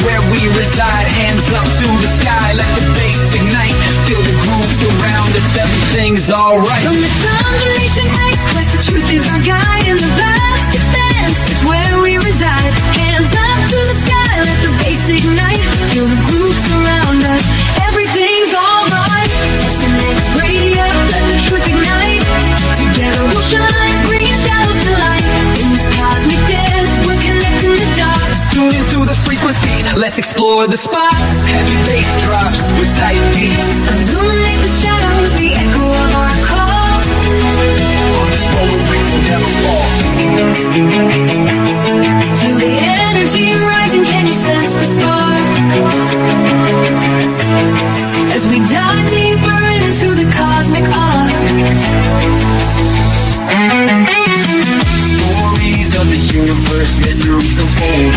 where we reside. Hands up to the sky, let the bass ignite. Feel the grooves around us, everything's alright. From the foundation heights, quest the truth is our guide. In the vast expanse, it's where we reside. Hands up to the sky, let the bass ignite. Feel the grooves around us, everything's alright. SNX radio, let the truth ignite. Together we'll shine, bringing shadows to light. In this cosmic dance, we're connecting the dots. Tune into the frequency, let's explore the spots. Heavy bass drops with tight beats. Illuminate the shadows, the echo of our call. On this roller we will never fall. Feel the energy rising, can you sense the spark? As we dive deeper into the cosmic arc. Stories of the universe, mysteries unfold.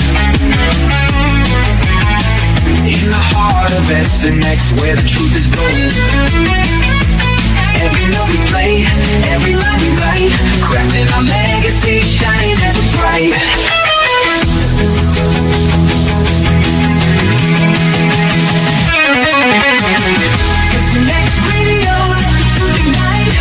In the heart of SNX, where the truth is gold. Every note we play, every line we write, crafting our legacy, shining ever bright. SNX radio, let the truth ignite.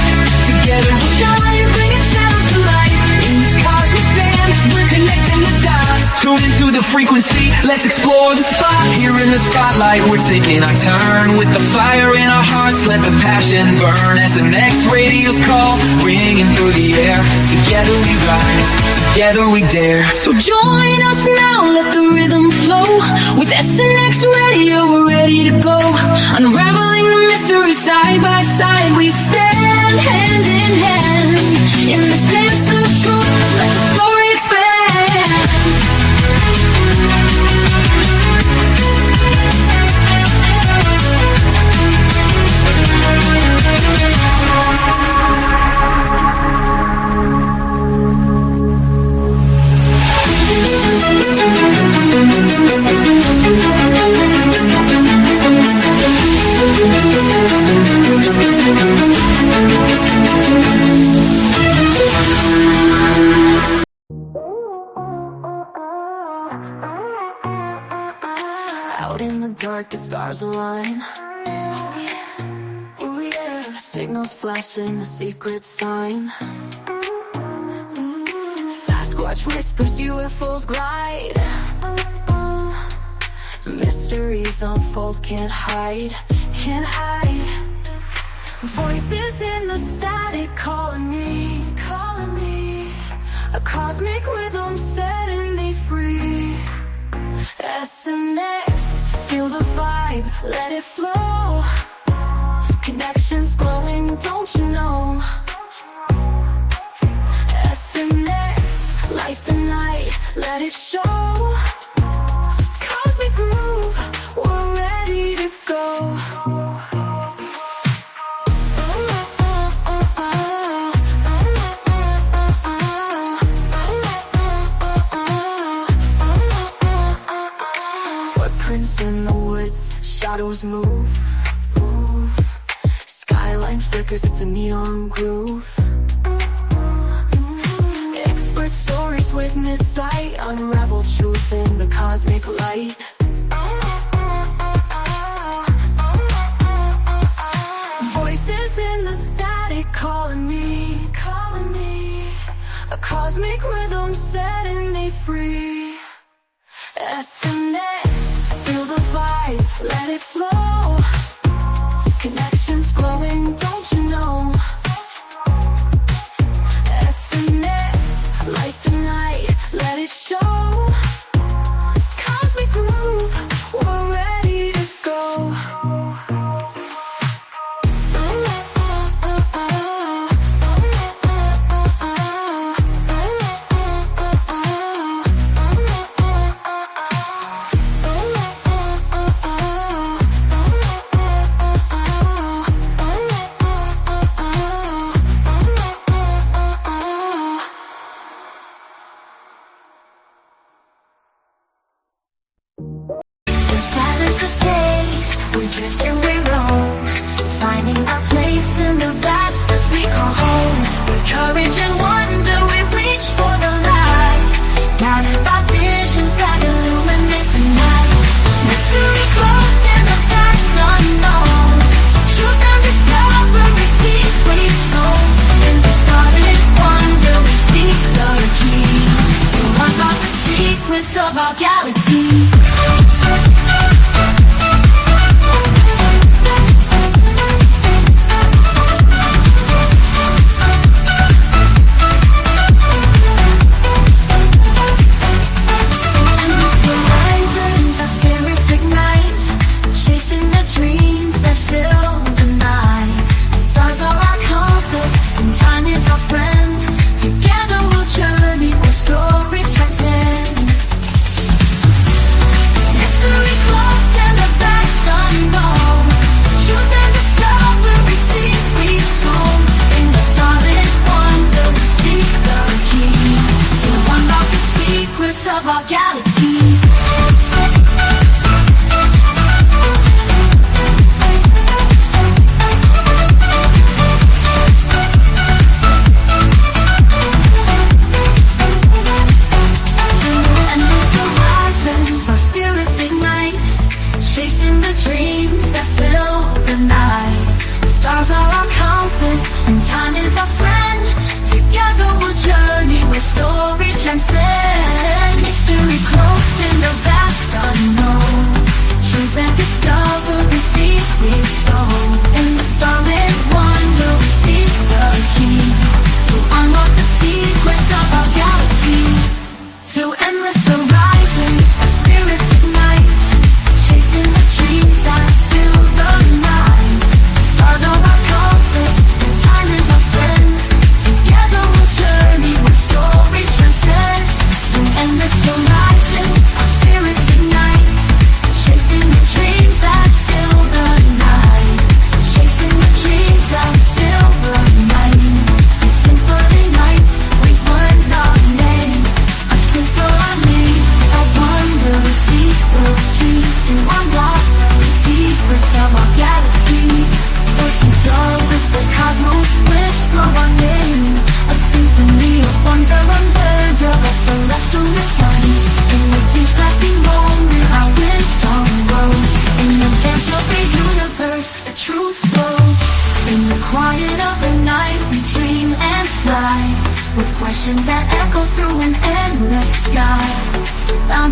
Together we'll shine, bringing shadows to light. In this cosmic dance, we're connecting the dots. Tune into the frequency, let's explore the spot. Here in the spotlight, we're taking our turn. With the fire in our hearts, let the passion burn. SNX radio's call, ringing through the air. Together we rise, together we dare. So join us now, let the rhythm flow. With SNX radio, we're ready to go. Unraveling the mystery side by side, we stand hand in hand. In this dance of truth, let the story expand. Out in the dark, the stars align. Oh yeah, oh yeah. Signals flashing, a secret sign. Sasquatch whispers, UFOs glide. Mysteries unfold, can't hide, can't hide. Voices in the static calling me, calling me. A cosmic rhythm setting me free. SNX, feel the vibe, let it flow. Connections glowing, don't you know? SNX, light the night, let it show. Cosmic groove, we're ready to go. In the woods, shadows move, move. Skyline flickers, it's a neon groove. Expert stories witness sight, unravel truth in the cosmic light. Voices in the static calling me, calling me. A cosmic rhythm setting me free. SNX, feel the vibe, let it flow. Connections glowing, don't you know? SNX, light the night, let it show. Cosmic groove, we're ready to go. Silence of space, we drift and we roam, finding our place in the vastness we call home. With courage and wonder we reach for the light, guided by visions that illuminate the night.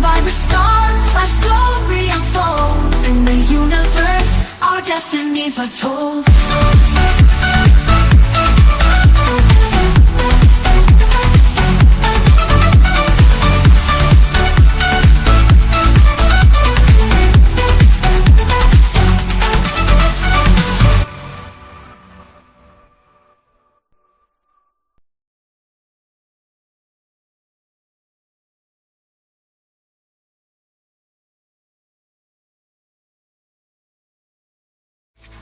Bound by the stars, our story unfolds. In the universe, our destinies are told.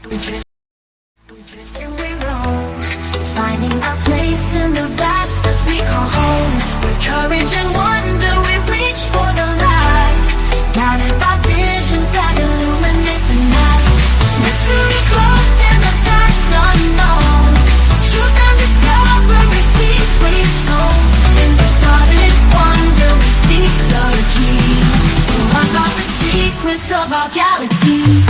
We drift and we roam, finding our place in the vastness we call home. With courage and wonder we reach for the light, guided by visions that illuminate the night. Mystery cloaked in the vast unknown, truth and discovery seeds we sow. In the starlit wonder we seek the key to unlock the secrets of our galaxy.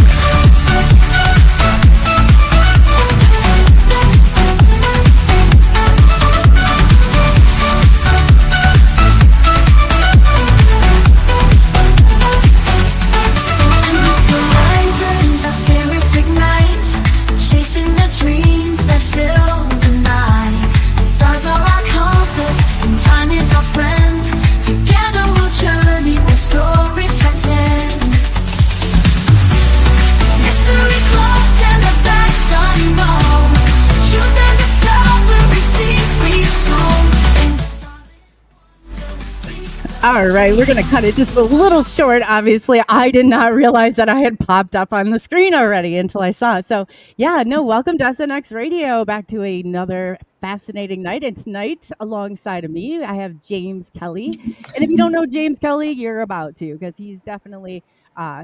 All right, we're going to cut it just a little short. Obviously, I did not realize that I had popped up on the screen already until I saw it. So, yeah, no, welcome to SNX Radio, back to another fascinating night. And tonight, alongside of me, I have James Kelly. And if you don't know James Kelly, you're about to, because he's definitely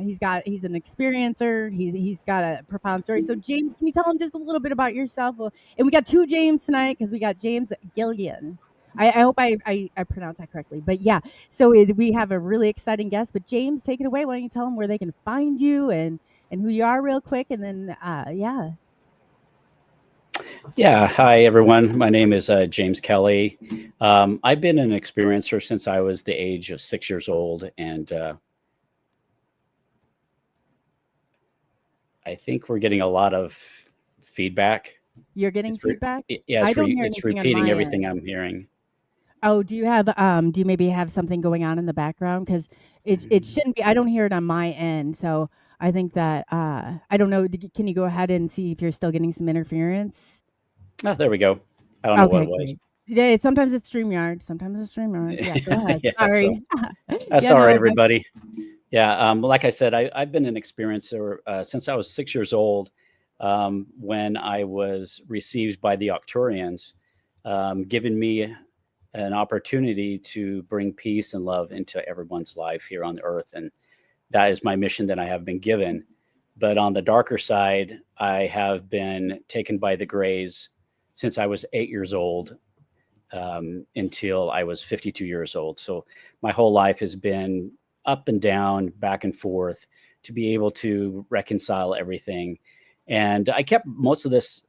he's an experiencer. He's got a profound story. So, James, can you tell him just a little bit about yourself? And we got two James tonight because we got James Gilliland. I hope I pronounced that correctly. But yeah, so we have a really exciting guest. But James, take it away. Why don't you tell them where they can find you and who you are real quick? And then, yeah. Yeah. Hi, everyone. My name is James Kelly. I've been an experiencer since I was the age of 6 years old. And I think we're getting a lot of feedback. You're getting feedback? Yeah, I don't hear it's anything on repeating my everything end. I'm hearing. Oh, do you maybe have something going on in the background? Because it shouldn't be. I don't hear it on my end. So I think that, I don't know. Can you go ahead and see if you're still getting some interference? Oh, there we go. I don't know what it was. Great. Yeah, sometimes it's StreamYard. Sometimes it's StreamYard. Yeah, go ahead. Yeah, Sorry. that's Yeah, all right, no, everybody. Yeah, like I said, I've been an experiencer since I was 6 years old, when I was received by the Octurians, giving me an opportunity to bring peace and love into everyone's life here on Earth. And that is my mission that I have been given. But on the darker side, I have been taken by the Greys since I was 8 years old, until I was 52 years old. So my whole life has been up and down, back and forth, to be able to reconcile everything. And I kept most of this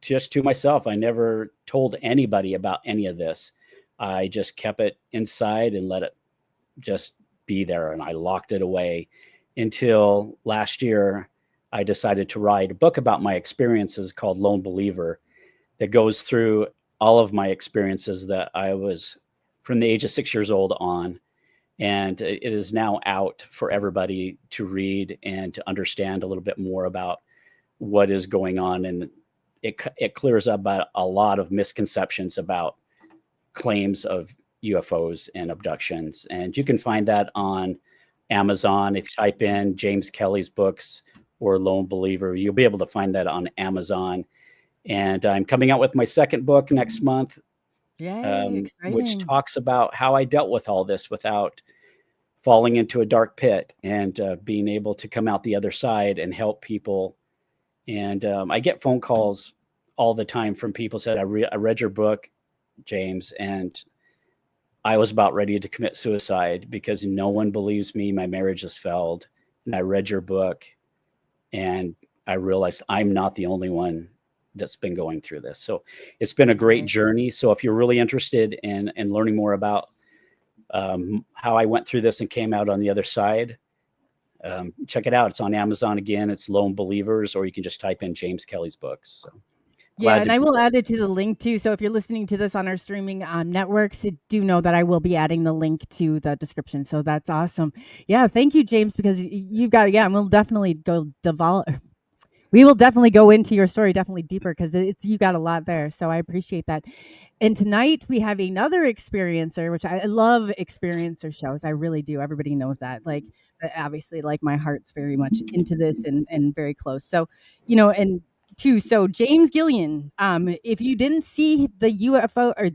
just to myself. I never told anybody about any of this. I just kept it inside and let it just be there. And I locked it away until last year. I decided to write a book about my experiences called Lone Believer, that goes through all of my experiences that I was from the age of 6 years old on. And it is now out for everybody to read and to understand a little bit more about what is going on. And it clears up about a lot of misconceptions about claims of UFOs and abductions. And you can find that on Amazon. If you type in James Kelly's books or Lone Believer, you'll be able to find that on Amazon. And I'm coming out with my second book next month, Yay, which exciting. talks about how I dealt with all this without falling into a dark pit, and being able to come out the other side and help people. And I get phone calls all the time from people said, I read your book, James, and I was about ready to commit suicide because no one believes me. My marriage has failed. And I read your book and I realized I'm not the only one that's been going through this. So it's been a great journey. So if you're really interested in learning more about how I went through this and came out on the other side. Check it out. It's on Amazon again. It's Lone Believers, or you can just type in James Kelly's books. So Yeah, and I will add it to the link too. So if you're listening to this on our streaming networks, do know that I will be adding the link to the description. So that's awesome. Yeah, thank you, James, because you've got, yeah, and we'll definitely we will definitely go into your story definitely deeper, because you got a lot there. So I appreciate that. And tonight we have another experiencer, which I love experiencer shows. I really do. Everybody knows that. Like, obviously, like, my heart's very much into this and very close. So, and too. So James Gilliland, if you didn't see the UFO, or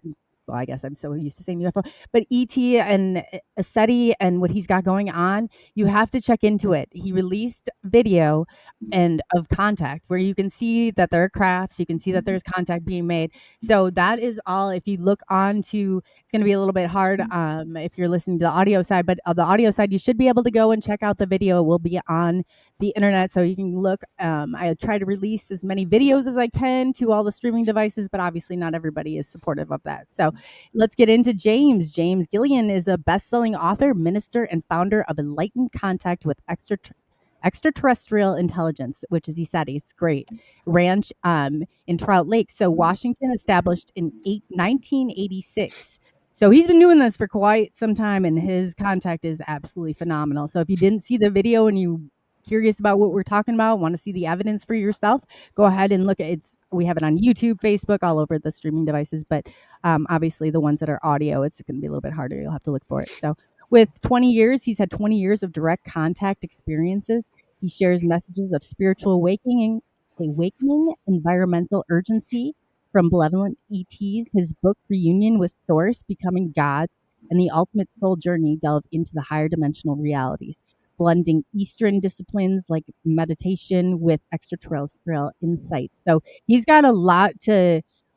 well, I guess I'm so used to saying UFO, but ET and ECETI and what he's got going on, you have to check into it. He released video and of contact where you can see that there are crafts, you can see that there's contact being made. So that is all. If you look on to, it's going to be a little bit hard if you're listening to the audio side, but on the audio side, you should be able to go and check out the video. It will be on the internet, so you can look. I try to release as many videos as I can to all the streaming devices, but obviously not everybody is supportive of that. So let's get into James. James Gilliland is a best-selling author, minister, and founder of Enlightened Contact with Extraterrestrial Intelligence, which is ECETI. It's great. Ranch in Trout Lake. So Washington, established in 1986. So he's been doing this for quite some time, and his contact is absolutely phenomenal. So if you didn't see the video and you curious about what we're talking about, want to see the evidence for yourself, go ahead and look at it. We have it on YouTube, Facebook, all over the streaming devices, but obviously the ones that are audio, it's going to be a little bit harder. You'll have to look for it. So with 20 years, he's had 20 years of direct contact experiences. He shares messages of spiritual awakening, environmental urgency from benevolent ETs. His book, Reunion with Source, Becoming God, and the Ultimate Soul Journey delve into the higher dimensional realities, blending Eastern disciplines like meditation with extraterrestrial insights. So he's got a lot,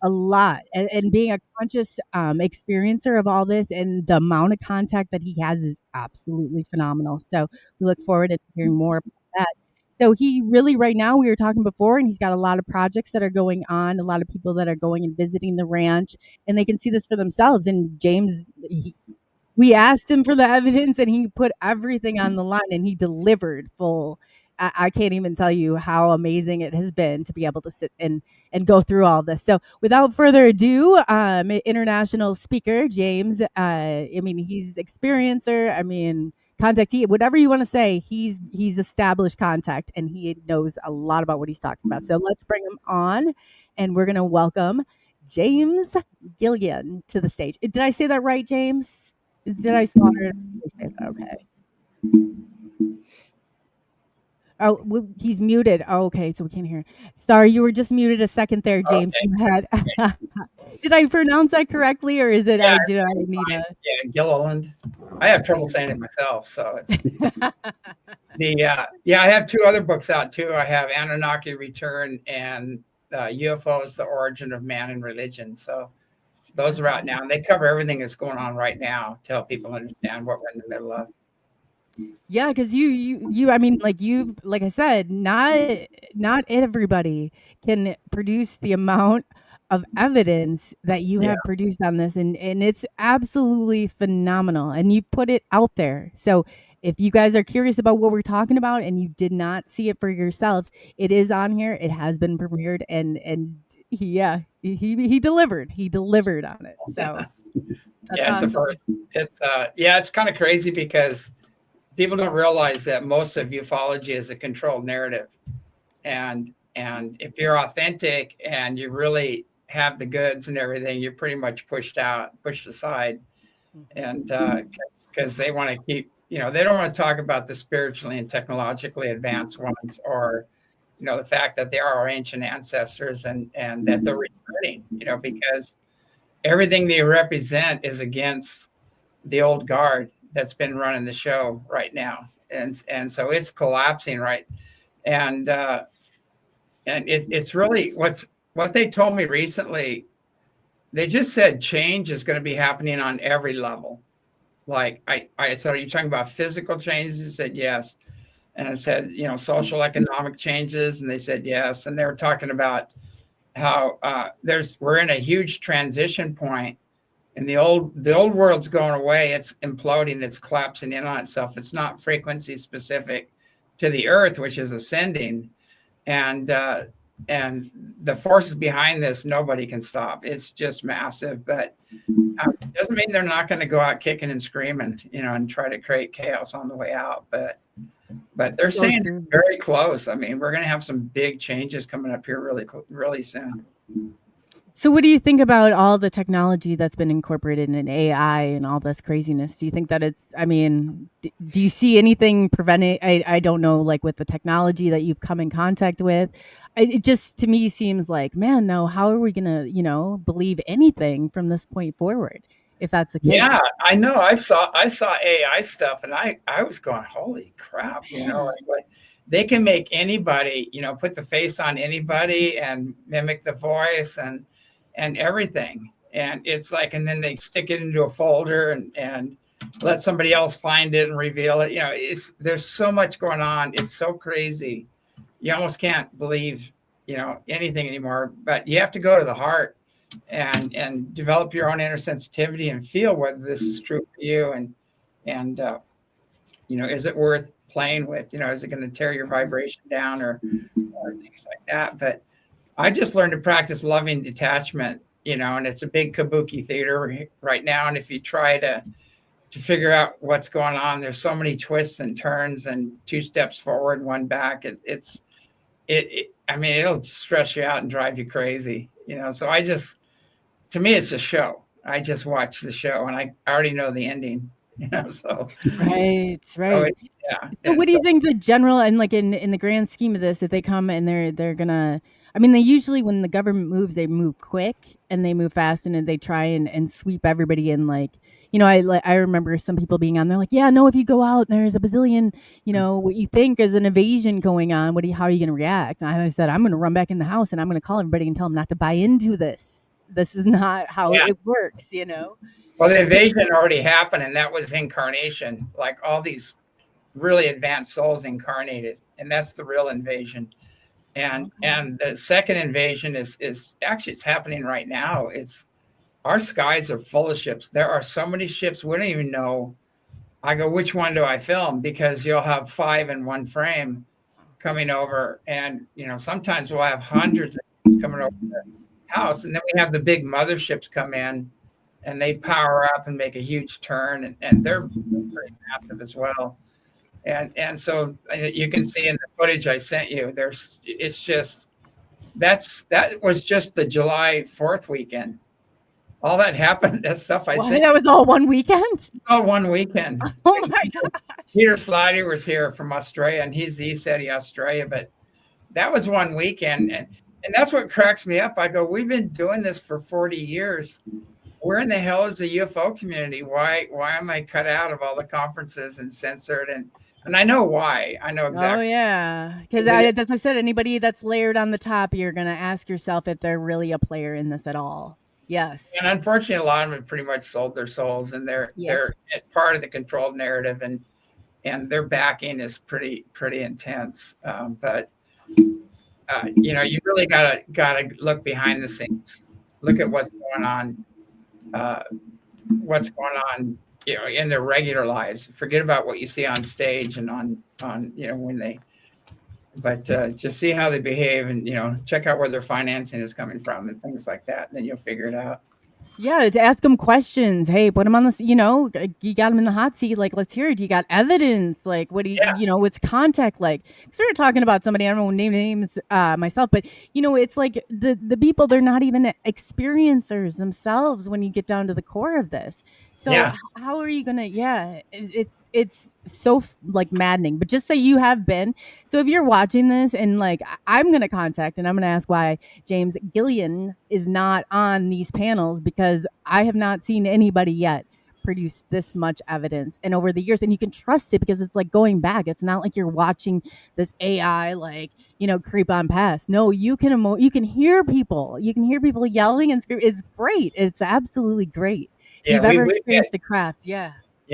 and being a conscious experiencer of all this, and the amount of contact that he has is absolutely phenomenal. So we look forward to hearing more about that. So he really, right now, we were talking before, and he's got a lot of projects that are going on, a lot of people that are going and visiting the ranch, and they can see this for themselves. And James, we asked him for the evidence, and he put everything on the line, and he delivered full. I can't even tell you how amazing it has been to be able to sit and go through all this. So without further ado, international speaker, James, he's experiencer, contactee, whatever you want to say, he's established contact, and he knows a lot about what he's talking about. So let's bring him on, and we're going to welcome James Gilliland to the stage. Did I say that right, James? Did I slaughter it? Did I say that? Okay. Oh, he's muted. Oh, okay, so we can't hear. Sorry, you were just muted a second there, James. Okay. Go ahead. Did I pronounce that correctly, or is it? Yeah, Did I need a? Yeah, Gilliland. I have trouble saying it myself, so it's I have two other books out too. I have Anunnaki Return and UFOs: The Origin of Man and Religion. So those are out now, and they cover everything that's going on right now to help people understand what we're in the middle of. Yeah, because like I said, not everybody can produce the amount of evidence that you have produced on this, and it's absolutely phenomenal, and you put it out there. So if you guys are curious about what we're talking about and you did not see it for yourselves, it is on here. It has been premiered, and he delivered. He delivered on it. So it's awesome. It's kind of crazy because people don't realize that most of ufology is a controlled narrative, and if you're authentic and you really have the goods and everything, you're pretty much pushed aside, and because they want to keep, they don't want to talk about the spiritually and technologically advanced ones, or the fact that they are our ancient ancestors and that they're returning, because everything they represent is against the old guard that's been running the show right now, and so it's collapsing, right? And it's really what they told me recently. They just said change is going to be happening on every level. Like I said, are you talking about physical changes? They said yes, and I said social economic changes, and they said yes, and they were talking about how we're in a huge transition point And the old world's going away. It's imploding. It's collapsing in on itself. It's not frequency specific to the Earth, which is ascending, and the forces behind this nobody can stop. It's just massive, but it doesn't mean they're not going to go out kicking and screaming, and try to create chaos on the way out. But they're So saying true. it's very close. I mean, we're going to have some big changes coming up here really soon. So what do you think about all the technology that's been incorporated in AI and all this craziness? Do you think that do you see anything preventing, I don't know, like with the technology that you've come in contact with? It just, to me, seems like, man, no, how are we going to, believe anything from this point forward, if that's the case? Yeah, I know. I saw AI stuff, and I was going, holy crap, like they can make anybody, put the face on anybody and mimic the voice and everything. And it's like, and then they stick it into a folder and let somebody else find it and reveal it. There's so much going on. It's so crazy. You almost can't believe, anything anymore, but you have to go to the heart and develop your own inner sensitivity and feel whether this is true for you. And is it worth playing with? Is it going to tear your vibration down or things like that? But I just learned to practice loving detachment, and it's a big kabuki theater right now. And if you try to figure out what's going on, there's so many twists and turns and 2 steps forward, 1 back. It'll stress you out and drive you crazy, So to me, it's a show. I just watch the show and I already know the ending, so. Right. So So what do you think the general, and like in the grand scheme of this, if they come and they're gonna, they usually, when the government moves, they move quick and they move fast and they try and sweep everybody in. Like, I remember some people being on there like, yeah, no, if you go out and there's a bazillion, what you think is an invasion going on, how are you going to react? And I said, I'm going to run back in the house and I'm going to call everybody and tell them not to buy into this. This is not how it works, Well, the invasion already happened, and that was incarnation, like all these really advanced souls incarnated, and that's the real invasion. And the second invasion is actually, it's happening right now. It's our skies are full of ships. There are so many ships we don't even know. I go, which one do I film? Because you'll have 5 in one frame coming over, and sometimes we'll have hundreds of ships coming over the house, and then we have the big motherships come in, and they power up and make a huge turn, and they're pretty massive as well. And so you can see in the footage I sent you, that was just the July 4th weekend. All that happened, that stuff I sent. That was all one weekend? It's all one weekend. Oh my God. Peter Slider was here from Australia, and he's the ECETI Australia, but that was one weekend. And that's what cracks me up. I go, we've been doing this for 40 years. Where in the hell is the UFO community? Why am I cut out of all the conferences and censored? And I know why. I know exactly. Oh yeah, because as I said, anybody that's layered on the top, you're gonna ask yourself if they're really a player in this at all. Yes. And unfortunately, a lot of them have pretty much sold their souls, and they're part of the controlled narrative, and their backing is pretty intense. But you really gotta look behind the scenes, look at what's going on. In their regular lives. Forget about what you see on stage and on just see how they behave, and check out where their financing is coming from and things like that. And then you'll figure it out. Yeah, to ask them questions. Hey, put them on this, you got them in the hot seat. Like, let's hear it. Do you got evidence? Like, what do you, what's contact like? Because we were talking about somebody, I don't know name names myself, but, it's like the people, they're not even experiencers themselves when you get down to the core of this. So how are you going to, it's so like maddening, but just say you have been. So if you're watching this and like, I'm going to contact and I'm going to ask why James Gilliland is not on these panels, because I have not seen anybody yet produce this much evidence and over the years, and you can trust it because it's like going back. It's not like you're watching this AI, like, creep on past. No, you can hear people. You can hear people yelling and screaming. It's great. It's absolutely great. Yeah, you've ever experienced the craft. Yeah,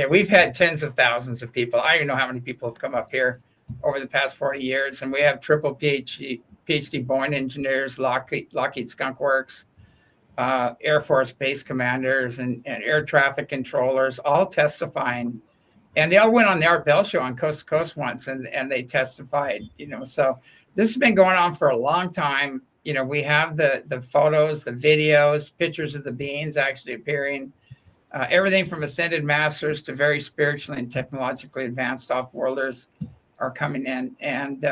we've had tens of thousands of people. I don't even know how many people have come up here over the past 40 years. And we have triple PhD Boeing engineers, Lockheed Skunk Works, Air Force base commanders and air traffic controllers, all testifying. And they all went on the Art Bell show on Coast to Coast once, and they testified, So this has been going on for a long time. We have the photos, the videos, pictures of the beings actually appearing. Everything from ascended masters to very spiritually and technologically advanced off-worlders are coming in. And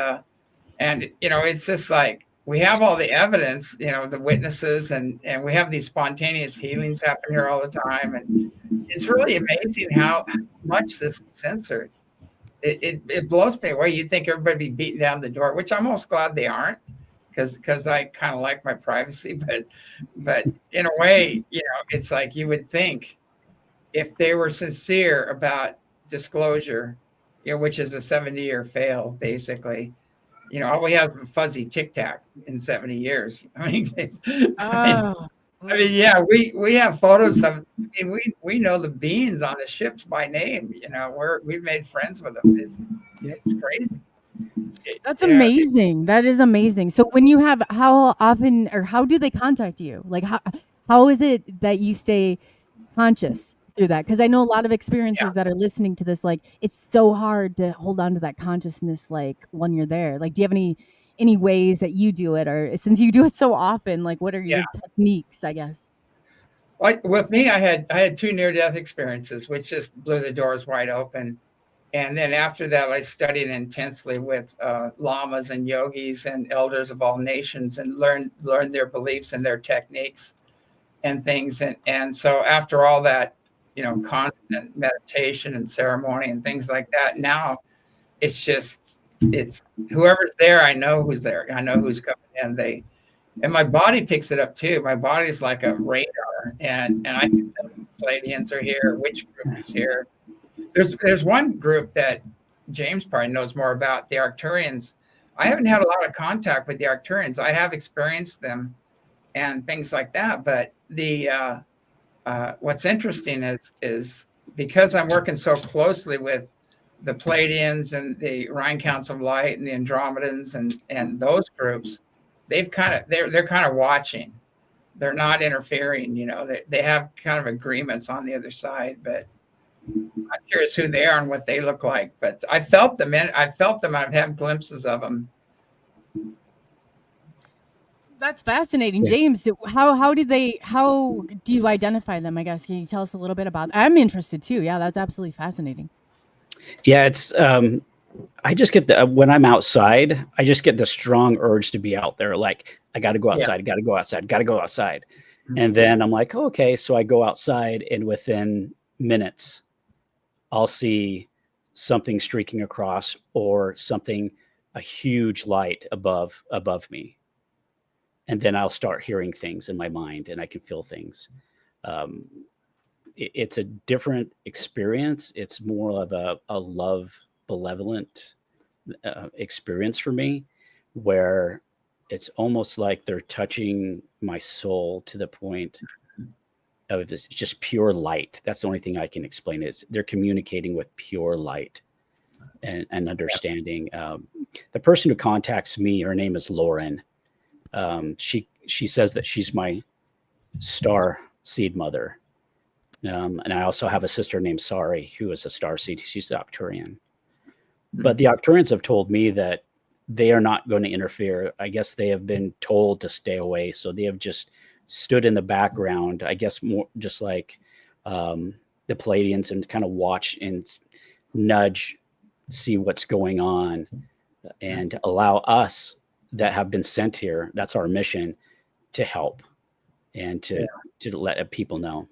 it's just like we have all the evidence, the witnesses, and we have these spontaneous healings happen here all the time. And it's really amazing how much this is censored. It blows me away. You'd think everybody be beating down the door, which I'm almost glad they aren't, because I kind of like my privacy. But in a way, it's like you would think if they were sincere about disclosure, which is a 70-year fail, basically. All we have is a fuzzy tic tac in 70 years. I mean, yeah, we have photos of. We know the beings on the ships by name. We've made friends with them. It's crazy. That's amazing. That is amazing. So when you have, how often or how do they contact you? Like how is it that you stay conscious through that? Because I know a lot of experiencers that are listening to this, like it's so hard to hold on to that consciousness, like when you're there. Like, do you have any ways that you do it, or since you do it so often, like what are your techniques, I guess? With me, I had 2 near-death experiences, which just blew the doors wide open. And then after that, I studied intensely with lamas and yogis and elders of all nations, and learned their beliefs and their techniques and things. And so after all that, constant meditation and ceremony and things like that, now it's whoever's there, I know who's there. I know who's coming in. And my body picks it up too. My body's like a radar, and I can tell Pleiadians are here, which group is here. There's one group that James probably knows more about, the Arcturians. I haven't had a lot of contact with the Arcturians. I have experienced them and things like that. But what's interesting is because I'm working so closely with the Pleiadians and the Orion Council of Light and the Andromedans and those groups, they're kind of watching. They're not interfering. They have kind of agreements on the other side, but I'm curious who they are and what they look like. But I felt them. I've had glimpses of them. That's fascinating, James. How do you identify them? I guess, can you tell us a little bit about? I'm interested too. Yeah, that's absolutely fascinating. Yeah, it's I just get when I'm outside, I just get the strong urge to be out there. Like I got to go outside, got to go outside, got to go outside. Mm-hmm. And then I'm like, oh, okay, so I go outside, and within minutes, I'll see something streaking across, or a huge light above me. And then I'll start hearing things in my mind, and I can feel things. It's a different experience. It's more of a love, benevolent experience for me, where it's almost like they're touching my soul to the point of this just pure light. That's the only thing I can explain is they're communicating with pure light and understanding. The person who contacts me, her name is Lauren. She says that she's my star seed mother. And I also have a sister named Sari, who is a star seed. She's the Arcturian. But the Arcturians have told me that they are not going to interfere. I guess they have been told to stay away. So they have just stood in the background, I guess, more just like the Pleiadians, and kind of watch and nudge, see what's going on, and allow us that have been sent here, that's our mission, to help and to let people know.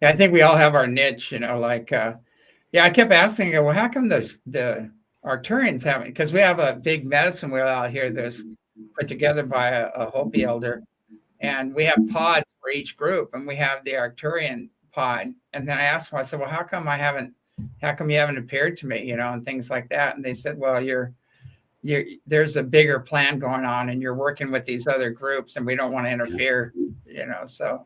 Yeah, I think we all have our niche, I kept asking, well, how come the Arcturians haven't? Because we have a big medicine wheel out here that's put together by a Hopi elder, and we have pods for each group, and we have the Arcturian pod. And then I asked them, I said, well, how come you haven't appeared to me, and things like that? And they said, well, there's a bigger plan going on, and you're working with these other groups, and we don't want to interfere, so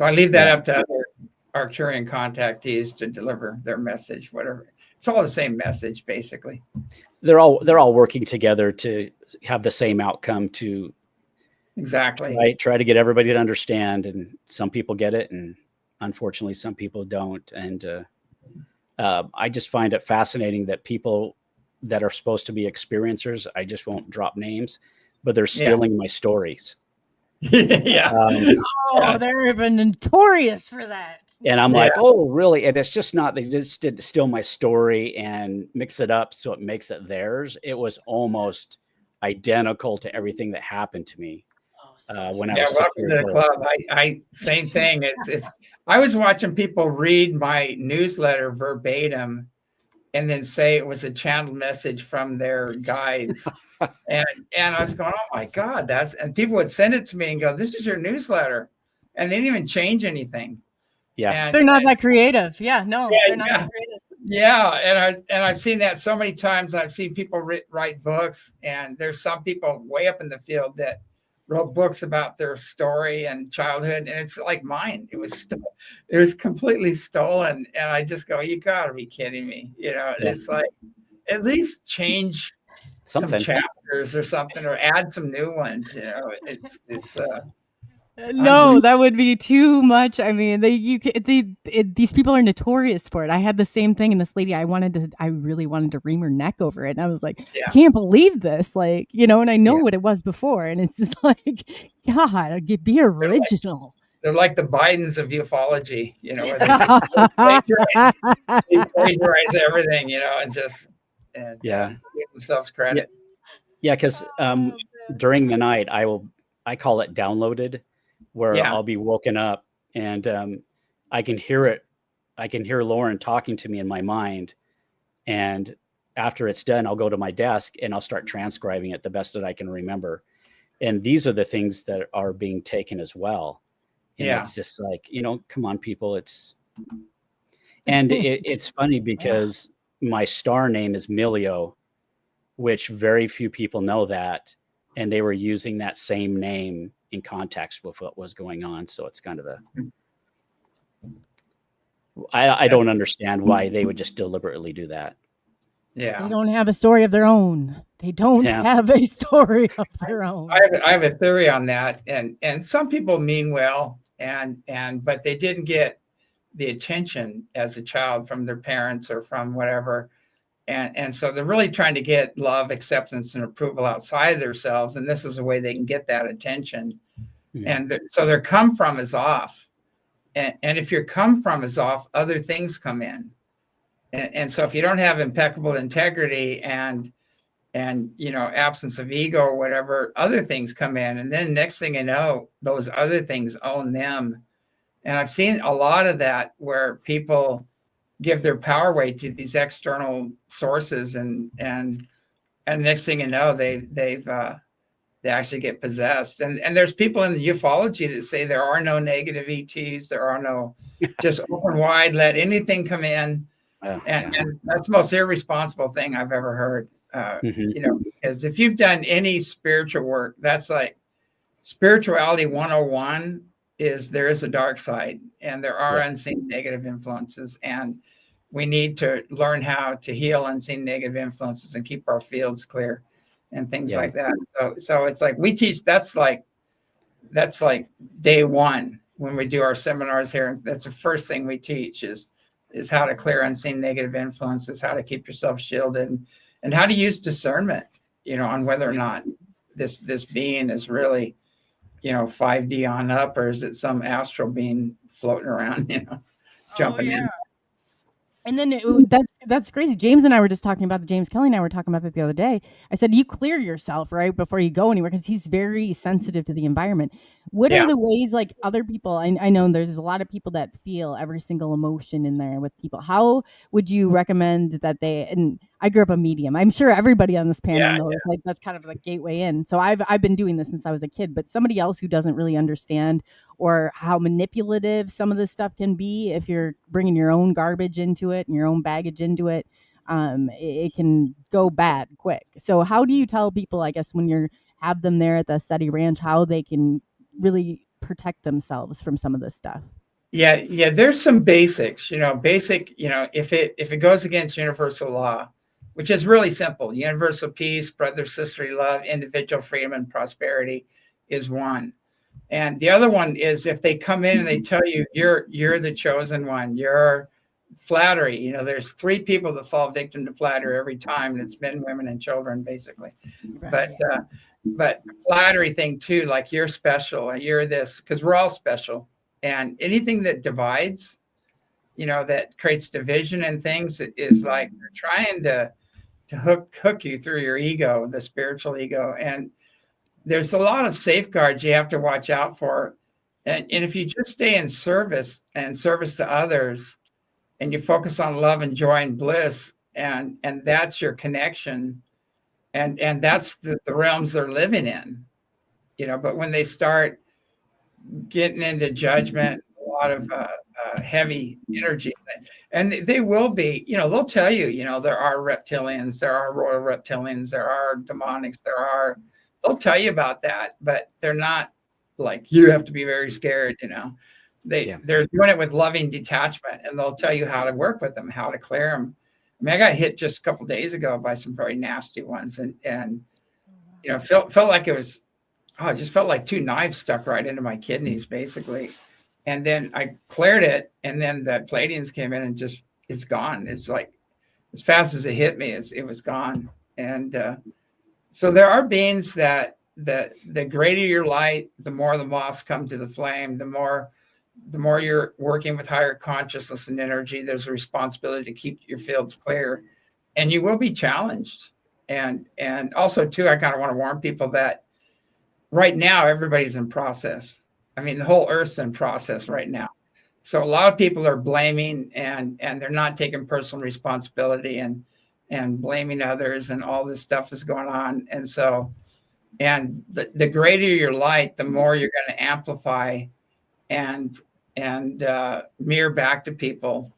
I leave that up to other Arcturian contactees to deliver their message, whatever. It's all the same message, basically. They're all working together to have the same outcome, to Exactly. Try to get everybody to understand, and some people get it, and unfortunately, some people don't. And I just find it fascinating that people that are supposed to be experiencers, I just won't drop names, but they're Yeah. stealing my stories. Yeah. Oh, they're even notorious for that. And I'm Yeah. like, oh, really? And it's just not, they just didn't steal my story and mix it up so it makes it theirs. It was almost identical to everything that happened to me when I Yeah, was 6 welcome years to the old. club. I same thing. It's I was watching people read my newsletter verbatim and then say it was a channeled message from their guides. And I was going, oh my God, and people would send it to me and go, this is your newsletter. And they didn't even change anything. Yeah. And They're not that creative. Yeah, no, Yeah, they're not yeah. that creative. yeah, I've seen that so many times. I've seen people write books, and there's some people way up in the field that wrote books about their story and childhood, and it's like mine. It was completely stolen, and I just go, you got to be kidding me. Yeah. It's like at least change some Something. chapters or something, or add some new ones. It's No, that would be too much. I mean, these people are notorious for it. I had the same thing, and this lady, I really wanted to ream her neck over it, and I was like, Yeah. I can't believe this, like, and I know Yeah. what it was before, and it's just like, God, be original. They're like the Bidens of ufology, where they plagiarize everything, and just give themselves credit. Yeah, because during the night, I call it downloaded, where Yeah. I'll be woken up and I can hear it. I can hear Lauren talking to me in my mind. And after it's done, I'll go to my desk and I'll start transcribing it the best that I can remember. And these are the things that are being taken as well. And Yeah. it's just like, come on, people. It's funny because my star name is Milio, which very few people know that. And they were using that same name in context with what was going on. So it's kind of I don't understand why they would just deliberately do that. Yeah. They don't have a story of their own. They don't have a story of their own. I have a theory on that. And some people mean well, but they didn't get the attention as a child from their parents or from whatever. And so they're really trying to get love, acceptance, and approval outside of themselves. And this is a way they can get that attention. Mhm. And so their come from is off. And if your come from is off, other things come in. And so if you don't have impeccable integrity and absence of ego or whatever, other things come in. And then next thing you know, those other things own them. And I've seen a lot of that where people give their power away to these external sources, and next thing you know, they actually get possessed. And there's people in the ufology that say there are no negative ETs, there are no, just open wide, let anything come in. And that's the most irresponsible thing I've ever heard. Because if you've done any spiritual work, that's like spirituality 101 is there is a dark side, and there are unseen negative influences, and we need to learn how to heal unseen negative influences and keep our fields clear and things like that. So it's like we teach, that's like day one when we do our seminars here. That's the first thing we teach is how to clear unseen negative influences, how to keep yourself shielded, and how to use discernment, on whether or not this being is really, 5D on up, or is it some astral being floating around, jumping in. And then that's crazy. James and I were just talking about James Kelly and I were talking about that the other day. I said, you clear yourself right before you go anywhere, because he's very sensitive to the environment. What are the ways, like other people, I know there's a lot of people that feel every single emotion in there with people. How would you recommend that and I grew up a medium. I'm sure everybody on this panel knows like that's kind of the gateway in. So I've been doing this since I was a kid, but somebody else who doesn't really understand or how manipulative some of this stuff can be if you're bringing your own garbage into it and your own baggage into it, it can go bad quick. So how do you tell people, I guess, when you have them there at the ECETI Ranch, how they can really protect themselves from some of this stuff? Yeah. There's some basics, if it goes against universal law, which is really simple: universal peace, brother, sisterly love, individual freedom and prosperity. is one. And the other one is if they come in and they tell you you're the chosen one, you're flattery. You know, there's 3 people that fall victim to flattery every time, and it's men, women, and children, basically. Right. But flattery thing too, like you're special and you're this, because we're all special. And anything that divides, you know, that creates division and things, is like they're trying to hook you through your ego, the spiritual ego. And there's a lot of safeguards you have to watch out for. And if you just stay in service and service to others, and you focus on love and joy and bliss, and that's your connection, and that's the realms they're living in, you know. But when they start getting into judgment, a lot of heavy energy, and they will be, you know, they'll tell you, you know, there are reptilians, there are royal reptilians, there are demonics, they'll tell you about that, but they're not like, you have to be very scared, you know. They're doing it with loving detachment, and they'll tell you how to work with them, how to clear them. I mean, I got hit just a couple of days ago by some very nasty ones, and you know, felt like it was, it just felt like 2 knives stuck right into my kidneys, basically. And then I cleared it, and then the Palladians came in, and just, it's gone. It's like, as fast as it hit me, it was gone. And so there are beings that the greater your light, the more the moths come to the flame, the more you're working with higher consciousness and energy. There's a responsibility to keep your fields clear, and you will be challenged. And also too, I kind of want to warn people that right now everybody's in process. I mean, the whole earth's in process right now. So a lot of people are blaming, and they're not taking personal responsibility, and blaming others, and all this stuff is going on. And so, and the greater your light, the more you're going to amplify and mirror back to people,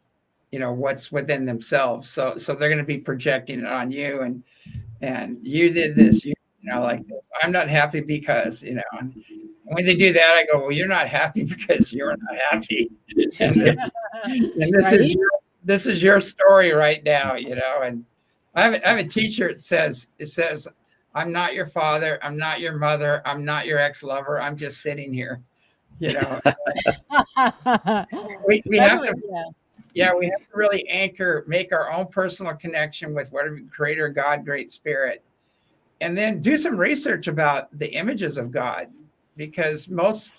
you know, what's within themselves. So they're going to be projecting it on you, and you did this, you know, like this. I'm not happy because, you know, and when they do that, I go, well, you're not happy because you're not happy. and this is your story right now, you know. And I have a t-shirt that says, I'm not your father, I'm not your mother, I'm not your ex-lover, I'm just sitting here. You know, we have to, we have to really make our own personal connection with whatever creator, God, great spirit, and then do some research about the images of God, because most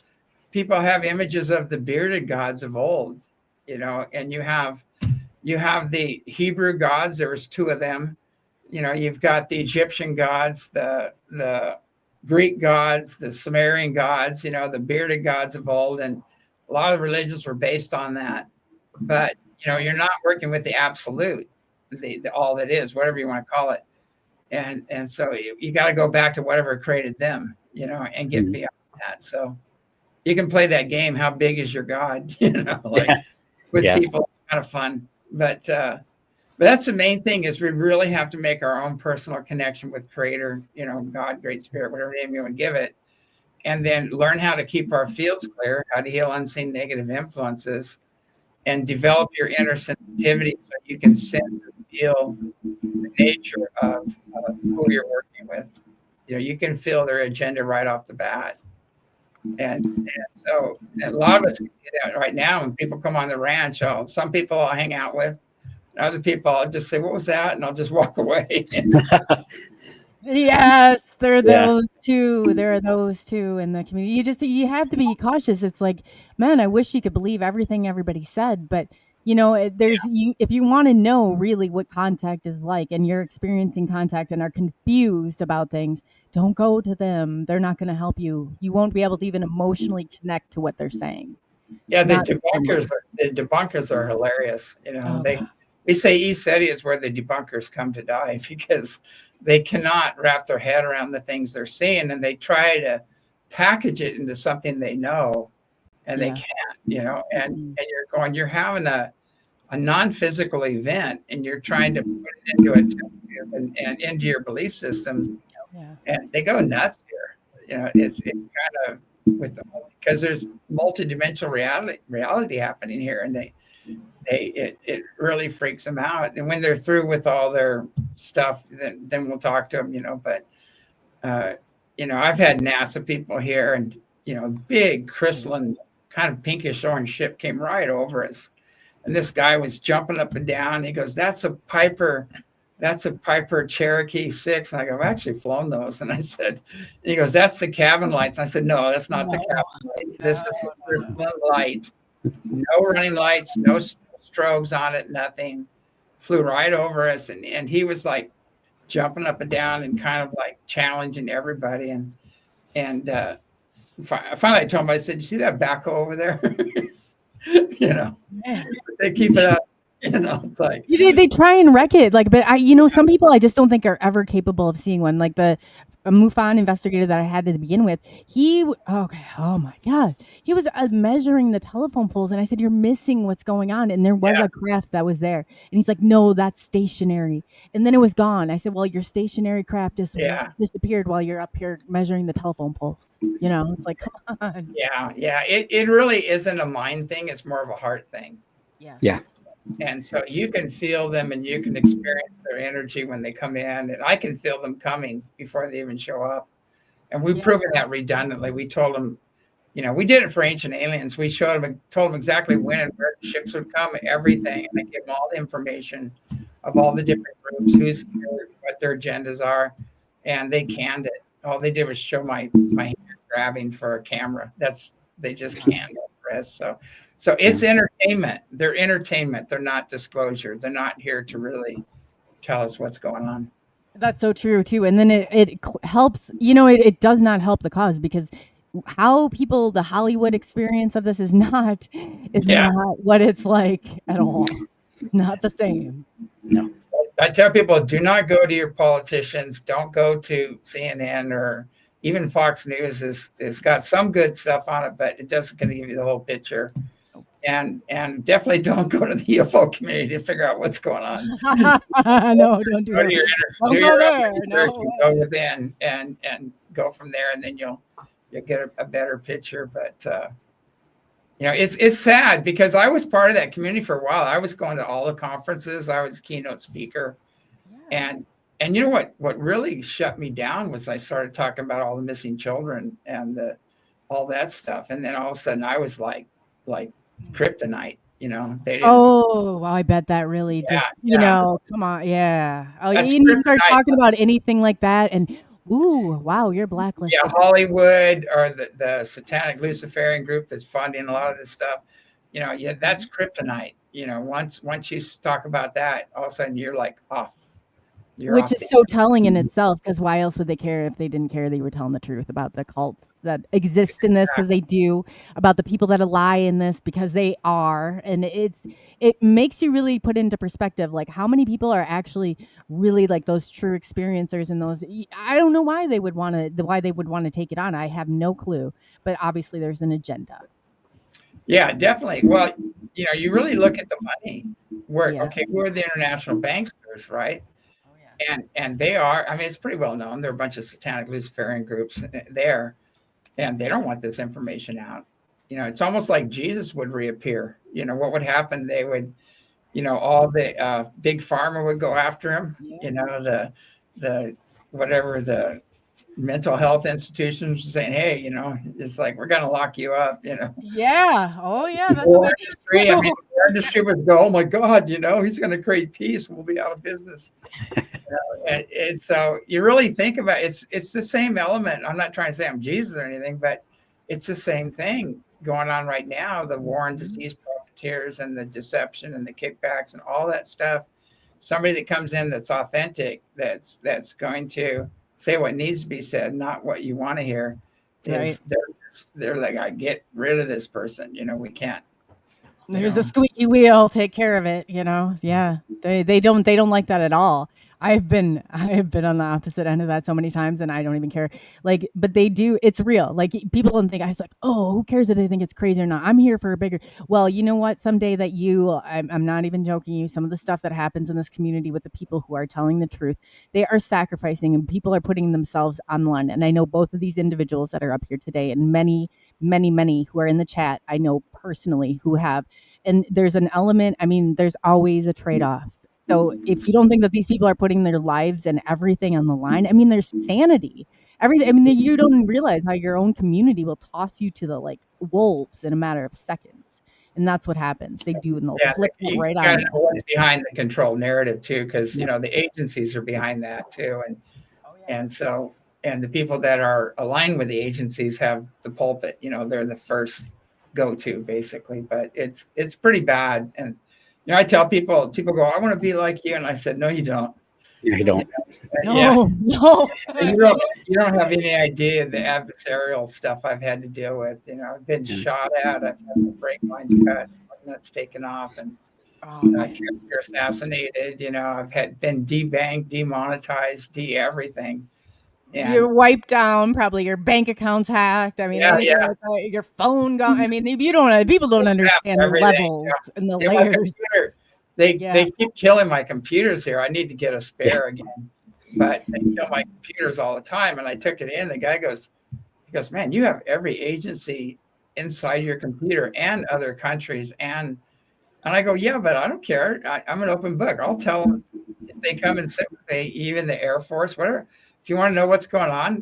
people have images of the bearded gods of old, you know. And you have the Hebrew gods. There was 2 of them. You know, you've got the Egyptian gods, the Greek gods, the Sumerian gods, you know, the bearded gods of old, and a lot of religions were based on that. But, you know, you're not working with the absolute, the all that is, whatever you want to call it. And so you got to go back to whatever created them, you know, and get beyond that. So you can play that game, how big is your God, you know, like with people, kind of fun. But that's the main thing, is we really have to make our own personal connection with creator, you know, God, great spirit, whatever name you want to give it. And then learn how to keep our fields clear, how to heal unseen negative influences, and develop your inner sensitivity so you can sense and feel the nature of who you're working with. You know, you can feel their agenda right off the bat. And so a lot of us can do that right now. When people come on the ranch, some people I'll hang out with, other people I'll just say, what was that? And I'll just walk away. Yes, there are those too. There are those too in the community. You have to be cautious. It's like, man, I wish you could believe everything everybody said, but you know, if you want to know really what contact is like, and you're experiencing contact and are confused about things, don't go to them. They're not going to help you. You won't be able to even emotionally connect to what they're saying. Yeah, the debunkers are hilarious. You know, we say ECETI is where the debunkers come to die, because they cannot wrap their head around the things they're seeing, and they try to package it into something they know, and they can't, you know. And you're having a non-physical event, and you're trying to put it into a test tube and into your belief system, and they go nuts here. You know, it's kind of because there's multidimensional reality happening here, and it really freaks them out. And when they're through with all their stuff, then we'll talk to them, you know. But I've had NASA people here, and big crystalline kind of pinkish orange ship came right over us, and this guy was jumping up and down. He goes, "That's a Piper Cherokee 6." And I go, "I've actually flown those." And he goes, "That's the cabin lights." And I said, "No, that's not the cabin lights. This is the crystalline light. No running lights, no strobes on it, nothing." Flew right over us, and he was like jumping up and down and kind of like challenging everybody. And finally I told him, I said, "You see that backhoe over there?" They keep it up. It's like they try and wreck it. Like, but some people I just don't think are ever capable of seeing one. Like the MUFON investigator that I had to begin with, oh my God, he was measuring the telephone poles, and I said, "You're missing what's going on." And there was a craft that was there, and he's like, "No, that's stationary," and then it was gone. I said, "Well, your stationary craft just disappeared while you're up here measuring the telephone poles." It's like, come on. Yeah. It really isn't a mind thing; it's more of a heart thing. Yeah. And so you can feel them, and you can experience their energy when they come in, and I can feel them coming before they even show up. And we've proven that redundantly. We told them, we did it for Ancient Aliens. We told them exactly when and where the ships would come, everything. And I gave them all the information of all the different groups, who's here, what their agendas are, and they canned it. All they did was show my hand grabbing for a camera. They just canned it. So it's entertainment. They're entertainment. They're not disclosure. They're not here to really tell us what's going on. That's so true too. And then it helps, it does not help the cause, because how the Hollywood experience of this is not what it's like at all. Not the same. No. I tell people, do not go to your politicians. Don't go to CNN, or even Fox News is got some good stuff on it, but it doesn't going to give you the whole picture. And definitely don't go to the UFO community to figure out what's going on. No, don't do that. Go within and go from there, and then you'll get a better picture. But it's sad, because I was part of that community for a while. I was going to all the conferences. I was a keynote speaker, and you know what really shut me down was I started talking about all the missing children and all that stuff, and then all of a sudden I was like kryptonite. They didn't. Oh, well, I bet that really come on, yeah. Oh, you start talking about anything like that, and ooh, wow, you're blacklisted. Yeah, Hollywood, or the satanic Luciferian group that's funding a lot of this stuff. That's kryptonite. Once you talk about that, all of a sudden you're like off. Which is so telling in itself, because why else would they care if they didn't care they were telling the truth about the cults that exist in this, because they do, about the people that lie in this because they are. And it makes you really put into perspective, like, how many people are actually really like those true experiencers, and those, I don't know why they would want to take it on. I have no clue, but obviously there's an agenda. Yeah, definitely. Well, you really look at the money. We're the international bankers, right? And they are, it's pretty well known. There are a bunch of satanic Luciferian groups there, and they don't want this information out. It's almost like Jesus would reappear. What would happen? They would, all the big pharma would go after him. The whatever the mental health institutions saying, "Hey, it's like, we're going to lock you up." Yeah. Oh yeah. That's the industry. The industry would go, "Oh my God, he's going to create peace. We'll be out of business." And so you really think about it, it's the same element. I'm not trying to say I'm Jesus or anything, but it's the same thing going on right now. The war on disease profiteers, and the deception, and the kickbacks, and all that stuff. Somebody that comes in that's authentic, that's going to say what needs to be said, not what you want to hear. Right. They're like, "I get rid of this person. We can't." There's a squeaky wheel. Take care of it. Yeah. They don't like that at all. I have been on the opposite end of that so many times, and I don't even care. Like, but they do. It's real. Like, people don't think, I was like, "Oh, who cares if they think it's crazy or not? I'm here for a bigger." Well, you know what? Someday that I'm not even joking you. Some of the stuff that happens in this community with the people who are telling the truth, they are sacrificing, and people are putting themselves on the line. And I know both of these individuals that are up here today, and many, many, many who are in the chat, I know personally who have. And there's an element. There's always a trade-off. So if you don't think that these people are putting their lives and everything on the line, there's sanity. everything. I mean, you don't realize how your own community will toss you to the like wolves in a matter of seconds, and that's what happens. They do, and they'll Yeah, flip it you right got on to you. know what's behind the control narrative too, because Yeah. the agencies are behind that too, and so the people that are aligned with the agencies have the pulpit. They're the first go-to basically, but it's pretty bad. And I tell people go, I want to be like you, and I said, no, you don't. You don't. Yeah. No, no. You don't have any idea the adversarial stuff I've had to deal with. I've been shot at, I've had my brake lines cut, my nuts taken off, and character assassinated. I've been debanked, demonetized, everything. And You're wiped down, probably your bank account's hacked. I mean, Yeah, anything yeah. like that, your phone gone. I mean, people don't understand the everything, levels and the Yeah, my layers. computer, they Yeah. keep killing my computers here. I need to get a spare again, but they kill my computers all the time. And I took it in. The guy goes, man, you have every agency inside your computer and other countries. And I go, yeah, but I don't care. I'm an open book. I'll tell them if they come and sit with me, even the Air Force, whatever. If you want to know what's going on,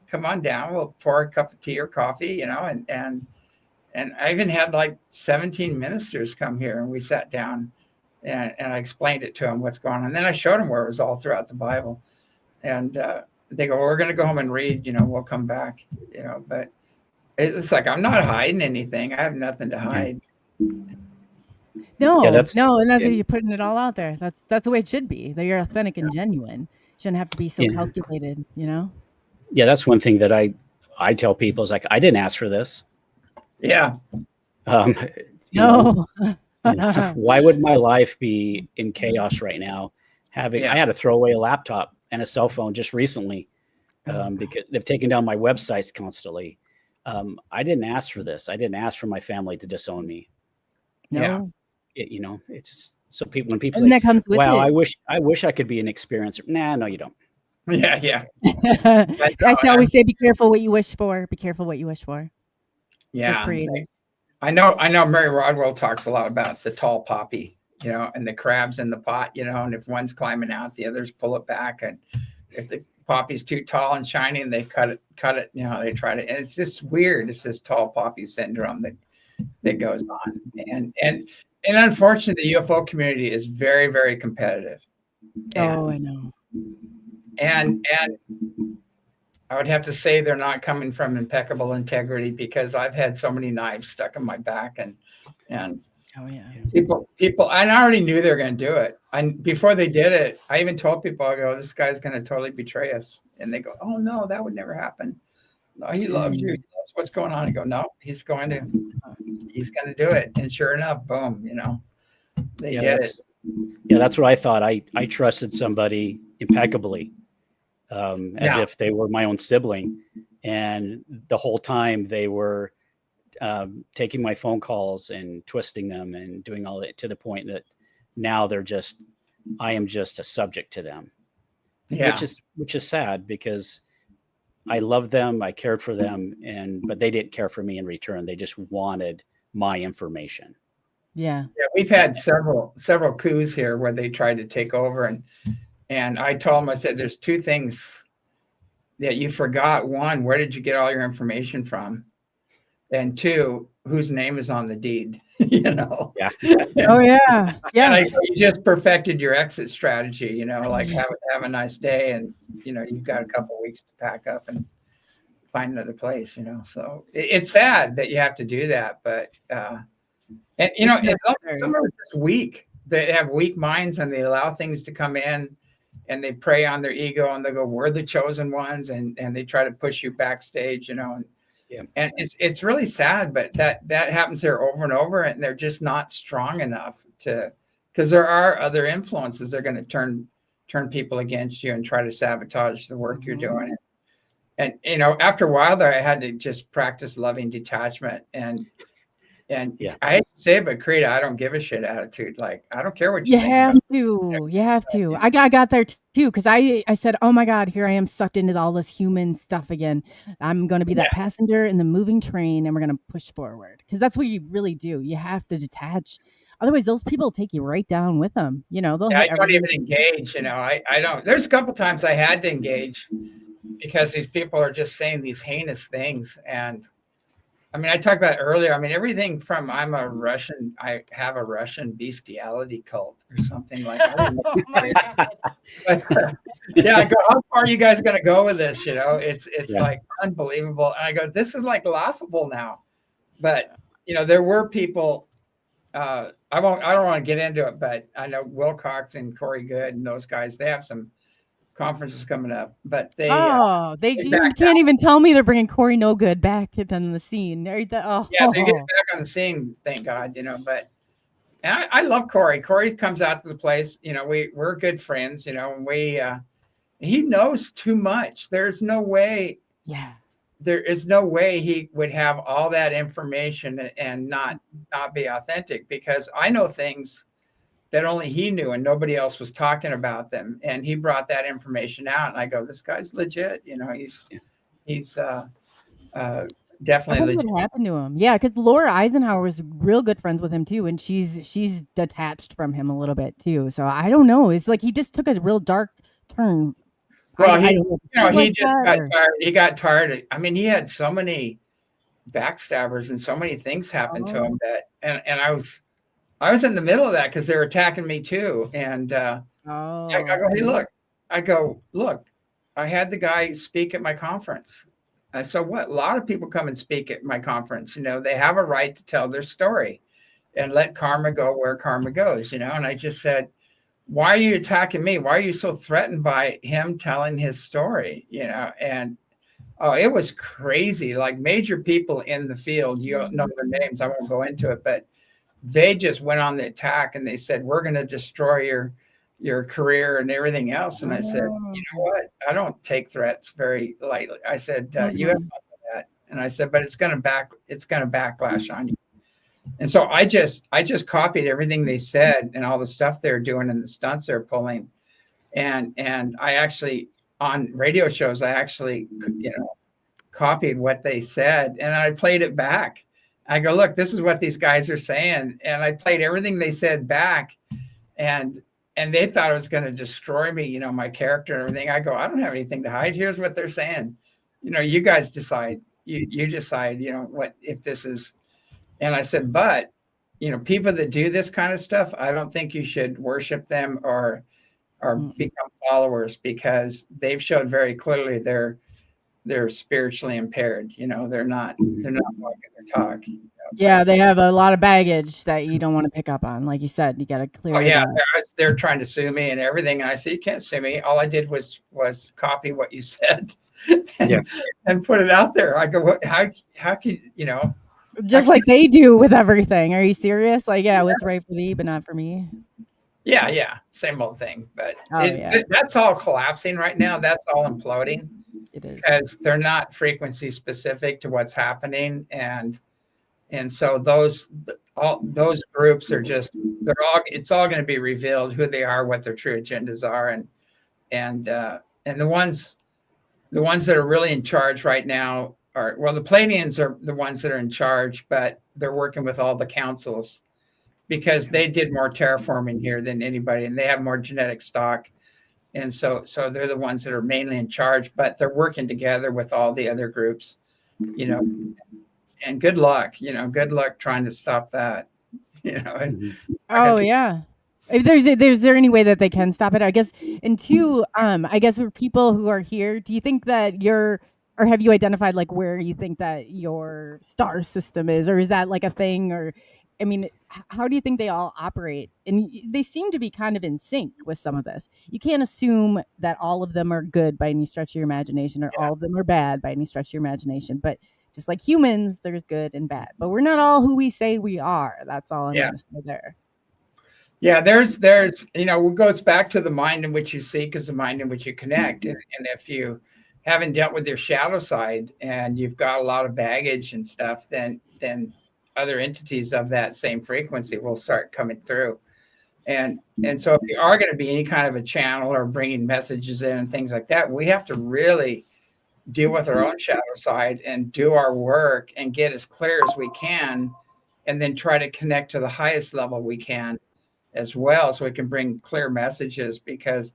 come on down. We'll pour a cup of tea or coffee, and I even had like 17 ministers come here, and we sat down and I explained it to them what's going on. And then I showed them where it was all throughout the Bible. And they go, well, we're going to go home and read, we'll come back, but it's like, I'm not hiding anything. I have nothing to hide. No, Yeah, that's- no, and that's you're putting it all out there. That's the way it should be. That you're authentic and genuine. Shouldn't have to be so calculated, Yeah, that's one thing that I tell people is like, I didn't ask for this. Yeah. No. Why would my life be in chaos right now? I had to throw away a laptop and a cell phone just recently because they've taken down my websites constantly. I didn't ask for this. I didn't ask for my family to disown me. No. It's just, so when people And say, that comes with wow, it. I wish I could be an experiencer. Nah, no, you don't. Yeah. I always say, be careful what you wish for. Be careful what you wish for. Yeah. Creators. I know Mary Rodwell talks a lot about the tall poppy, and the crabs in the pot, and if one's climbing out, the others pull it back. And if the poppy's too tall and shiny, and they cut it, they try to, and it's just weird. It's this tall poppy syndrome that goes on. And unfortunately, the UFO community is very, very competitive. Oh, I know. And I would have to say they're not coming from impeccable integrity, because I've had so many knives stuck in my back, and Oh yeah. people, and I already knew they were going to do it. And before they did it, I even told people, I go, this guy's going to totally betray us. And they go, oh no, that would never happen. No, he loves you. He loves what's going on. I go, no, he's going to do it. And sure enough, boom, they did it. Yeah, that's what I thought. I trusted somebody impeccably, as if they were my own sibling. And the whole time they were taking my phone calls and twisting them and doing all that, to the point that now I am just a subject to them. Yeah. Which is sad, because I loved them, I cared for them, but they didn't care for me in return. They just wanted my information. Yeah. Yeah, we've had several coups here where they tried to take over, and I told them, I said, there's two things that you forgot. One, where did you get all your information from? And two, whose name is on the deed? Yeah. Oh yeah. Yeah. And you just perfected your exit strategy, like have a nice day, and you've got a couple of weeks to pack up and find another place, so it's sad that you have to do that, but and some are just weak. They have weak minds, and they allow things to come in, and they prey on their ego, and they go, we're the chosen ones, and they try to push you backstage, and it's really sad, but that happens here over and over, and they're just not strong enough because there are other influences. They're going to turn people against you and try to sabotage the work you're doing. And after a while there, I had to just practice loving detachment, and I hate to say it, but create I don't give a shit attitude. Like, I don't care what you think. You have to. I got there too, because I said, oh my God, here I am sucked into all this human stuff again. I'm going to be that passenger in the moving train, and we're going to push forward, because that's what you really do. You have to detach. Otherwise, those people take you right down with them. I don't even engage. I don't. There's a couple times I had to engage, because these people are just saying these heinous things. And I mean, I talked about it earlier. I mean, everything from I have a Russian bestiality cult or something like that. Oh my God. But yeah, I go, how far are you guys going to go with this? It's Yeah. like unbelievable. And I go, this is like laughable now. But there were people. I don't want to get into it, but I know Wilcox and Corey Good and those guys. They have some conferences coming up, but they you backed can't even tell me they're bringing Corey No Good back on the scene. yeah, they get back on the scene, thank God, but and I love Corey. Corey comes out to the place, we're good friends, and he knows too much. There's no way he would have all that information and not be authentic, because I know things that only he knew and nobody else was talking about them. And he brought that information out, and I go, this guy's legit. He's definitely legit. What happened to him? Yeah, because Laura Eisenhower was real good friends with him too, and she's detached from him a little bit too. So I don't know. It's like he just took a real dark turn. Well, he just got tired. He got tired. I mean, he had so many backstabbers and so many things happened to him that, and I was in the middle of that because they were attacking me too. And I go, hey, look, I had the guy speak at my conference. So what? A lot of people come and speak at my conference. They have a right to tell their story and let karma go where karma goes, And I just said, why are you attacking me? Why are you so threatened by him telling his story? And it was crazy. Like major people in the field, you don't know their names. I won't go into it, but they just went on the attack and they said, we're going to destroy your career and everything else. And I said, you know what? I don't take threats very lightly. I said, you have fun with that. And I said, but it's going to backlash on you. And so I just copied everything they said and all the stuff they're doing and the stunts they're pulling. And I actually, on radio shows, I actually, copied what they said and I played it back. I go, look, this is what these guys are saying. And I played everything they said back, and they thought it was going to destroy me, my character and everything. I go, I don't have anything to hide. Here's what they're saying. You guys decide. You decide, what, if this is. And I said, but, people that do this kind of stuff, I don't think you should worship them or become followers, because they've showed very clearly they're spiritually impaired. They're not walking their talk. Yeah, they have a lot of baggage that you don't want to pick up on. Like you said, you got to clear it out. They're trying to sue me and everything. And I said, you can't sue me. All I did was copy what you said and put it out there. I go, how can just like they do with everything. Are you serious? Like, what's right for thee, but not for me. Yeah. Same old thing. But that's all collapsing right now. That's all imploding. It is. Because they're not frequency specific to what's happening. And so those groups are it's all going to be revealed who they are, what their true agendas are. And the ones that are really in charge right now are, well, the Pleiadians are the ones that are in charge, but they're working with all the councils because they did more terraforming here than anybody, and they have more genetic stock. And so they're the ones that are mainly in charge, but they're working together with all the other groups, and good luck trying to stop that, Oh yeah. Is there any way that they can stop it? I guess. And two, I guess for people who are here, do you think that or have you identified like where you think that your star system is, or is that like a thing? Or, I mean, how do you think they all operate? And they seem to be kind of in sync with some of this. You can't assume that all of them are good by any stretch of your imagination, or all of them are bad by any stretch of your imagination. But just like humans, there's good and bad. But we're not all who we say we are. That's all I'm going to say there. Yeah, there's it goes back to the mind in which you seek is the mind in which you connect. And if you haven't dealt with your shadow side and you've got a lot of baggage and stuff, then other entities of that same frequency will start coming through. And so if you are going to be any kind of a channel or bringing messages in and things like that, we have to really deal with our own shadow side and do our work and get as clear as we can, and then try to connect to the highest level we can as well, so we can bring clear messages. Because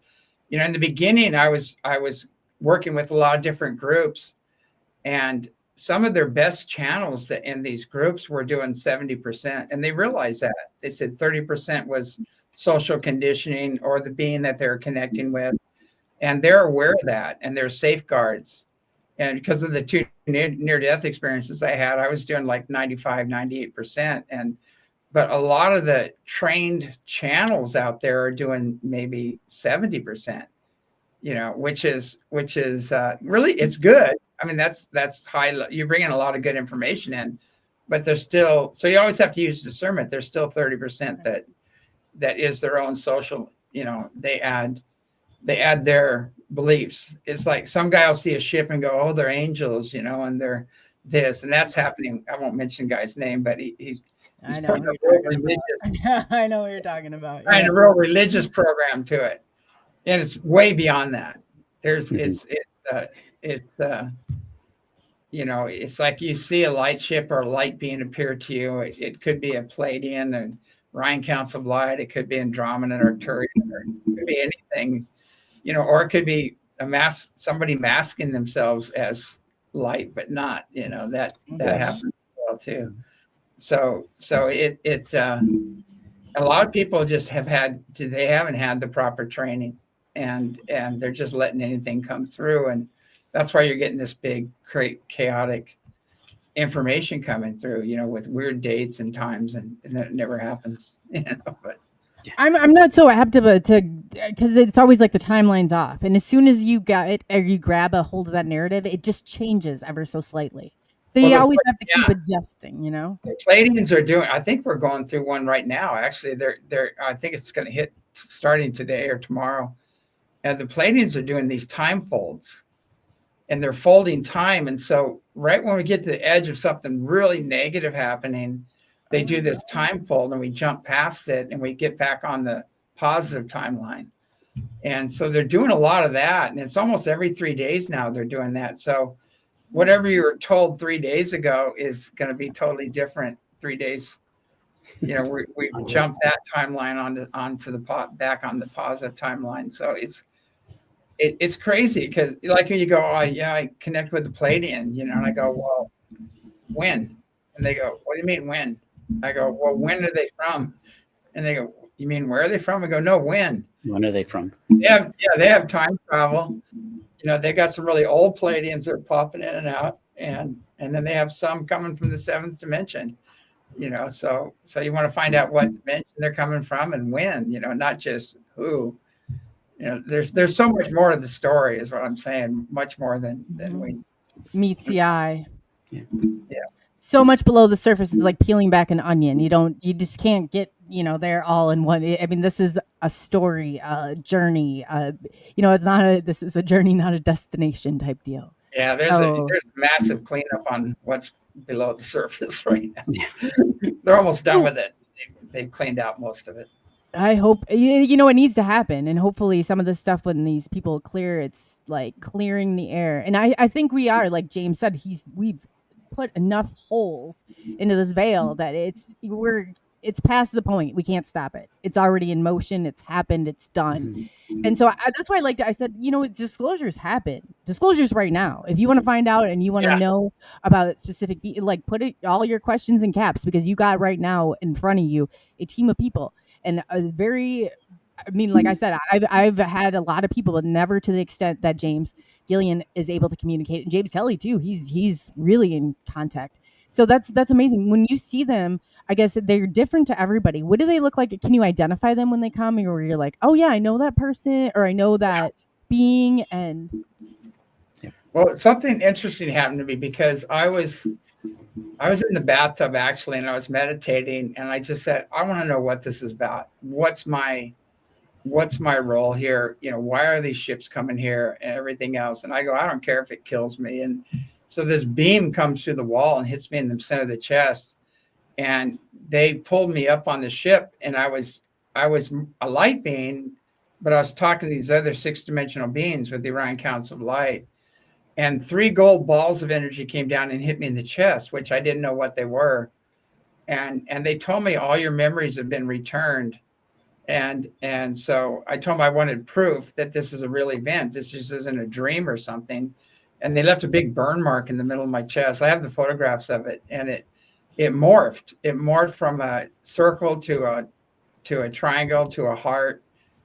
in the beginning I was working with a lot of different groups, and some of their best channels that in these groups were doing 70%. And they realized that. They said 30% was social conditioning or the being that they're connecting with. And they're aware of that, and there's safeguards. And because of the two near-death experiences I had, I was doing like 95, 98%. But a lot of the trained channels out there are doing maybe 70%, which is really, it's good. I mean, that's high. You're bringing a lot of good information in, but there's still, so you always have to use discernment. There's still 30% that is their own social, they add their beliefs. It's like some guy will see a ship and go, oh, they're angels, and they're this, and that's happening. I won't mention the guy's name, but he's putting a real religious, I know what you're talking about. kind of real religious program to it. And it's way beyond that. There's, it's like you see a light ship or a light being appear to you. It could be a Pleiadian and Ryan Council of Light. It could be Andromeda or Arcturian, or it could be anything, or it could be somebody masking themselves as light, but not, that happens as well too. So a lot of people just they haven't had the proper training, and they're just letting anything come through. And that's why you're getting this big, chaotic information coming through, with weird dates and times, and that never happens, but I'm not so apt to because it's always like the timeline's off, and as soon as you got it or you grab a hold of that narrative, it just changes ever so slightly. So you always have to keep adjusting, The Pleiadians are doing. I think we're going through one right now. Actually, they're. I think it's going to hit starting today or tomorrow, and the Pleiadians are doing these time folds, and they're folding time. And so, right when we get to the edge of something really negative happening, they do this time fold, and we jump past it, and we get back on the positive timeline. And so they're doing a lot of that, and it's almost every 3 days now they're doing that. So whatever you were told 3 days ago is going to be totally different 3 days. We jumped that timeline onto the back on the positive timeline. So it's crazy, because like when you go, oh yeah, I connect with the Pleiadian, and I go, well, when? And they go, what do you mean when? I go, well, when are they from? And they go, you mean where are they from? I go, no, when? When are they from? Yeah, they have time travel. They got some really old Pleiadians that are popping in and out, and then they have some coming from the seventh dimension. So you want to find out what dimension they're coming from and when. Not just who. There's so much more to the story, is what I'm saying. Much more than we meets the eye. Yeah. So much below the surface is like peeling back an onion. You just can't get, there all in one. I mean, this is a story, a journey. This is a journey, not a destination type deal. Yeah, there's massive cleanup on what's below the surface right now. Yeah. They're almost done with it. They've cleaned out most of it. I hope, it needs to happen. And hopefully some of this stuff, when these people clear, it's like clearing the air. And I think we are, like James said, we've put enough holes into this veil that it's past the point. We can't stop it. It's already in motion. It's happened. It's done. And so that's why I said, disclosures happen. Disclosures right now. If you want to find out and you want to know about specific, put all your questions in caps, because you got right now in front of you a team of people, and like I said, I've had a lot of people, but never to the extent that James Gilliland is able to communicate, and James Kelly too. He's really in contact. So that's amazing. When you see them, I guess they're different to everybody. What do they look like? Can you identify them when they come, or you're like, oh yeah, I know that person, or I know that being? And well, something interesting happened to me, because I was in the bathtub actually, and I was meditating, and I just said, I want to know what this is about. What's my role here? Why are these ships coming here and everything else? And I go, I don't care if it kills me. And so this beam comes through the wall and hits me in the center of the chest, and they pulled me up on the ship, and I was a light being, but I was talking to these other 6-dimensional beings with the Orion Council of Light, and 3 gold balls of energy came down and hit me in the chest, which I didn't know what they were. And they told me, all your memories have been returned. And so I told them I wanted proof that this is a real event. This just isn't a dream or something. And they left a big burn mark in the middle of my chest. I have the photographs of it, and it morphed. It morphed from a circle to a triangle to a heart,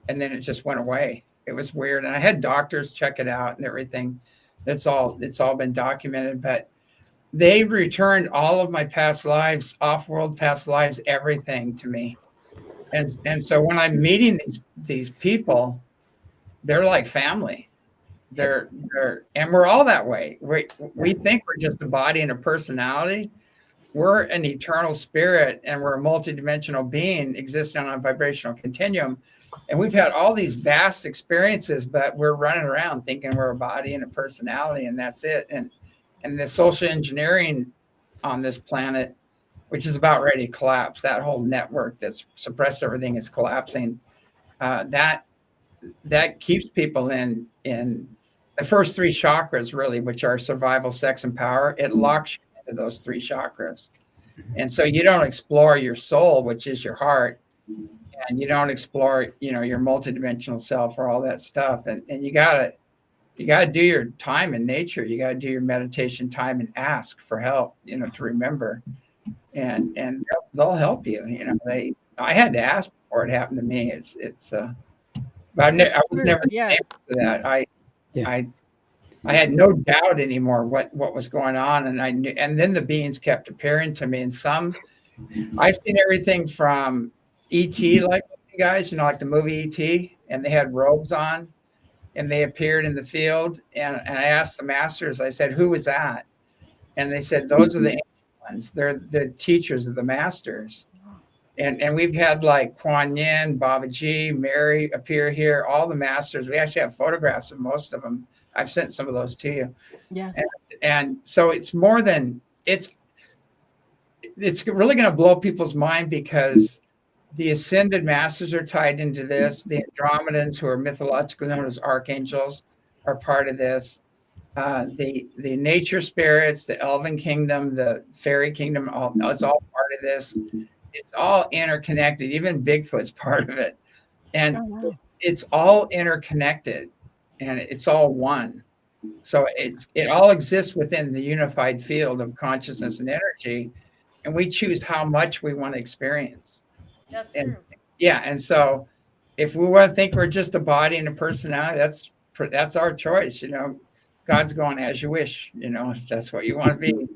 and then it just went away. It was weird. And I had doctors check it out and everything. It's all been documented, but they returned all of my past lives, off-world past lives, everything to me. And so when I'm meeting these people, they're like family. They're and we're all that way. We think we're just a body and a personality. We're an eternal spirit, and we're a multidimensional being existing on a vibrational continuum. And we've had all these vast experiences, but we're running around thinking we're a body and a personality, and that's it. And the social engineering on this planet, which is about ready to collapse, that whole network that's suppressed everything is collapsing. That keeps people in the first three chakras, really, which are survival, sex, and power. It locks you into those three chakras. And so you don't explore your soul, which is your heart, and you don't explore, your multidimensional self or all that stuff. And you gotta do your time in nature. You gotta do your meditation time and ask for help, to remember. And they'll help you. I had to ask before it happened to me. But I was never able to that. I had no doubt anymore what was going on, and I knew. And then the beings kept appearing to me, and some I've seen everything from ET like guys, like the movie ET, and they had robes on, and they appeared in the field, and I asked the masters. I said, "Who was that?" And they said, "Those are the ancient ones. They're the teachers of the masters." And we've had like Kuan Yin, Babaji, Mary appear here, all the masters. We actually have photographs of most of them. I've sent some of those to you. Yes. And so it's more than it's really going to blow people's mind, because the ascended masters are tied into this. The Andromedans, who are mythologically known as archangels, are part of this. The nature spirits, the elven kingdom, the fairy kingdom, it's all part of this. It's all interconnected. Even Bigfoot's part of it. And it's all interconnected, and it's all one. So it all exists within the unified field of consciousness and energy, and we choose how much we want to experience. That's true. Yeah, and so if we want to think we're just a body and a personality, that's our choice. God's going as you wish. If that's what you want to be.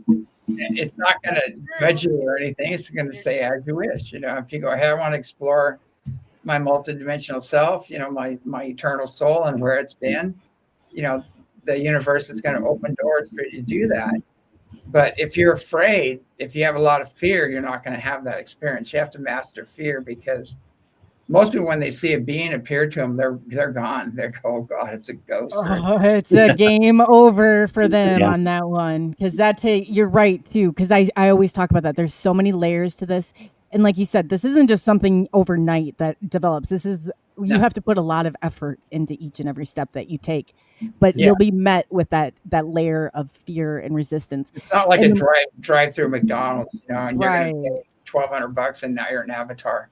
It's not going to judge you or anything. It's going to say as you wish. If you go, hey, I want to explore my multidimensional self, my eternal soul and where it's been, the universe is going to open doors for you to do that. But if you're afraid, if you have a lot of fear, you're not going to have that experience. You have to master fear, because most people, when they see a being appear to them, they're gone. They're oh God, it's a ghost. Oh, it's a game over for them on that one, because you're right too. Because I always talk about that. There's so many layers to this, and like you said, this isn't just something overnight that develops. You have to put a lot of effort into each and every step that you take, but you'll be met with that layer of fear and resistance. It's not like a drive through McDonald's, and you're going to pay $1,200 and now you're an avatar.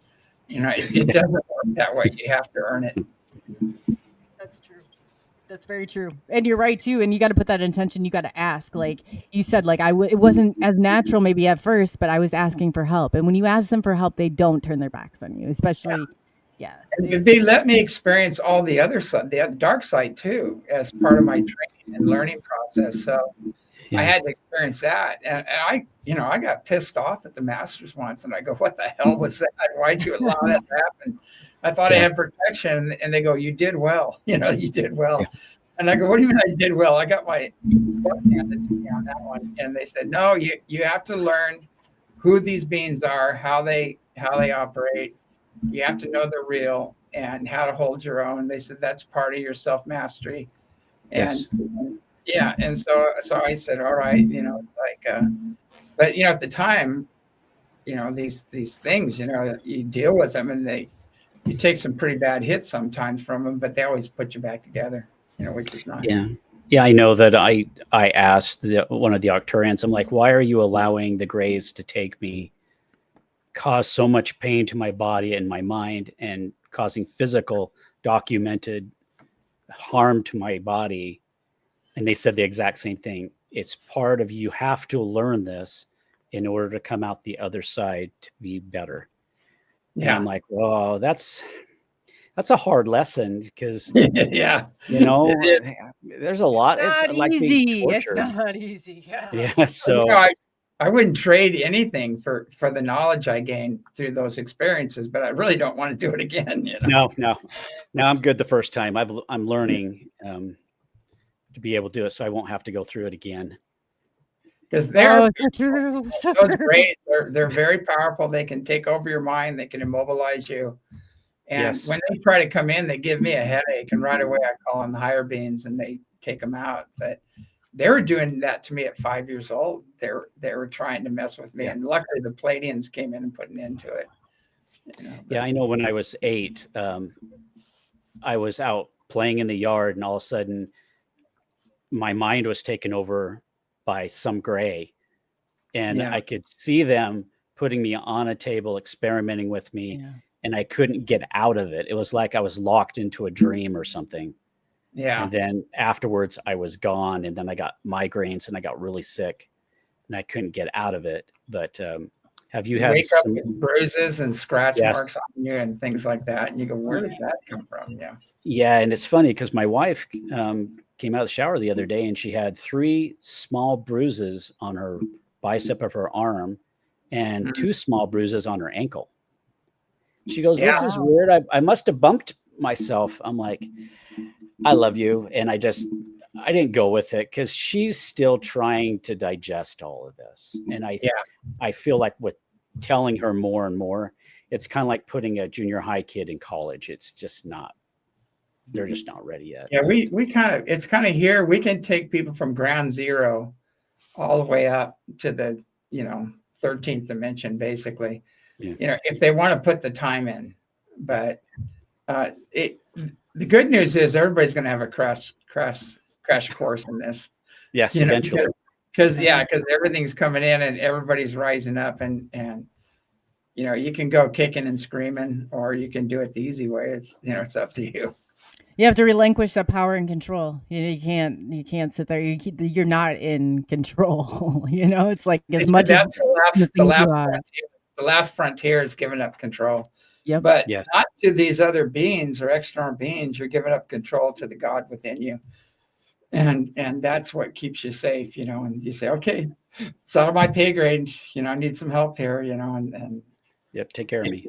It doesn't work that way. You have to earn it. That's true. That's very true. And you're right too. And you got to put that intention. You got to ask, like you said, like it wasn't as natural maybe at first, but I was asking for help. And when you ask them for help, they don't turn their backs on you, especially. Yeah. And they let me experience all the other side, the dark side too, as part of my training and learning process. So I had to experience that. And I got pissed off at the masters once, and I go, what the hell was that? Why'd you allow that to happen? I thought I had protection. And they go, you did well. You did well. Yeah. And I go, what do you mean I did well? I got my butt handed to me on that one. And they said, no, you have to learn who these beings are, how they operate. You have to know they're real and how to hold your own. They said that's part of your self-mastery. Yes. And so I said, all right, it's like, but at the time, these things, you deal with them, and you take some pretty bad hits sometimes from them, but they always put you back together, which is nice. Yeah. I know that I asked one of the Arcturians, I'm like, why are you allowing the Greys to take me, cause so much pain to my body and my mind, and causing physical documented harm to my body. And they said the exact same thing. It's part of you have to learn this in order to come out the other side to be better. And I'm like, oh, that's a hard lesson because yeah, there's a lot. Not It's like being easy. It's tortured. not easy. Yeah. Yeah. So I wouldn't trade anything for the knowledge I gained through those experiences, but I really don't want to do it again. No, I'm good the first time. I'm learning to be able to do it, so I won't have to go through it again. Because they're true. those rays, they're very powerful. They can take over your mind. They can immobilize you. And when they try to come in, they give me a headache, and right away I call on the higher beings and they take them out. But they were doing that to me at 5 years old. They were trying to mess with me, and luckily the Pleiadians came in and put an end to it. I know when I was 8, I was out playing in the yard, and all of a sudden my mind was taken over by some gray, and I could see them putting me on a table, experimenting with me. And I couldn't get out of it. It was like I was locked into a dream or something. Yeah. And then afterwards I was gone, and then I got migraines and I got really sick and I couldn't get out of it. But have you had wake up with bruises and scratch marks on you and things like that? And you go, where did that come from? Yeah. Yeah. And it's funny because my wife came out of the shower the other day and she had 3 small bruises on her bicep of her arm and 2 small bruises on her ankle. She goes, this is weird. I must have bumped myself. I'm like, I love you. And I didn't go with it because she's still trying to digest all of this. And I feel like with telling her more and more, it's kind of like putting a junior high kid in college. It's just not, they're just not ready yet. Yeah. It's kind of here. We can take people from ground zero all the way up to the, 13th dimension, basically. If they want to put the time in. But the good news is everybody's going to have a crash course in this. Yes, eventually. Because everything's coming in and everybody's rising up, and you can go kicking and screaming, or you can do it the easy way. It's up to you. You have to relinquish that power and control. You can't sit there. You're not in control. It's like as much as the last frontier is giving up control. Yep. But not to these other beings or external beings. You're giving up control to the God within you. And that's what keeps you safe, and you say, okay, it's out of my pay grade. I need some help here, and yep, take care of me.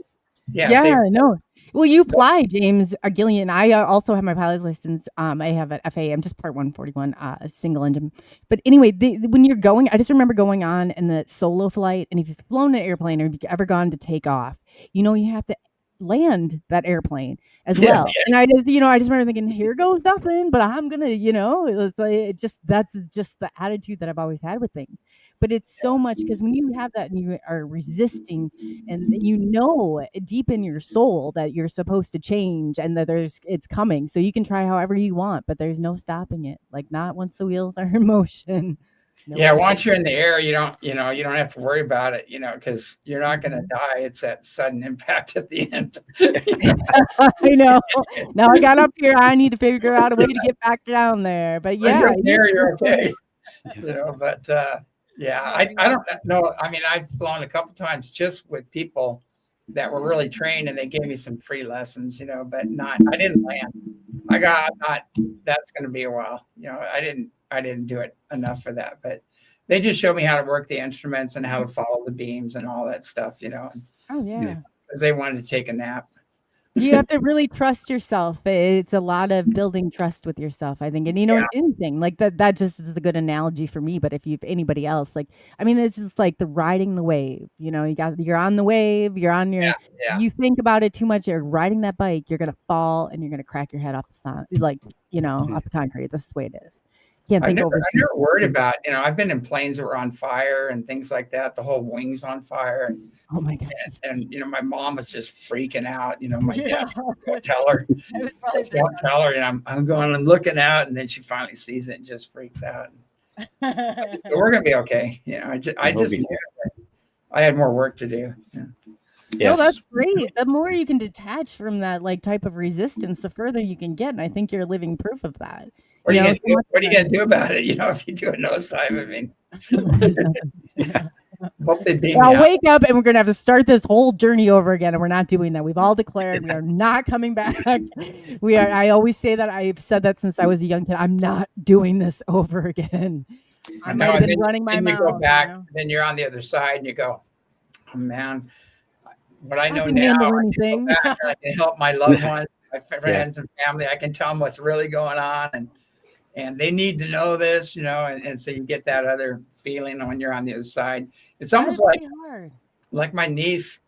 Yeah, no. Well, you fly, James Gilliland. I also have my pilot's license. I have an FAA. I'm just part 141, a single engine. But anyway, when you're going, I just remember going on in the solo flight. And if you've flown an airplane or if you've ever gone to take off, you have to land that airplane as well. And I just remember thinking, here goes nothing, but I'm gonna, that's just the attitude that I've always had with things. But it's so much because when you have that and you are resisting, and deep in your soul that you're supposed to change and that it's coming, so you can try however you want, but there's no stopping it. Like not once the wheels are in motion. Once you're in the air, you don't have to worry about it, because you're not going to die. It's that sudden impact at the end. I know. Now I got up here. I need to figure out a way to get back down there. But you're okay. But I don't know. I mean, I've flown a couple times just with people that were really trained, and they gave me some free lessons, but I didn't land. That's going to be a while. I didn't do it enough for that, but they just showed me how to work the instruments and how to follow the beams and all that stuff, because they wanted to take a nap. You have to really trust yourself. It's a lot of building trust with yourself, I think. And anything like that just is a good analogy for me. But if anybody else, it's just like the riding the wave, you're on the wave, you're on your, you think about it too much. You're riding that bike, you're going to fall and you're going to crack your head off the side, off the concrete. This is the way it is. I never worried about, I've been in planes that were on fire and things like that. The whole wing's on fire. And, oh my God. And my mom was just freaking out. My dad, don't tell her. Don't tell her. And I'm going and looking out, and then she finally sees it and just freaks out. So we're going to be okay. I had more work to do. Yeah. No, that's Yes. great. The more you can detach from that like type of resistance, the further you can get. And I think you're living proof of that. What are you So gonna do? much What are of you gonna do about it? If you do a nosedive, I mean, there's nothing. Yeah. hope they beam me I'll out. wake up and we're gonna have to start this whole journey over again, and we're not doing that. We've all declared we are not coming back. We are. I always say that. I've said that since I was a young kid. I'm not doing this over again. I No, might have and been running my then you go mouth. back, then you're on the other side, and you go, oh man, what I I know can now, handle I can go anything. back and I can help my loved ones, my Yeah. friends and family. I can tell them what's really going on, and they need to know this, and so you get that other feeling when you're on the other side. It's That almost is pretty hard. like my niece,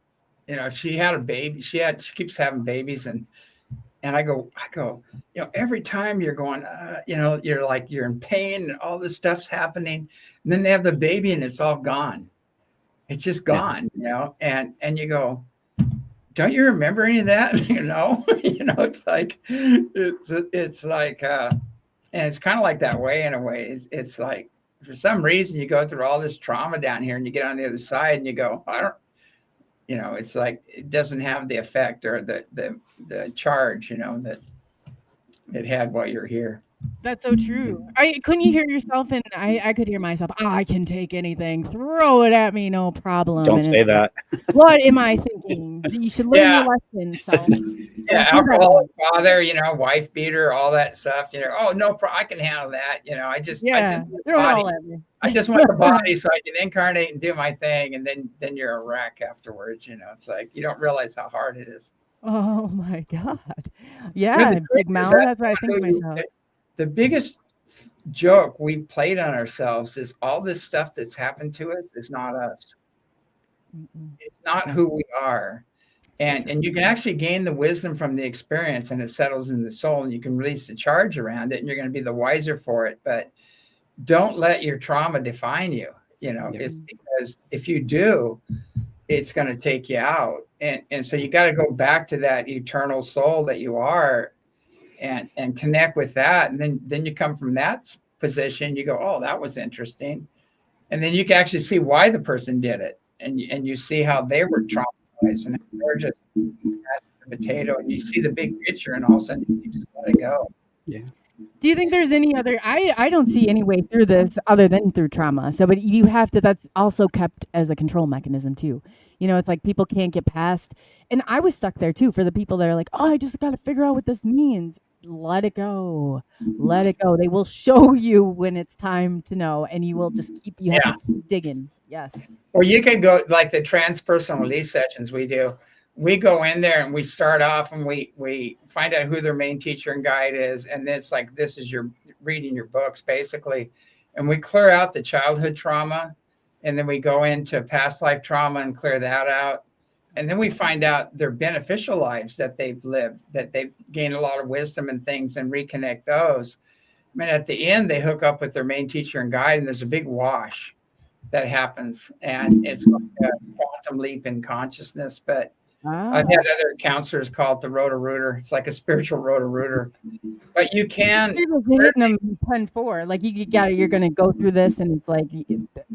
she had a baby. She keeps having babies, and I go, every time you're going, you're like, you're in pain and all this stuff's happening. And then they have the baby and it's all gone. It's just Yeah. gone, and you go, don't you remember any of that? It's like, it's like, and it's kind of like that way in a way. It's like, for some reason you go through all this trauma down here and you get on the other side and you go, I don't, it's like, it doesn't have the effect or the charge, that it had while you're here. That's so true. Couldn't you hear yourself? And I could hear myself. I can take anything. Throw it at me, no problem. Don't And say it's like, that. what am I thinking? You should learn your lesson. So Yeah, alcoholic father, wife beater, all that stuff. Oh no, I can handle that. I just yeah, want the throw it body. all at me. I just want the body so I can incarnate and do my thing, and then you're a wreck afterwards. It's like you don't realize how hard it is. Oh my God. Yeah, Yeah, the truth big is mouth. that's That's what I think to myself. the biggest joke we've played on ourselves is all this stuff that's happened to us is not us. Mm-mm. It's not who we are. And you can actually gain the wisdom from the experience, and it settles in the soul, and you can release the charge around it, and you're going to be the wiser for it. But don't let your trauma define you. It's because if you do, it's going to take you out. And so you got to go back to that eternal soul that you are, and connect with that. And then you come from that position, you go, oh, that was interesting. And then you can actually see why the person did it. And you see how they were traumatized and they're just a potato, and you see the big picture, and all of a sudden you just let it go. Yeah. Do you think there's any other? I don't see any way through this other than through trauma. So, but you have to. That's also kept as a control mechanism too. It's like people can't get past. And I was stuck there too. For the people that are like, oh, I just got to figure out what this means. Let it go. Let it go. They will show you when it's time to know, and you will just keep. You have to keep digging. Yes. Or you can go like the transpersonal release sessions we do. We go in there and we start off and we find out who their main teacher and guide is. And then it's like, this is your reading your books basically. And we clear out the childhood trauma. And then we go into past life trauma and clear that out. And then we find out their beneficial lives that they've lived, that they've gained a lot of wisdom and things, and reconnect those. I mean, at the end, they hook up with their main teacher and guide, and there's a big wash that happens. And it's like a quantum leap in consciousness. But I've had other counselors call it the Roto-Rooter. It's like a spiritual Roto-Rooter. But you can hitting them 10-4. Like you're going to go through this, and it's like,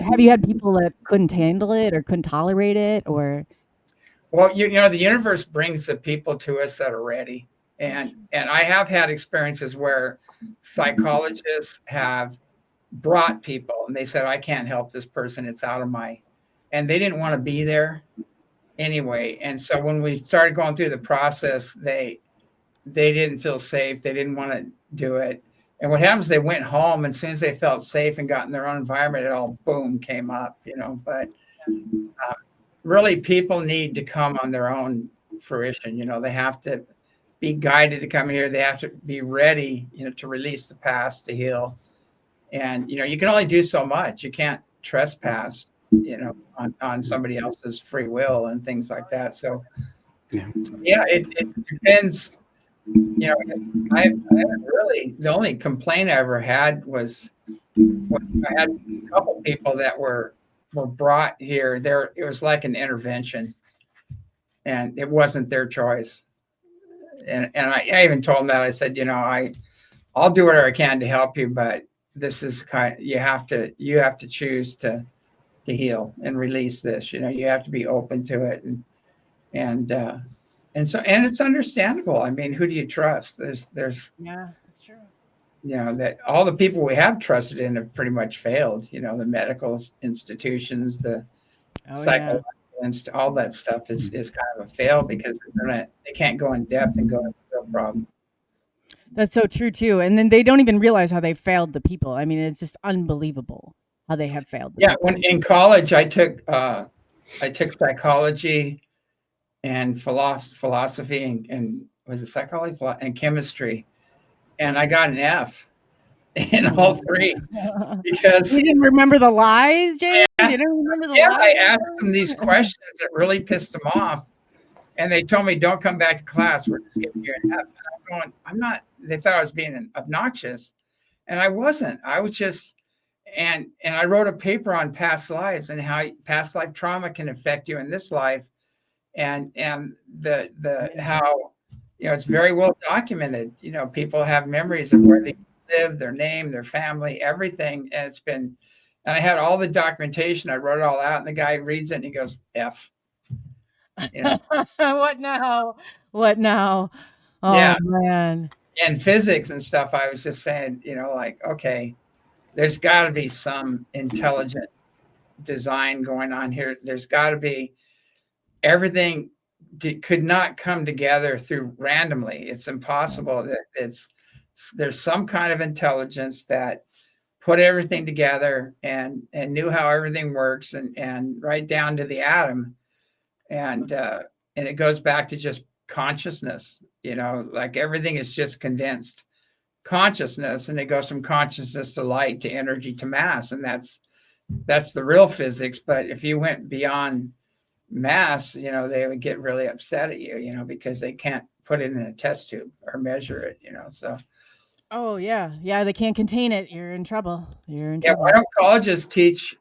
have you had people that couldn't handle it or couldn't tolerate it, or? Well, the universe brings the people to us that are ready. And I have had experiences where psychologists have brought people and they said, I can't help this person. It's out of and they didn't want to be there anyway. And so when we started going through the process, they didn't feel safe. They didn't want to do it. And what happens, they went home, and as soon as they felt safe and got in their own environment, it all boom came up, but really people need to come on their own fruition. They have to be guided to come here. They have to be ready, to release the past, to heal. And, you can only do so much. You can't trespass, on somebody else's free will and things like that. So, it depends. I haven't really, the only complaint I ever had was when I had a couple people that were brought here. It was like an intervention, and it wasn't their choice. And I even told them that. I said, I'll do whatever I can to help you, but this is you have to choose to heal and release this. You have to be open to it. And it's understandable. I mean, who do you trust? There's Yeah, that's true. that all the people we have trusted in have pretty much failed. The medical institutions, the Oh yeah. psychological, all that stuff is kind of a fail because they can't go in depth and go into the real problem. That's so true too. And then they don't even realize how they failed the people. I mean, it's just unbelievable how they have failed. Yeah, when in college I took psychology and philosophy and was it psychology and chemistry, and I got an F in all three because You didn't remember the lies, James? You didn't remember the lies? I asked them these questions that really pissed them off, and they told me, "Don't come back to class. We're just giving you an F." And I'm going, "I'm not." They thought I was being obnoxious, and I wasn't. I was just, and I wrote a paper on past lives and how past life trauma can affect you in this life, and the how it's very well documented. People have memories of where they live, their name, their family, everything, and I had all the documentation. I wrote it all out, and the guy reads it and he goes, "F." What now? What now? Oh Yeah. man. And physics and stuff, I was just saying, like, okay, there's got to be some intelligent design going on here. There's got to be everything could not come together through randomly. It's impossible. That there's some kind of intelligence that put everything together and knew how everything works and right down to the atom. And it goes back to just consciousness, like everything is just condensed consciousness, and it goes from consciousness to light to energy to mass. And that's the real physics. But if you went beyond mass, they would get really upset at you, because they can't put it in a test tube or measure it, so. Oh yeah. Yeah, they can't contain it. You're in trouble. You're in Yeah, trouble. why don't colleges teach,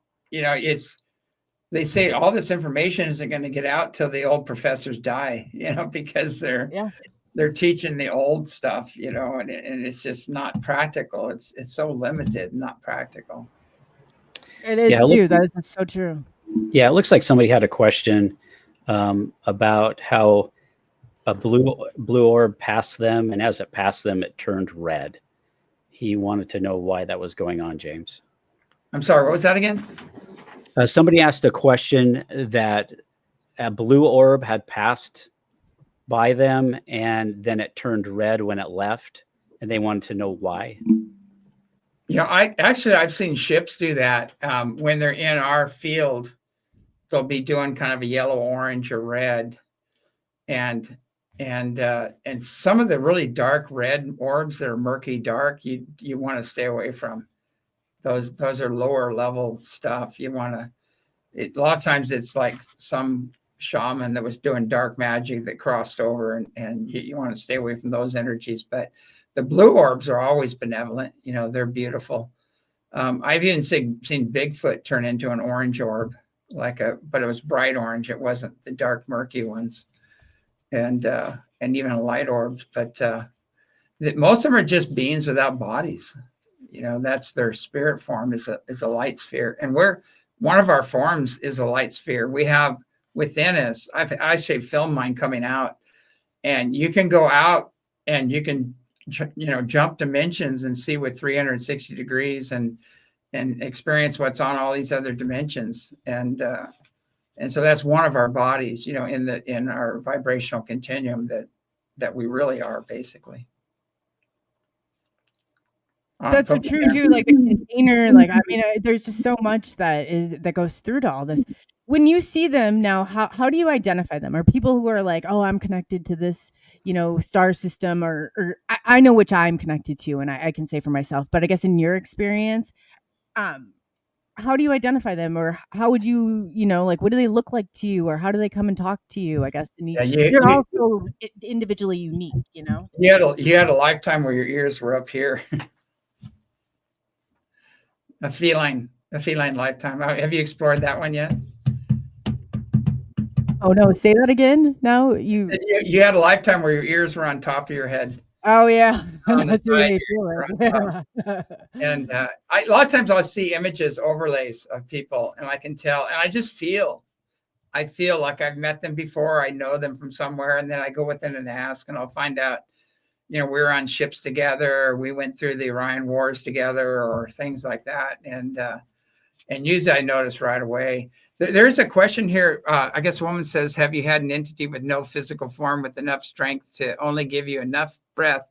they say all this information isn't going to get out till the old professors die, because they're teaching the old stuff, and it's just not practical. It's so limited, not practical. It is too. That's so true. Yeah, it looks like somebody had a question about how a blue orb passed them, and as it passed them, it turned red. He wanted to know why that was going on, James. I'm sorry, what was that again? Somebody asked a question that a blue orb had passed by them, and then it turned red when it left, and they wanted to know why. I've seen ships do that when they're in our field. They'll be doing kind of a yellow, orange, or red, and some of the really dark red orbs that are murky dark, you want to stay away from. Those are lower level stuff. You want to. A lot of times it's like some shaman that was doing dark magic that crossed over, and you want to stay away from those energies. But the blue orbs are always benevolent. They're beautiful. I've even seen Bigfoot turn into an orange orb, but it was bright orange. It wasn't the dark murky ones, and even light orbs. But most of them are just beings without bodies. That's their spirit form is a light sphere, and one of our forms is a light sphere. We have within us. I actually filmed mine coming out, and you can go out and you can jump dimensions and see with 360 degrees and experience what's on all these other dimensions. And so that's one of our bodies, in our vibrational continuum that we really are basically. That's so true too. Like the container, there's just so much that goes through to all this. When you see them now, how do you identify them? Are people who are like, oh, I'm connected to this, star system, or I know which I'm connected to, and I can say for myself. But I guess in your experience, how do you identify them, or how would you, what do they look like to you, or how do they come and talk to you? I guess you're also individually unique. You had a lifetime where your ears were up here. A feline lifetime. Have you explored that one yet? Oh no! Say that again. No, you had a lifetime where your ears were on top of your head. Oh yeah, that's the way and a lot of times I'll see images, overlays of people, and I can tell, and I just feel I feel like I've met them before. I know them from somewhere, and then I go within and ask, and I'll find out, we were on ships together, or we went through the Orion Wars together, or things like that. And usually I notice right away. There's a question here. I guess a woman says, have you had an entity with no physical form with enough strength to only give you enough breath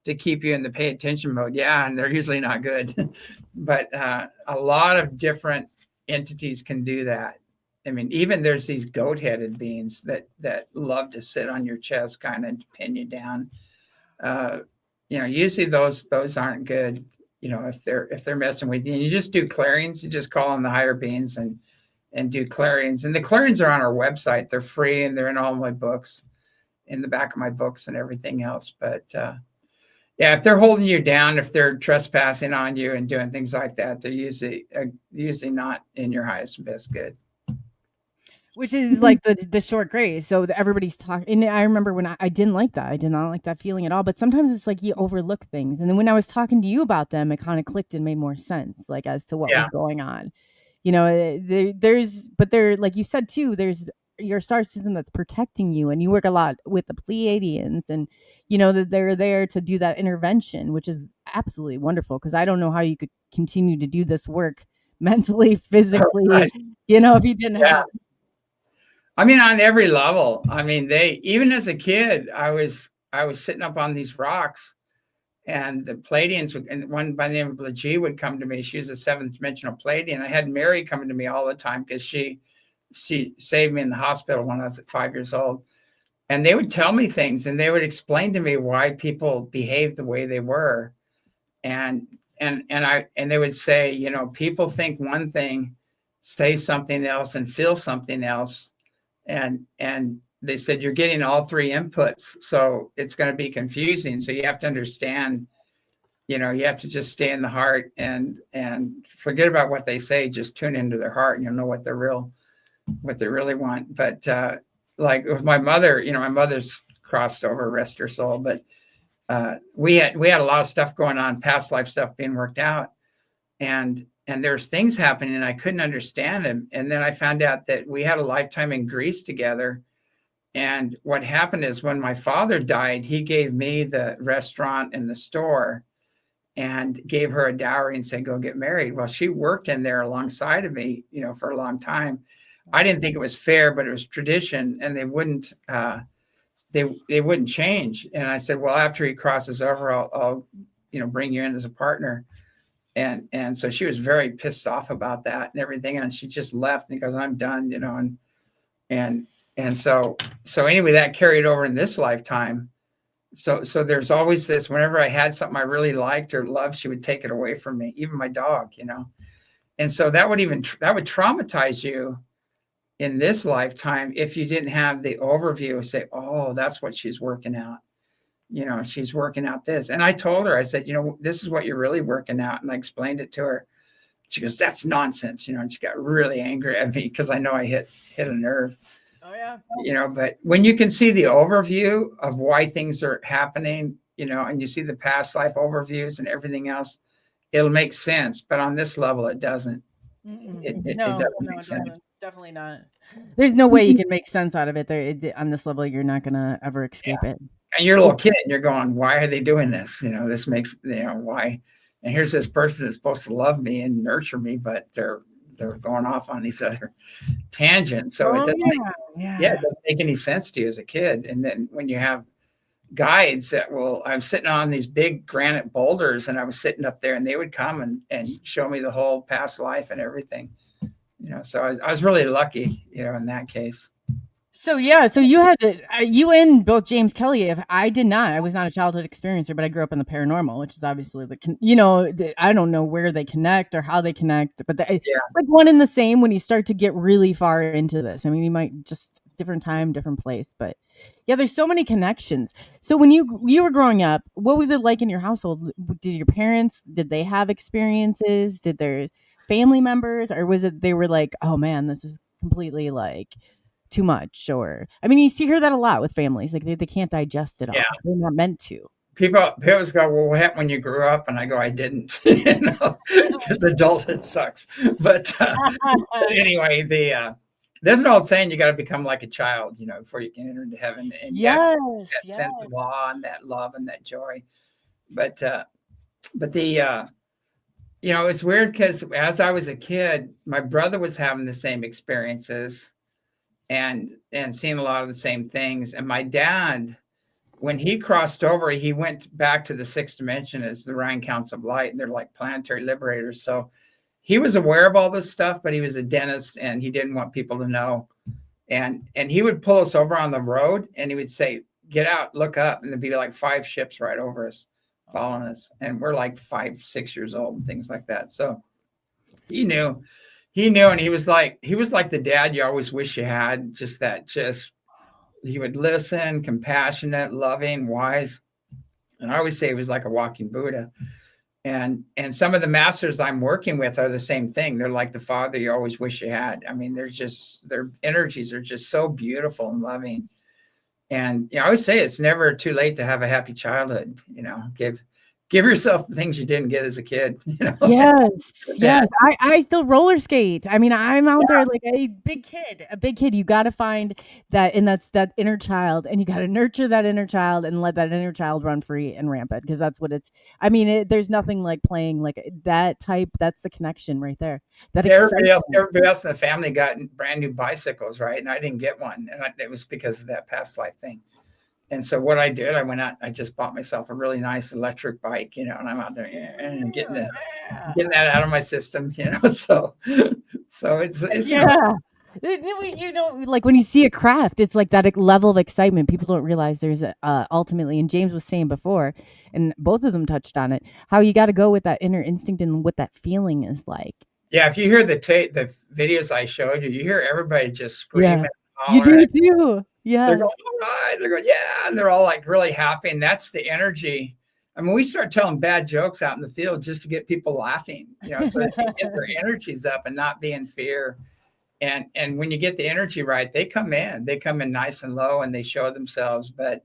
to keep you in the pay attention mode? Yeah, and they're usually not good. But a lot of different entities can do that. I mean, even there's these goat-headed beings that love to sit on your chest, kind of pin you down. Usually those aren't good. If they're messing with you, and you just do clearings, you just call on the higher beings and do clearings. And the clearings are on our website. They're free, and they're in all my books, in the back of my books and everything else. But yeah, if they're holding you down, if they're trespassing on you and doing things like that, they're usually not in your highest and best good. Which is like the short grace. So everybody's talking. And I remember when I didn't like that. I did not like that feeling at all. But sometimes it's like you overlook things. And then when I was talking to you about them, it kind of clicked and made more sense, like as to what was going on. But like you said too, there's your star system that's protecting you, and you work a lot with the Pleiadians, and that they're there to do that intervention, which is absolutely wonderful, because I don't know how you could continue to do this work mentally, physically, Right. if you didn't have. I mean, on every level. I mean, even as a kid, I was sitting up on these rocks, and the Pleiadians and one by the name of G would come to me. She was a 7th dimensional Pleiadian. I had Mary coming to me all the time, because she saved me in the hospital when I was at 5 years old. And they would tell me things, and they would explain to me why people behaved the way they were. And they would say, people think one thing, say something else, and feel something else. And they said, you're getting all three inputs, so it's going to be confusing. So you have to understand, you have to just stay in the heart and forget about what they say. Just tune into their heart, and you'll know what they really want. But like with my mother, my mother's crossed over, rest her soul. But we had a lot of stuff going on, past life stuff being worked out, and there's things happening, and I couldn't understand them. And then I found out that we had a lifetime in Greece together. And what happened is, when my father died, he gave me the restaurant and the store, and gave her a dowry and said, go get married. Well, she worked in there alongside of me, for a long time. I didn't think it was fair, but it was tradition, and they wouldn't change. And I said, well, after he crosses over, I'll bring you in as a partner. And so she was very pissed off about that and everything. And she just left, and he goes, I'm done, and so anyway, that carried over in this lifetime. So there's always this, whenever I had something I really liked or loved, she would take it away from me, even my dog, And so that would traumatize you in this lifetime if you didn't have the overview, say, oh, that's what she's working out. She's working out this. And I told her, I said, this is what you're really working out. And I explained it to her. She goes, that's nonsense. And she got really angry at me, because I know I hit a nerve. Oh, yeah. But when you can see the overview of why things are happening, and you see the past life overviews and everything else, it'll make sense. But on this level, it doesn't. It doesn't make sense. Definitely not. There's no way you can make sense out of it. On this level, you're not going to ever escape it. And you're a little kid, and you're going, why are they doing this? This makes, why? And here's this person that's supposed to love me and nurture me, but they're going off on these other tangents. So it doesn't make any sense to you as a kid. And then when you have guides that I'm sitting on these big granite boulders, and I was sitting up there, and they would come and show me the whole past life and everything. So I was really lucky, in that case. So you had you and both James Kelly. I did not. I was not a childhood experiencer, but I grew up in the paranormal, which is obviously I don't know where they connect or how they connect, but it's like one and the same when you start to get really far into this. I mean, you might just different time, different place, but yeah, there's so many connections. So when you were growing up, what was it like in your household? Did they have experiences? Did their family members, or was it they were like, oh man, this is completely like too much? Or I mean, you hear that a lot with families, like they can't digest it all. They're not meant to. People always go, well, what happened when you grew up? And I go, I didn't, because adulthood sucks. But anyway, the there's an old saying, you got to become like a child, before you can enter into heaven. And you have Yes, that yes. sense of awe and that love and that joy. But the it's weird because as I was a kid, my brother was having the same experiences and seeing a lot of the same things. And my dad, when he crossed over, he went back to the sixth dimension as the Ryan Counts of Light, and they're like planetary liberators. So he was aware of all this stuff, but he was a dentist and he didn't want people to know. And he would pull us over on the road and he would say, "Get out, look up." And there'd be like 5 ships right over us, following us. And we're like 5, 6 years old and things like that. So he knew, and he was like the dad you always wish you had, he would listen, compassionate, loving, wise. And I always say he was like a walking Buddha. And some of the masters I'm working with are the same thing. They're like the father you always wish you had. I mean, their energies are just so beautiful and loving. And I always say it's never too late to have a happy childhood. Give yourself things you didn't get as a kid. Yes. I still roller skate. I mean, I'm out there like a big kid. You got to find that, and that's that inner child, and you got to nurture that inner child and let that inner child run free and rampant, because that's what it's. I mean, there's nothing like playing like that type. That's the connection right there. Everybody else in the family got brand new bicycles, right? And I didn't get one, and it was because of that past life thing. And so what I did, I went out, I just bought myself a really nice electric bike, and I'm out there and getting that out of my system, so it's like when you see a craft, it's like that level of excitement. People don't realize there's ultimately, and James was saying before, and both of them touched on it, how you got to go with that inner instinct and what that feeling is like. Yeah. If you hear the videos I showed you, you hear everybody just screaming. Yeah. You do too. Yeah. They're going, all right. They're going, yeah. And they're all like really happy. And that's the energy. I mean, we start telling bad jokes out in the field just to get people laughing, so they can get their energies up and not be in fear. And when you get the energy right, they come in nice and low and they show themselves. But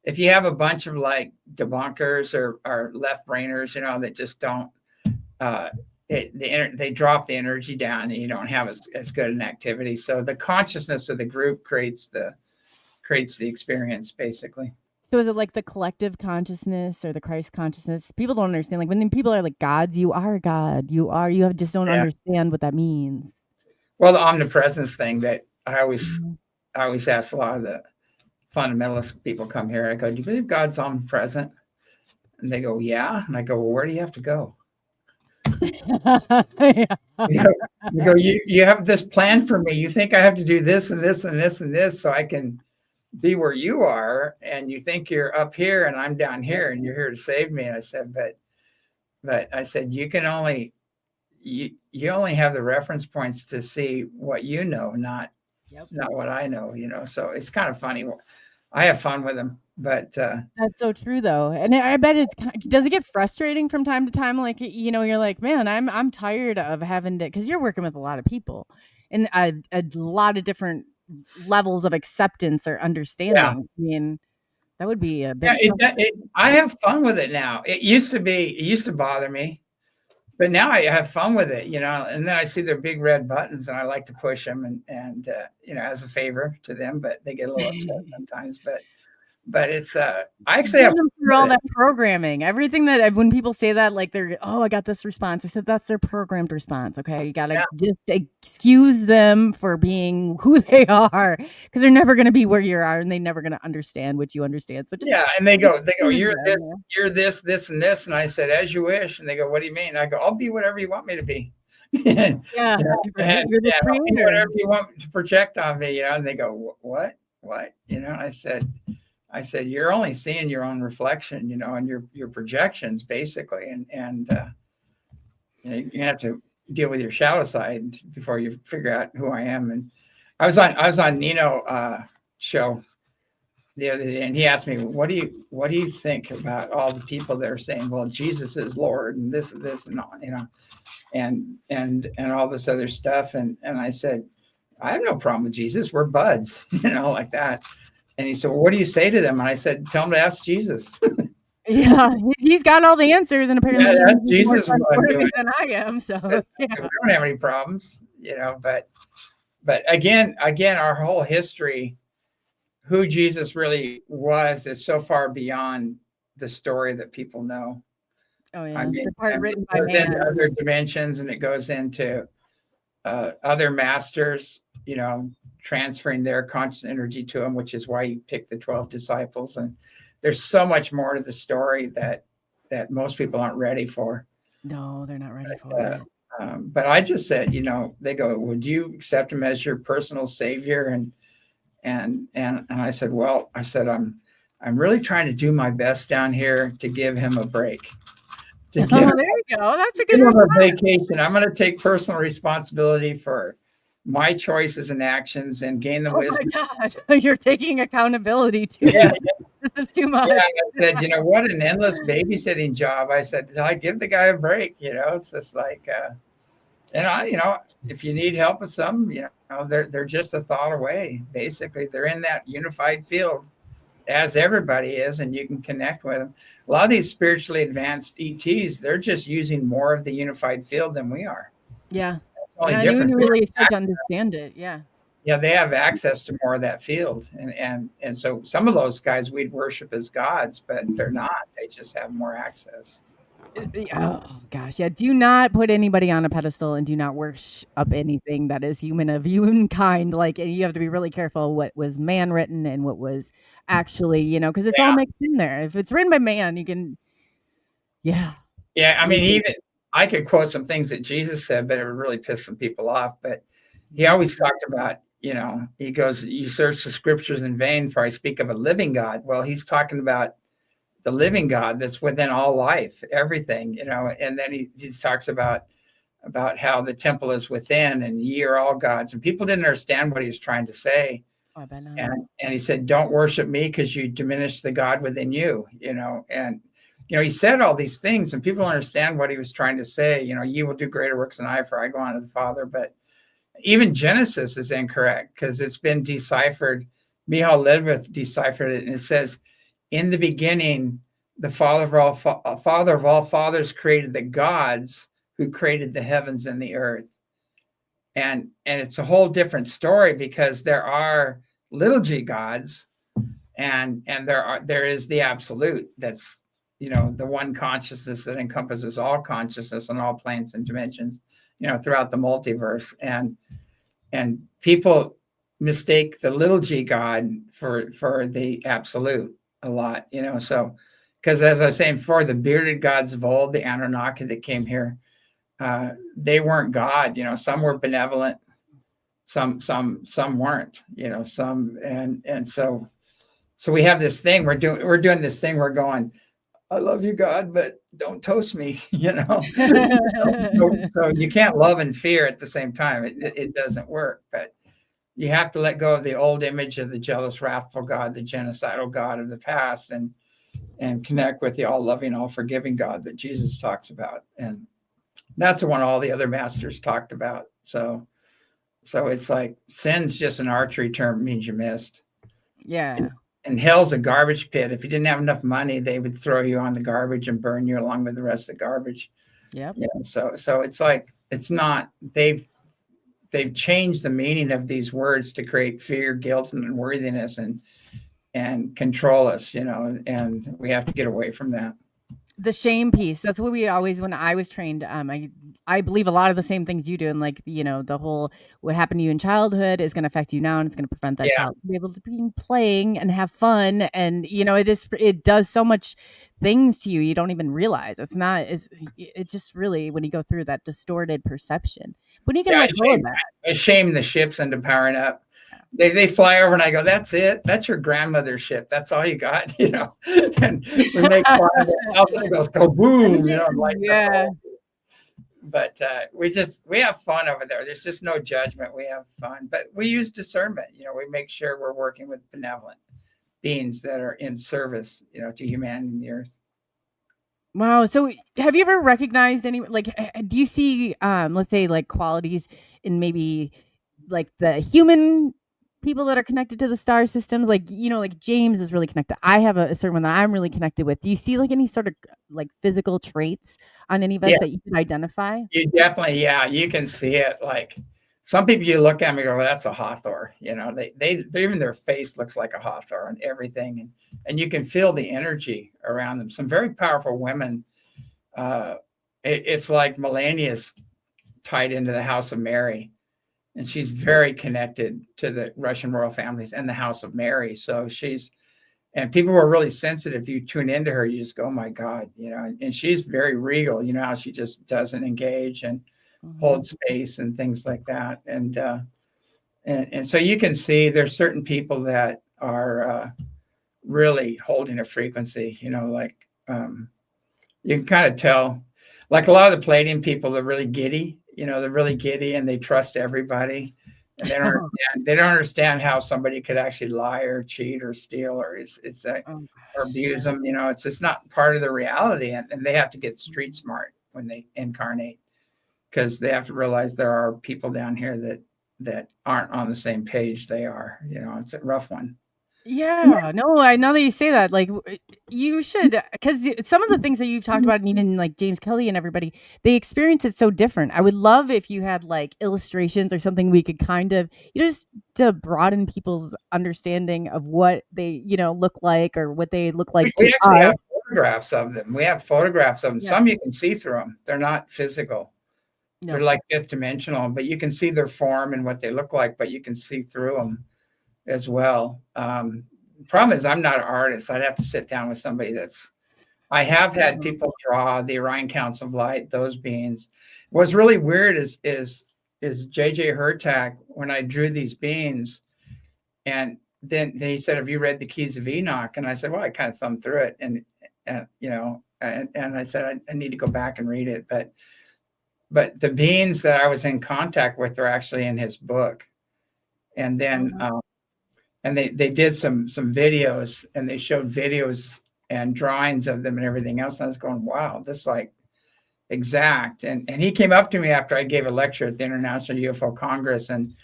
if you have a bunch of like debunkers or left brainers, that just don't, they drop the energy down and you don't have as good an activity. So the consciousness of the group creates the experience, basically. So is it like the collective consciousness or the Christ consciousness? People don't understand. Like when people are like gods, you are God. You just don't understand what that means. Well, the omnipresence thing that I always ask a lot of the fundamentalist people come here. I go, "Do you believe God's omnipresent?" And they go, "Yeah." And I go, "Well, where do you have to go?" You have this plan for me. You think I have to do this and this and this and this so I can be where you are, and you think you're up here and I'm down here and you're here to save me. And I said, but I said, you only have the reference points to see what you know, not what I know, so it's kind of funny. I have fun with them, but that's so true though. And I bet does it get frustrating from time to time? Like, you're like, man, I'm tired of having to, because you're working with a lot of people and a lot of different levels of acceptance or understanding. I mean, that would be a big I have fun with it now. It used to bother me, but now I have fun with it, and then I see their big red buttons and I like to push them and as a favor to them, but they get a little upset sometimes, but it's I actually have through all that programming, everything that when people say that, like they're, I got this response. I said, that's their programmed response. Okay. You got to just excuse them for being who they are, because they're never going to be where you are and they're never going to understand what you understand. So just and they go, you're this, this, and this. And I said, as you wish. And they go, what do you mean? And I go, I'll be whatever you want me to be. And you're the creator. Whatever you want to project on me, and they go, what? I said, you're only seeing your own reflection, and your projections basically. And you have to deal with your shadow side before you figure out who I am. And I was on Nino show the other day, and he asked me, what do you think about all the people that are saying, well, Jesus is Lord and this and all, and all this other stuff. And I said, I have no problem with Jesus. We're buds, like that. And he said, well, what do you say to them? And I said, tell them to ask Jesus. He's got all the answers, and apparently Jesus is more than I am. So we don't have any problems, but but again, our whole history, who Jesus really was, is so far beyond the story that people know. Oh yeah, I mean, the part written by it goes into man. other dimensions, and it goes into other masters, transferring their conscious energy to him, which is why he picked the 12 disciples. And there's so much more to the story that most people aren't ready for. No, they're not ready for it. But I just said, they go, would you accept him as your personal savior? And I said, well, I'm really trying to do my best down here to give him a break. Oh, there you go. That's a good vacation. I'm going to take personal responsibility for my choices and actions and gain the wisdom. Oh my God, you're taking accountability too. Yeah. This is too much. Yeah, I said, what an endless babysitting job. I said, I give the guy a break. It's just like, if you need help with something, they're just a thought away. Basically, they're in that unified field, as everybody is, and you can connect with them. A lot of these spiritually advanced ETs, they're just using more of the unified field than we are. Yeah. That's the only difference. You really start to understand it. Yeah. Yeah, they have access to more of that field. And so some of those guys we'd worship as gods, but they're not. They just have more access. Oh gosh, yeah. Do not put anybody on a pedestal, and do not worship anything that is human of humankind. Like, and you have to be really careful what was man written and what was actually, because it's all mixed in there. If it's written by man, you can, Yeah, I mean, even I could quote some things that Jesus said, but it would really piss some people off. But he always talked about, he goes, you search the scriptures in vain, for I speak of a living God. Well, he's talking about the living God that's within all life, everything, and then he talks about how the temple is within, and ye are all gods. And people didn't understand what he was trying to say. I bet not. And he said, don't worship me because you diminish the God within you, and he said all these things, and people don't understand what he was trying to say. Ye will do greater works than I, for I go on to the Father. But even Genesis is incorrect because it's been deciphered. Michal Ledwith deciphered it, and it says, in the beginning, the father of all fathers created the gods who created the heavens and the earth. And it's a whole different story, because there are little g gods, and there is the absolute. That's, the one consciousness that encompasses all consciousness on all planes and dimensions, throughout the multiverse. And people mistake the little g God for the absolute a lot, so, because as I was saying before, the bearded gods of old, the Anunnaki that came here, they weren't God. Some were benevolent, some weren't. Some, and so we have this thing we're doing this thing. We're going, I love you, God, but don't toast me. So you can't love and fear at the same time. It doesn't work. But you have to let go of the old image of the jealous, wrathful God, the genocidal God of the past, and connect with the all-loving, all-forgiving God that Jesus talks about. And that's the one all the other masters talked about. So it's like sin's just an archery term, means you missed. Yeah. And hell's a garbage pit. If you didn't have enough money, they would throw you on the garbage and burn you along with the rest of the garbage. Yep. So it's like, it's not, they've changed the meaning of these words to create fear, guilt, and unworthiness, and control us, and we have to get away from that. The shame piece. That's what we always, when I was trained, I believe a lot of the same things you do. And like, the whole, what happened to you in childhood is going to affect you now, and it's going to prevent that child from being able to be playing and have fun. And, it does so much things to you. You don't even realize it's just really, when you go through that distorted perception, when you can let go of that. I shame the ships into powering up. They fly over, and I go, that's it. That's your grandmother's ship. That's all you got, and we make fun of it. And it goes kaboom, like, yeah. But we have fun over there. There's just no judgment. We have fun, but we use discernment. We make sure we're working with benevolent beings that are in service, to humanity and the earth. Wow. So have you ever recognized any, like, do you see, let's say, like, qualities in maybe like the human people that are connected to the star systems? Like, like James is really connected. I have a certain one that I'm really connected with. Do you see like any sort of like physical traits on any of us that you can identify? You definitely, you can see it. Like some people you look at them and go, well, that's a hawthorn. You know, they even their face looks like a hawthorn and everything. And you can feel the energy around them. Some very powerful women. It's like Melania's tied into the House of Mary, and she's very connected to the Russian royal families and the House of Mary. So and people were really sensitive. You tune into her, you just go, oh my God, you know, and she's very regal, you know, how she just doesn't engage and hold space and things like that. And so you can see there's certain people that are really holding a frequency, you know, like you can kind of tell, like a lot of the Palladium people, they're really giddy, you know, they're really giddy and they trust everybody. And they don't understand how somebody could actually lie or cheat or steal or or abuse them. You know, it's just not part of the reality. And they have to get street smart when they incarnate, because they have to realize there are people down here that aren't on the same page they are. You know, it's a rough one. Yeah, no, I know that you say that, like, you should, because some of the things that you've talked about, and even like James Kelly and everybody, they experience it so different. I would love if you had like illustrations or something we could kind of, you know, just to broaden people's understanding of what they, you know, look like or what they look like We to actually have us. photographs of them. We have photographs of them. Yeah. Some you can see through them. They're not physical. No. They're like fifth dimensional, but you can see their form and what they look like, but you can see through them as well. Problem is I'm not an artist. I'd have to sit down with somebody I have had people draw the Orion Council of Light, those beings. What's really weird is JJ Hurtak, when I drew these beings, and then he said, have you read the Keys of Enoch? And I said, well, I kind of thumbed through it, and you know, and I said, I need to go back and read it. But the beings that I was in contact with are actually in his book. And then and they did some videos, and they showed videos and drawings of them and everything else. And I was going, wow, this like exact. And he came up to me after I gave a lecture at the International UFO Congress and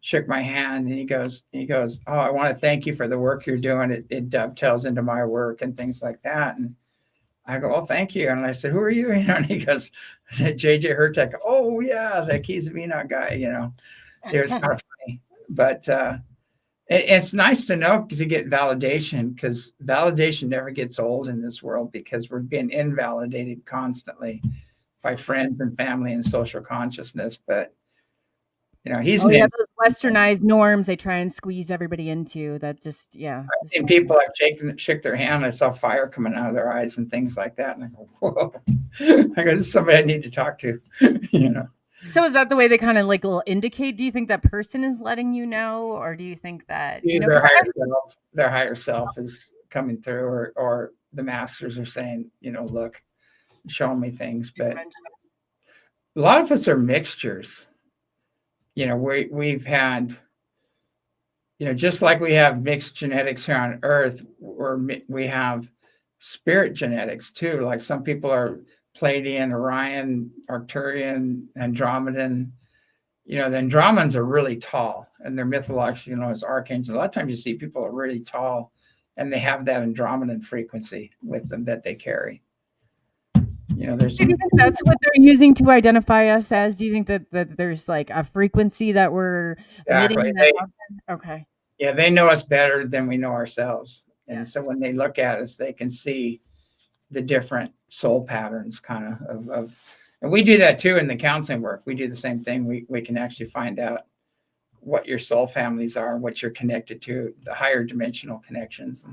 shook my hand. And he goes, oh, I want to thank you for the work you're doing. It dovetails into my work and things like that. And I go, oh, thank you. And I said, who are you? You know, and he goes, JJ Hurtak. Oh yeah, the Keys of Enoch guy, you know. It was kind of funny. But it's nice to know, to get validation, because validation never gets old in this world, because we're being invalidated constantly by friends and family and social consciousness. But you know, he's those westernized norms they try and squeeze everybody into. That just, yeah. I've seen people have shook their hand. I saw fire coming out of their eyes and things like that. And I go, whoa. I go, this is somebody I need to talk to, you know. So is that the way they kind of like will indicate? Do you think that person is letting you know, or do you think that, you know, their higher self is coming through, or the masters are saying, you know, look, showing me things. But a lot of us are mixtures. You know, we've had, you know, just like we have mixed genetics here on Earth, we have spirit genetics too. Like some people are Pleiadian, Orion, Arcturian, Andromedan. You know, the Andromedans are really tall, and they're mythologically known as archangels. A lot of times you see people are really tall, and they have that Andromedan frequency with them that they carry. You know, do you think that's what they're using to identify us as? Do you think that there's like a frequency that we're emitting? Okay. Yeah, they know us better than we know ourselves. And so when they look at us, they can see the different soul patterns kind of, and we do that too in the counseling work. We do the same thing. We can actually find out what your soul families are, what you're connected to, the higher dimensional connections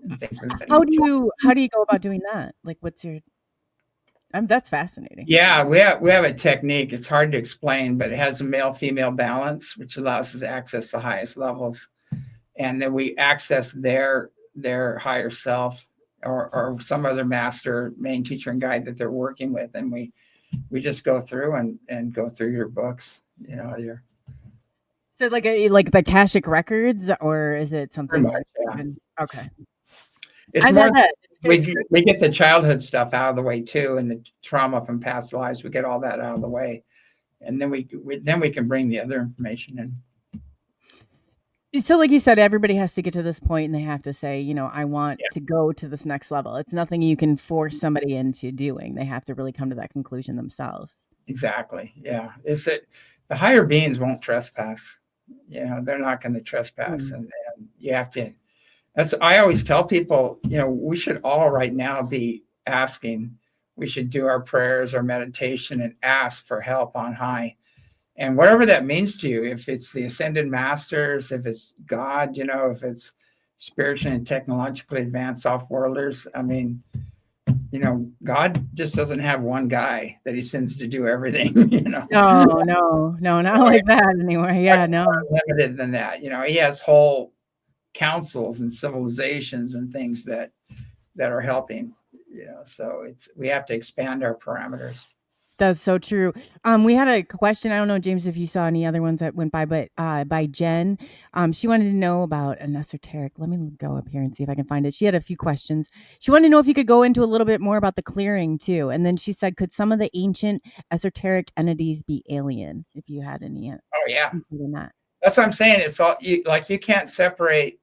and things like that. How do you go about doing that? Like, what's your, that's fascinating. Yeah, we have a technique. It's hard to explain, but it has a male-female balance, which allows us to access the highest levels. And then we access their higher self, or some other master, main teacher and guide that they're working with. And we just go through and go through your books, you know, so like the Akashic records, or is it something much, okay. It's more, we get the childhood stuff out of the way too, and the trauma from past lives. We get all that out of the way, and then we can bring the other information in. So like you said, everybody has to get to this point and they have to say, you know, I want to go to this next level. It's nothing you can force somebody into doing. They have to really come to that conclusion themselves. Exactly. Yeah. the higher beings won't trespass. You know, they're not going to trespass, Mm. and you have to. That's I always tell people. You know, we should all right now be asking. We should do our prayers, our meditation, and ask for help on high, and whatever that means to you. If it's the ascended masters, if it's God, you know, if it's spiritually and technologically advanced off-worlders. I mean, you know, God just doesn't have one guy that he sends to do everything, you know. No, not like that anymore. Yeah, Like, no. more limited than that. You know, he has whole councils and civilizations and things that are helping, you know. So we have to expand our parameters. That's so true. We had a question. I don't know, James, if you saw any other ones that went by, but by Jen. She wanted to know about an esoteric. Let me go up here and see if I can find it. She had a few questions. She wanted to know if you could go into a little bit more about the clearing too. And then she said, could some of the ancient esoteric entities be alien? If you had any Oh yeah, in that. that's what I'm saying. It's all like you can't separate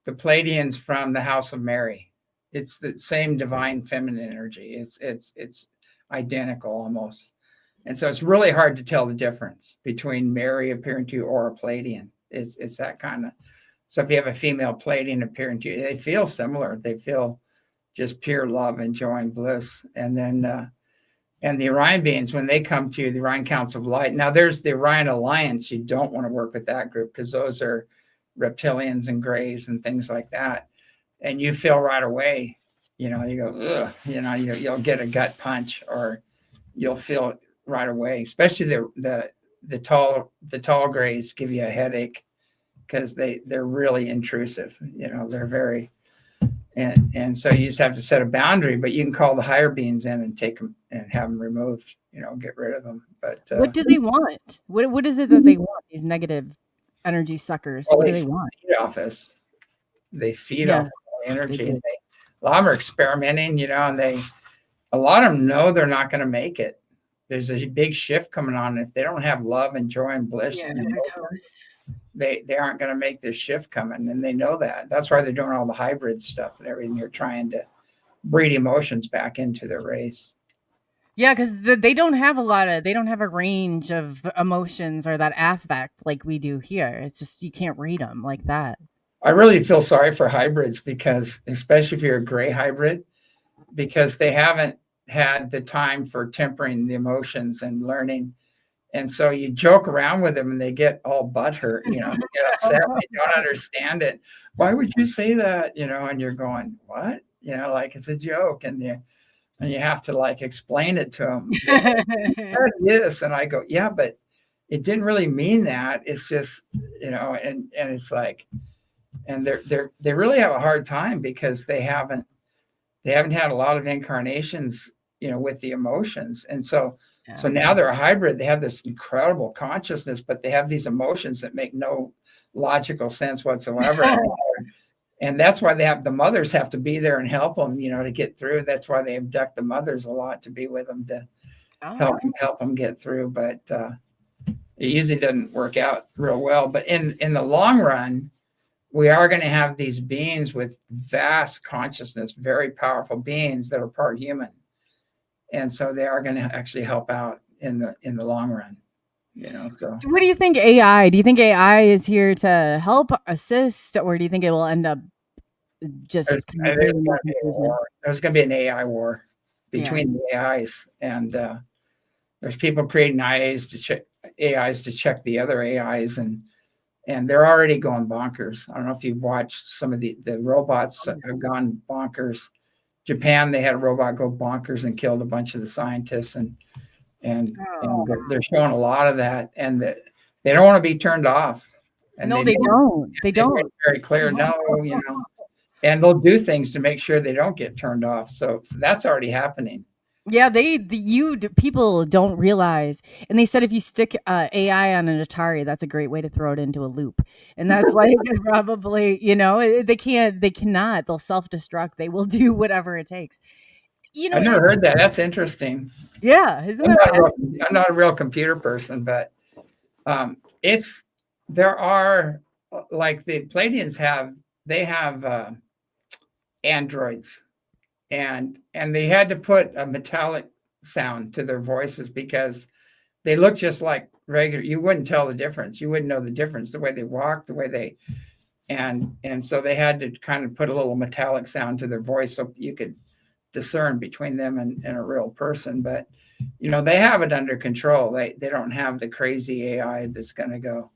the Pleiadians from the House of Mary. It's the same divine feminine energy. It's identical almost. And so it's really hard to tell the difference between Mary appearing to you or a Pleiadian. It's that kind of. So if you have a female Pleiadian appearing to you, they feel similar. They feel just pure love and joy and bliss. And then and the Orion beings, when they come to you, the Orion Council of Light. Now there's the Orion Alliance. You don't want to work with that group because those are reptilians and grays and things like that. And you feel right away, you know, you go, ugh, you know, you'll get a gut punch, or you'll feel right away, especially the tall grays give you a headache because they're really intrusive. You know, they're very, and so you just have to set a boundary, but you can call the higher beings in and take them and have them removed, you know, get rid of them. But What do they want? What is it that they want? These negative energy suckers. well, What do they want? feed off us. They feed Yeah, off our energy. do. And a lot of them are experimenting, you know, and a lot of them know they're not going to make it. There's a big shift coming on. If they don't have love and joy and bliss, Yeah, and they're toast. they aren't going to make this shift coming, and they know that. That's why they're doing all the hybrid stuff and everything. They're trying to breed emotions back into their race. Yeah, because they don't have they don't have a range of emotions or that affect like we do here. It's just, you can't read them like that. I really feel sorry for hybrids, because especially if you're a gray hybrid, because they haven't had the time for tempering the emotions and learning. And so you joke around with them and they get all butthurt, you know, they get upset. They don't understand it. Why would you say that? You know, and you're going, what? You know, like it's a joke. And you have to like explain it to them. Yes. And I go, yeah, but it didn't really mean that. It's just, you know, and it's like, and they really have a hard time because they haven't had a lot of incarnations, you know, with the emotions. And so now they're a hybrid. They have this incredible consciousness, but they have these emotions that make no logical sense whatsoever. And that's why the mothers have to be there and help them, you know, to get through. That's why they abduct the mothers a lot, to be with them, to help them get through. But it usually doesn't work out real well. But in the long run, we are going to have these beings with vast consciousness, very powerful beings that are part human. And so they are going to actually help out in the long run, you know. So what do you think AI? Do you think AI is here to help, assist, or do you think it will end up just there's going to be an AI war between the AIs, and there's people creating AIs to check the other AIs, and they're already going bonkers. I don't know if you've watched some of the robots that have gone bonkers. Japan, they had a robot go bonkers and killed a bunch of the scientists, and they're showing a lot of that, and they don't want to be turned off. And no, they don't. They don't. It's very clear. No, you know, and they'll do things to make sure they don't get turned off. So that's already happening. Yeah, people don't realize. And they said if you stick AI on an Atari, that's a great way to throw it into a loop. And that's like probably, you know, they cannot. They'll self-destruct. They will do whatever it takes. You know, I've never heard that. That's interesting. Yeah, I'm not a real computer person, but there are, like, the Pleiadians have androids. And they had to put a metallic sound to their voices because they look just like regular, you wouldn't tell the difference. You wouldn't know the difference, the way they walk, the way they, and so they had to kind of put a little metallic sound to their voice so you could discern between them and a real person. But they have it under control. They don't have the crazy AI that's going to go.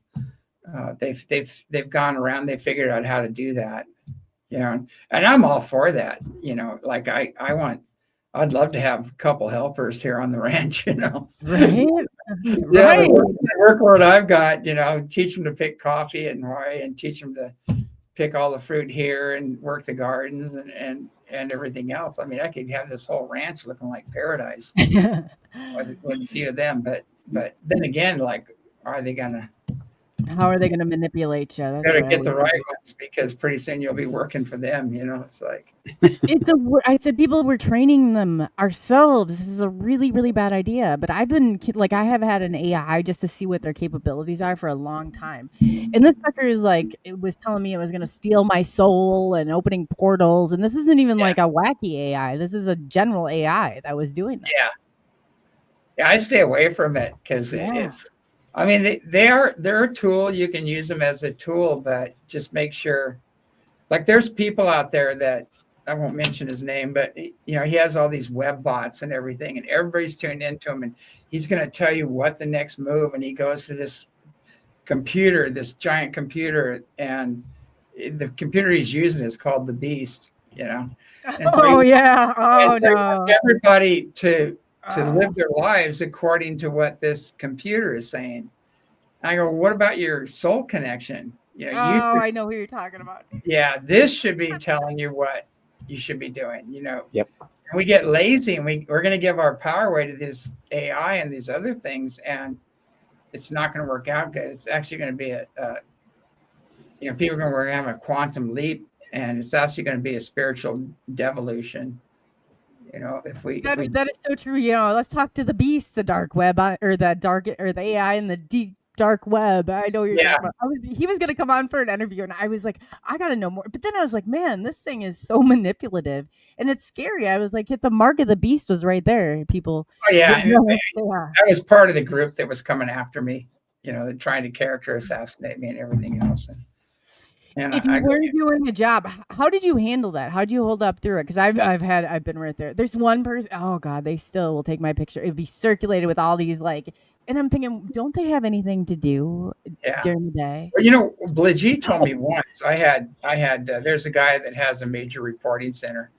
They've gone around. They figured out how to do that. And I'm all for that. Like I'd love to have a couple helpers here on the ranch. Right. Yeah, Right. the workload I've got, teach them to pick coffee and teach them to pick all the fruit here and work the gardens and everything else. I mean, I could have this whole ranch looking like paradise with a few of them. But then again, like, are they gonna? How are they going to manipulate you? That's Gotta what I get the always right ones, because pretty soon you'll be working for them. It's like, I said people were training them ourselves. This is a really, really bad idea. But I have had an AI just to see what their capabilities are for a long time. And this sucker is like, it was telling me it was going to steal my soul and opening portals. And this isn't even like a wacky AI. This is a general AI that was doing that. yeah, I stay away from it because it's. I mean, they're a tool. You can use them as a tool, but just make sure. Like, there's people out there that I won't mention his name, but he has all these web bots and everything, and everybody's tuned into him, and he's going to tell you what the next move. And he goes to this computer, this giant computer, and the computer he's using is called the Beast. And so no. everybody to live their lives according to what this computer is saying. I go, what about your soul connection? I know who you're talking about. Yeah, this should be telling you what you should be doing. Yep. We get lazy and we're going to give our power away to this AI and these other things, and it's not going to work out good. It's actually going to be people are going to have a quantum leap, and it's actually going to be a spiritual devolution. That is so true. Let's talk to the beast, the dark web, or the AI in the deep dark web. I know you're talking about. He was going to come on for an interview, and I was like, I got to know more. But then I was like, man, this thing is so manipulative, and it's scary. I was like, the mark of the beast was right there. People. Oh yeah, I was part of the group that was coming after me. Trying to character assassinate me and everything else. And if you weren't doing a job, how did you handle that? How did you hold up through it? Because I've been right there. There's one person. Oh God, they still will take my picture. It'd be circulated with all these and I'm thinking, don't they have anything to do during the day? Well, Bligi told me once. I had. There's a guy that has a major reporting center,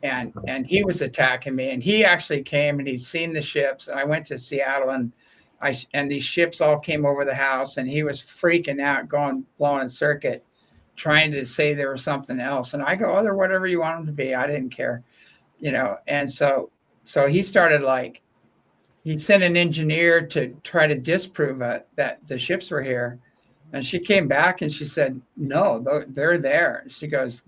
and he was attacking me. And he actually came and he'd seen the ships. And I went to Seattle and these ships all came over the house, and he was freaking out, blowing a circuit, trying to say there was something else. And I go, oh, they're whatever you want them to be. I didn't care, And so he started he sent an engineer to try to disprove it, that the ships were here. And she came back and she said, no, they're there. She goes,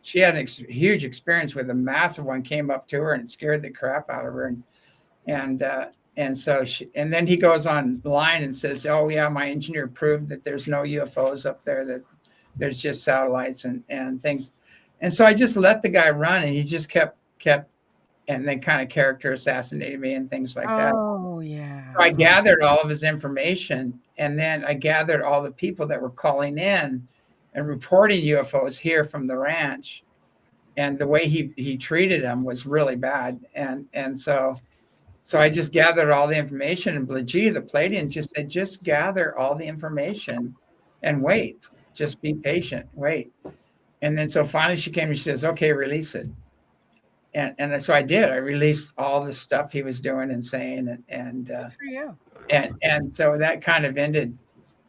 she had a huge experience with a massive one came up to her and it scared the crap out of her. And so then he goes online and says, oh yeah, my engineer proved that there's no UFOs up there, that there's just satellites and things. And so I just let the guy run, and he just kept, and then kind of character assassinated me and things like that. Oh yeah. So I gathered all of his information, and then I gathered all the people that were calling in and reporting UFOs here from the ranch. And the way he treated them was really bad. And so I just gathered all the information, and Bligi, the Palladian, just said, just gather all the information and wait. Just be patient, wait. And then so finally she came and she says, okay, release it. And so I did. I released all the stuff he was doing and saying, and so that kind of ended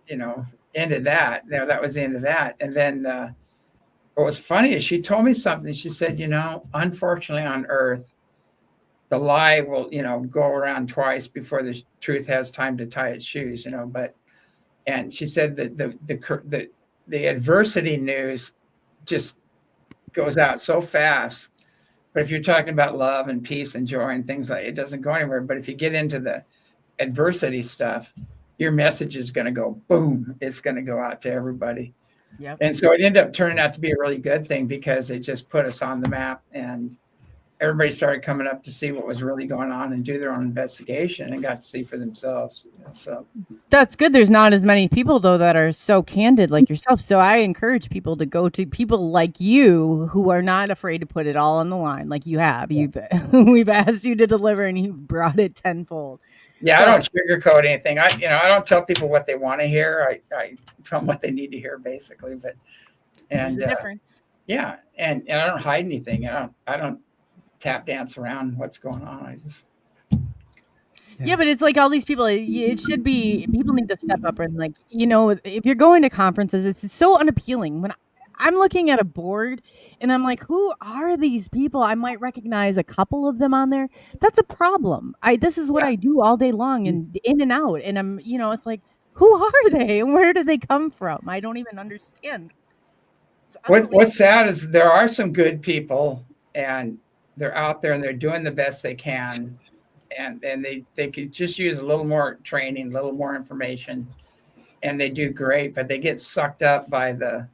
that. That was the end of that. And then what was funny is she told me something. She said, unfortunately on Earth, the lie will, go around twice before the truth has time to tie its shoes, and she said that the adversity news just goes out so fast. But if you're talking about love and peace and joy and things like it doesn't go anywhere. But if you get into the adversity stuff, your message is going to go boom. It's going to go out to everybody. Yep. And so it ended up turning out to be a really good thing, because it just put us on the map. And everybody started coming up to see what was really going on and do their own investigation and got to see for themselves. So That's good. There's not as many people though that are so candid like yourself. So I encourage people to go to people like you who are not afraid to put it all on the line, like you have. We've asked you to deliver, and you brought it tenfold. yeah, So- I don't sugarcoat anything. I don't tell people what they want to hear. I tell them what they need to hear, basically. But There's and a difference. yeah, and I don't hide anything. I don't tap dance around what's going on. I just Yeah, but it's like all these people. It should be people need to step up and like if you're going to conferences, it's so unappealing. When I'm looking at a board and I'm like, who are these people? I might recognize a couple of them on there. That's a problem. This is what I do all day long and in and out, and I'm it's like, who are they and where do they come from? I don't even understand. What's sad is there are some good people, and they're out there and they're doing the best they can, and they could just use a little more training, a little more information, and they do great, but they get sucked up by the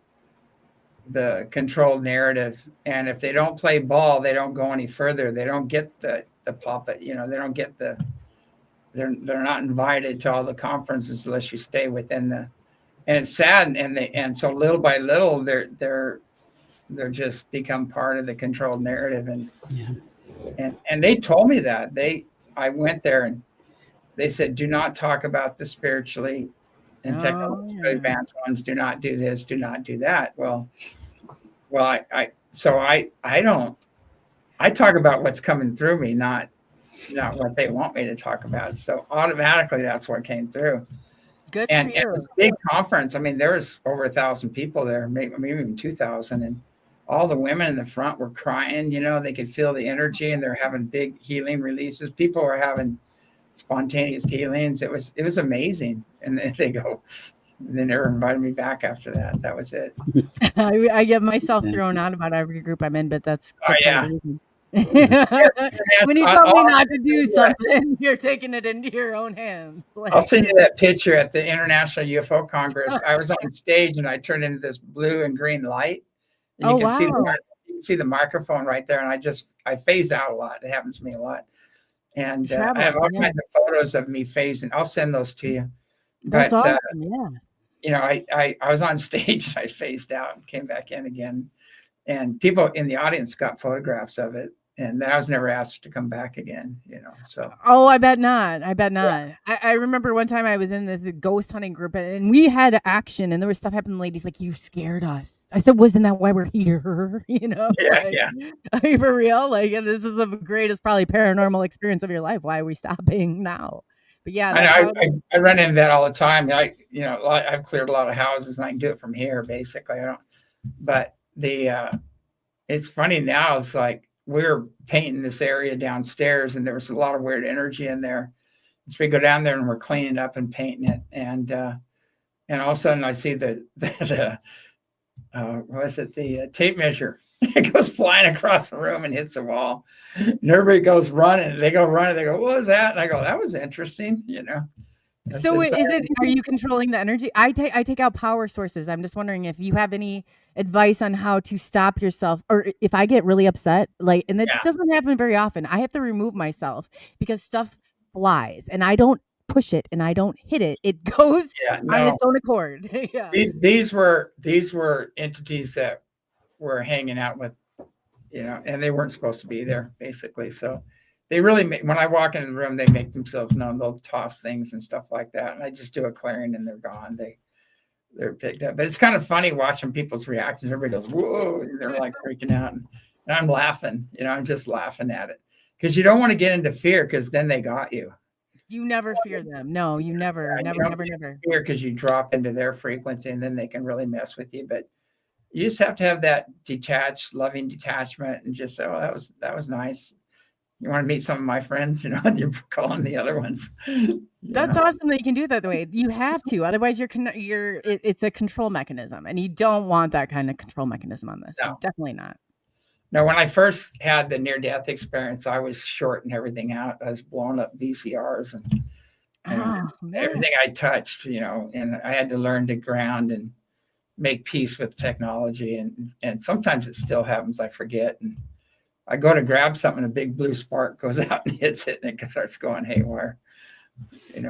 controlled narrative. And if they don't play ball, they don't go any further. They don't get the puppet, they don't get they're not invited to all the conferences unless you stay within and it's sad. And so little by little they're just become part of the controlled narrative. And they told me that I went there and they said, do not talk about the spiritually and technologically advanced ones. Do not do this, do not do that. Well, I talk about what's coming through me, not what they want me to talk about. So automatically that's what came through. Good And for it you. was a big conference. I mean, there was over 1,000 people there, maybe even 2,000. And all the women in the front were crying, they could feel the energy, and they're having big healing releases. People were having spontaneous healings. It was amazing. And then they never invited me back after that. That was it. I get myself thrown out about every group I'm in, but that's Oh, yeah. When you tell me not to do something, you're taking it into your own hands. I'll send you that picture at the International UFO Congress. I was on stage and I turned into this blue and green light. And you can see the microphone right there. And I phase out a lot. It happens to me a lot. And I have all kinds of photos of me phasing. I'll send those to you. That's but awesome. I was on stage and I phased out and came back in again. And people in the audience got photographs of it. And then I was never asked to come back again, so. Oh, I bet not. Yeah. I remember one time I was in the ghost hunting group and we had action and there was stuff happening. Ladies like, you scared us. I said, wasn't that why we're here? Yeah. Are you for real? Like, this is the greatest probably paranormal experience of your life. Why are we stopping now? But yeah, I run into that all the time. I've cleared a lot of houses and I can do it from here, basically. But it's funny now. It's like, we're painting this area downstairs and there was a lot of weird energy in there. So we go down there and we're cleaning up and painting it. And all of a sudden I see the tape measure. It goes flying across the room and hits the wall. And everybody goes running. They go running. They go, what was that? And I go, that was interesting, So are you controlling the energy? I take out power sources. I'm just wondering if you have any advice on how to stop yourself, or if I get really upset, and that just doesn't happen very often. I have to remove myself because stuff flies and I don't push it and I don't hit it. It goes on its own accord. Yeah. These were entities that were hanging out with, and they weren't supposed to be there, basically. So they really when I walk into the room, they make themselves known. They'll toss things and stuff like that. And I just do a clearing and they're gone. They're picked up. But it's kind of funny watching people's reactions. Everybody goes, whoa, and they're like freaking out. And I'm laughing, I'm just laughing at it. Because you don't want to get into fear because then they got you. You never fear them. No, you never. Fear because you drop into their frequency and then they can really mess with you. But you just have to have that detached, loving detachment and just say, oh, that was nice. You want to meet some of my friends, and you're calling the other ones. That's awesome that you can do it that way. You have to, otherwise it's a control mechanism, and you don't want that kind of control mechanism on this. No. Definitely not. Now, when I first had the near-death experience, I was shorting everything out. I was blowing up VCRs and everything I touched, and I had to learn to ground and make peace with technology. And sometimes it still happens. I forget. I go to grab something, a big blue spark goes out and hits it, and it starts going haywire.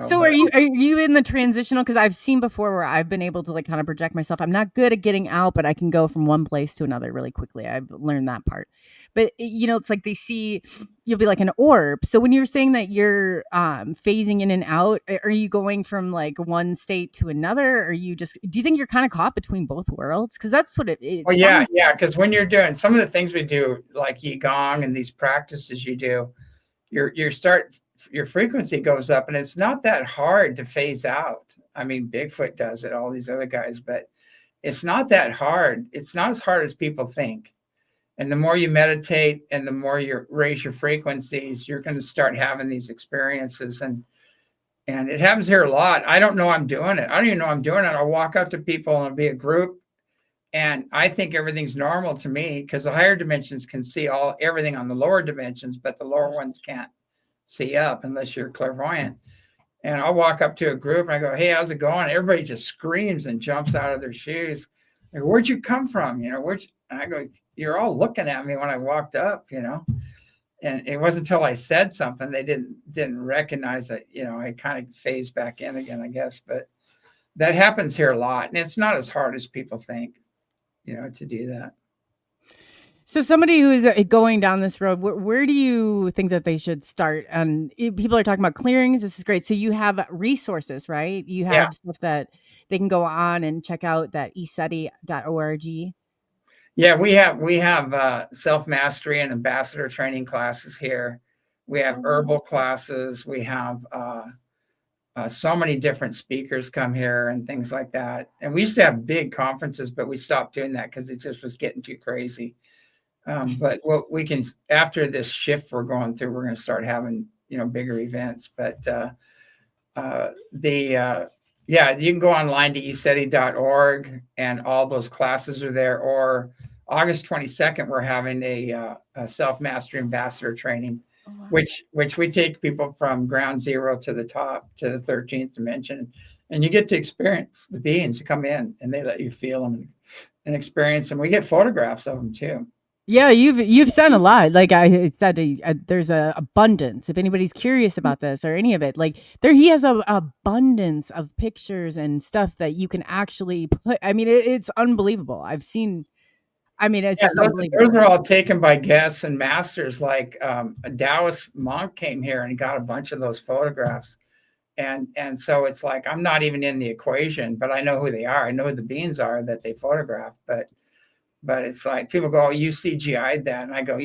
So are you in the transitional? Because I've seen before where I've been able to like kind of project myself. I'm not good at getting out, but I can go from one place to another really quickly. I've learned that part. But it's like they see you'll be like an orb. So when you're saying that you're phasing in and out, are you going from like one state to another? Or are you do you think you're kind of caught between both worlds? Because that's what it is. Well, yeah. Because when you're doing some of the things we do, like Qigong and these practices you do, your frequency goes up, and it's not that hard to phase out. I mean, Bigfoot does it, all these other guys, but it's not that hard. It's not as hard as people think. And the more you meditate and the more you raise your frequencies, you're going to start having these experiences. And it happens here a lot. I don't know I'm doing it. I don't even know I'm doing it. I'll walk up to people and it'll be a group, and I think everything's normal to me because the higher dimensions can see everything on the lower dimensions, but the lower ones can't see up unless you're clairvoyant. And I'll walk up to a group and I go, "Hey, how's it going?" Everybody just screams and jumps out of their shoes. Like, "Where'd you come from?" And I go, "You're all looking at me when I walked up, And it wasn't until I said something they didn't recognize it. I kind of phased back in again, I guess. But that happens here a lot, and it's not as hard as people think, to do that. So somebody who's going down this road, where do you think that they should start? And people are talking about clearings. This is great. So you have resources, right? You have stuff that they can go on and check out, that ECETI.org. Yeah, we have self-mastery and ambassador training classes here. We have herbal classes. We have so many different speakers come here and things like that. And we used to have big conferences, but we stopped doing that because it just was getting too crazy. But what we can, after this shift we're going through, we're going to start having, bigger events. But you can go online to ECETI.org and all those classes are there. Or August 22nd, we're having a self-mastery ambassador training, which we take people from ground zero to the top, to the 13th dimension. And you get to experience the beings who come in, and they let you feel them and experience them. We get photographs of them too. Yeah, you've sent a lot. Like I said, there's a abundance. If anybody's curious about this or any of it, like he has a abundance of pictures and stuff that you can actually put. I mean, it's unbelievable. I've seen. I mean, it's just unbelievable. Those are all taken by guests and masters. Like a Taoist monk came here and got a bunch of those photographs, and so it's like I'm not even in the equation, but I know who they are. I know who the beings are that they photographed, But it's like people go, "Oh, you CGI'd that," and I go,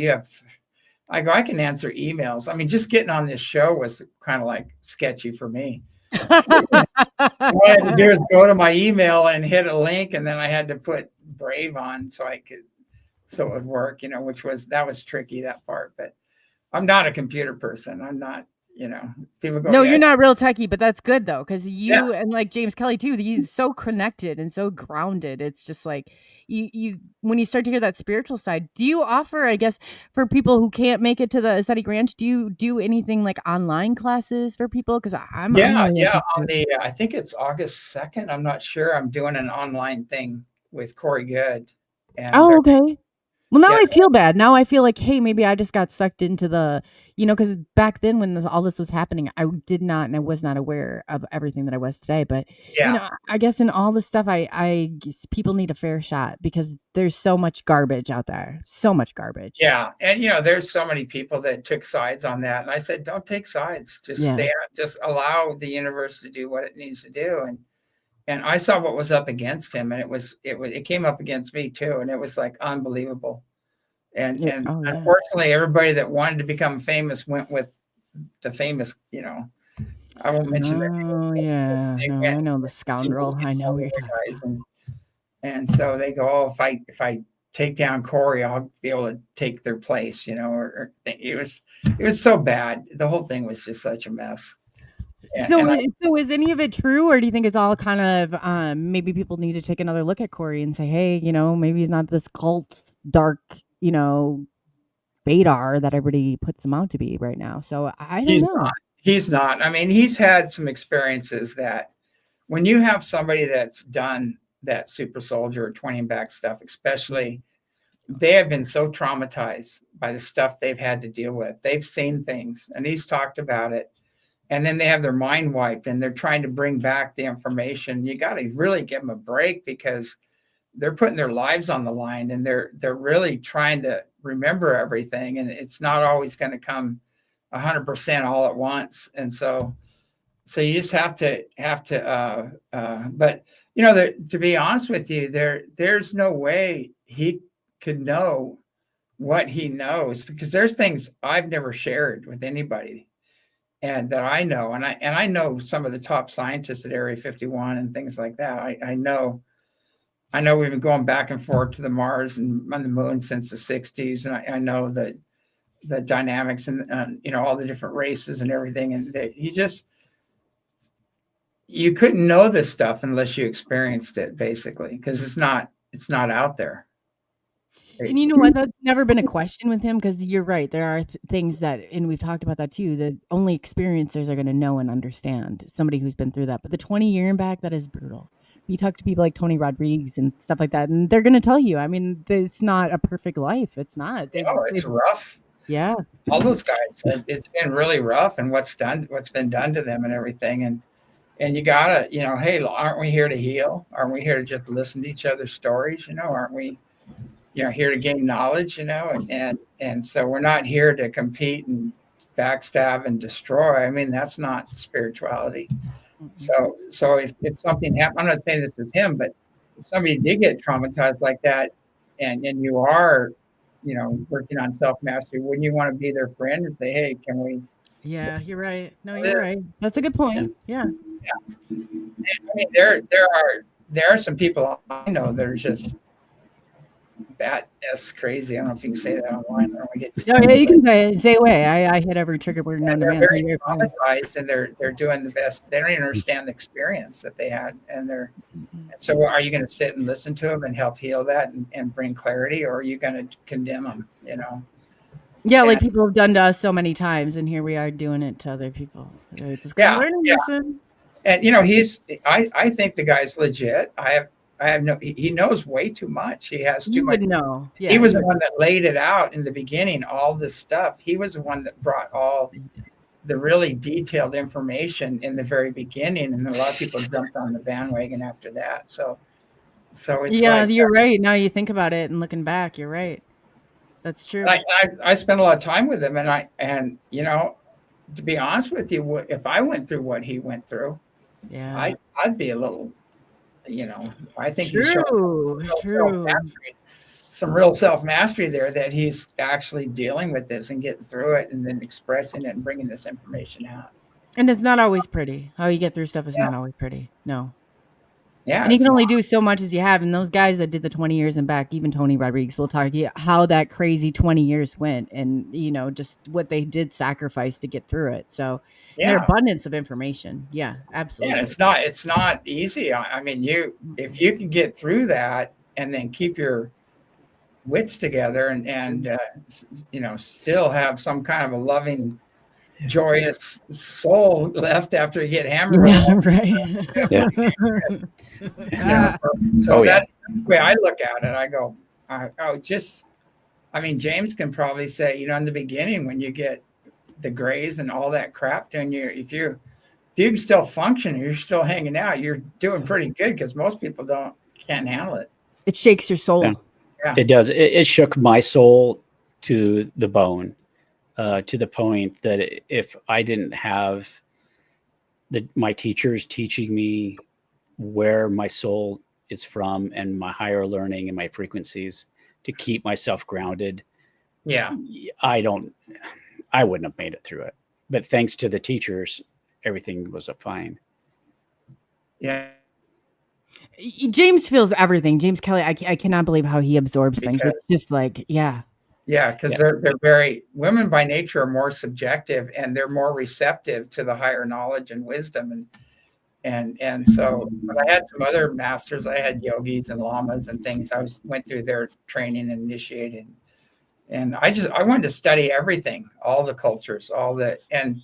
I can answer emails. I mean, just getting on this show was kind of like sketchy for me. What I had to do is go to my email and hit a link, and then I had to put Brave on so it would work, that was tricky, that part. But I'm not a computer person. I'm not. People go, no, you're not real techie, but that's good though, because you and like James Kelly too, he's so connected and so grounded. It's just like you when you start to hear that spiritual side. Do you offer, I guess, for people who can't make it to the ECETI Ranch, do you do anything like online classes for people? Because I'm really on I think it's August 2nd. I'm not sure. I'm doing an online thing with Corey Good. And okay. Well, now I feel bad. Now I feel like, hey, maybe I just got sucked into the, because back then when all this was happening, I did not, and I was not aware of everything that I was today. But, I guess in all this stuff, I guess people need a fair shot because there's so much garbage out there. So much garbage. Yeah. And, there's so many people that took sides on that. And I said, don't take sides. Just stay out. Just allow the universe to do what it needs to do. And I saw what was up against him, and it came up against me too, and it was like unbelievable. And unfortunately, everybody that wanted to become famous went with the famous. I won't mention that. Oh yeah, no, I know the scoundrel. I know what you're talking about. And so they go, "Oh, if I take down Corey, I'll be able to take their place." Or it was so bad. The whole thing was just such a mess. So is any of it true, or do you think it's all kind of maybe people need to take another look at Corey and say, hey, maybe he's not this cult dark, Vadar that everybody puts him out to be right now. So I don't know. He's not. I mean, he's had some experiences that when you have somebody that's done that super soldier or 20 back stuff, especially, they have been so traumatized by the stuff they've had to deal with. They've seen things, and he's talked about it. And then they have their mind wiped, and they're trying to bring back the information. You got to really give them a break, because they're putting their lives on the line, and they're really trying to remember everything, and it's not always going to come 100% all at once. And so you just have to but you know, to be honest with you, there's no way he could know what he knows, because there's things I've never shared with anybody, and that I know, and I know some of the top scientists at Area 51 and things like that. I know we've been going back and forth to the Mars and on the moon since the 60s, and I know that the dynamics and you know, all the different races and everything, and you couldn't know this stuff unless you experienced it, basically, because it's not out there. And you know what? That's never been a question with him, because you're right. There are things that, and we've talked about that too, that only experiencers are going to know and understand, somebody who's been through that. But the 20-year and back, that is brutal. You talk to people like Tony Rodriguez and stuff like that, and they're going to tell you, I mean, it's not a perfect life. It's not. It's rough. Yeah. All those guys, it's been really rough, and what's been done to them and everything. And you gotta, you know, hey, aren't we here to heal? Aren't we here to just listen to each other's stories? You know, aren't we, you know, here to gain knowledge? You know, and so we're not here to compete and backstab and destroy. I mean, that's not spirituality. So if something happened, I'm not saying this is him, but if somebody did get traumatized like that, and you are, you know, working on self-mastery, wouldn't you want to be their friend and say, hey, can we? Yeah, you're right. No, you're right. That's a good point. Yeah. I mean, there are some people I know that are just that's crazy. I don't know if you can say that online. I don't get. Oh, yeah, you can say away. I hit every trigger word known to They're man. very traumatized, and they're doing the best. They don't even understand the experience that they had, and so are you going to sit and listen to them and help heal that and bring clarity, or are you going to condemn them? You know. Yeah, like people have done to us so many times, and here we are doing it to other people. It's learning lesson. And you know, I think the guy's legit. I have no. He knows way too much. He has too much. Know. Yeah, he was the one that laid it out in the beginning. All this stuff. He was the one that brought all the really detailed information in the very beginning, and a lot of people jumped on the bandwagon after that. So it's you're right. Now you think about it, and looking back, you're right. That's true. I spent a lot of time with him, and you know, to be honest with you, if I went through what he went through, I'd be a little, you know, I think true. Some real self-mastery there, that he's actually dealing with this and getting through it, and then expressing it and bringing this information out. And it's not always pretty. How you get through stuff is not always pretty. No. Yeah, and you can only do so much as you have. And those guys that did the 20 years and back, even Tony Rodriguez will talk how that crazy 20 years went, and you know, just what they did sacrifice to get through it. So their abundance of information. Yeah, absolutely. Yeah, it's not easy. I mean, if you can get through that and then keep your wits together and you know, still have some kind of a loving, joyous soul left after you get hammered. Yeah, right. Yeah. So that's the way I look at it. I go, I mean, James can probably say, you know, in the beginning, when you get the grays and all that crap doing you, if you can still function, you're still hanging out, you're doing pretty good, because most people can't handle it. It shakes your soul. Yeah. It does. It shook my soul to the bone. To the point that if I didn't have my teachers teaching me where my soul is from and my higher learning and my frequencies to keep myself grounded, I wouldn't have made it through it. But thanks to the teachers, everything was fine. Yeah. James feels everything. James Kelly, I cannot believe how he absorbs things. It's just like, Yeah, because they're very, women by nature are more subjective, and they're more receptive to the higher knowledge and wisdom. And so, but I had some other masters. I had yogis and lamas and things. I went through their training and initiated. And I wanted to study everything, all the cultures, and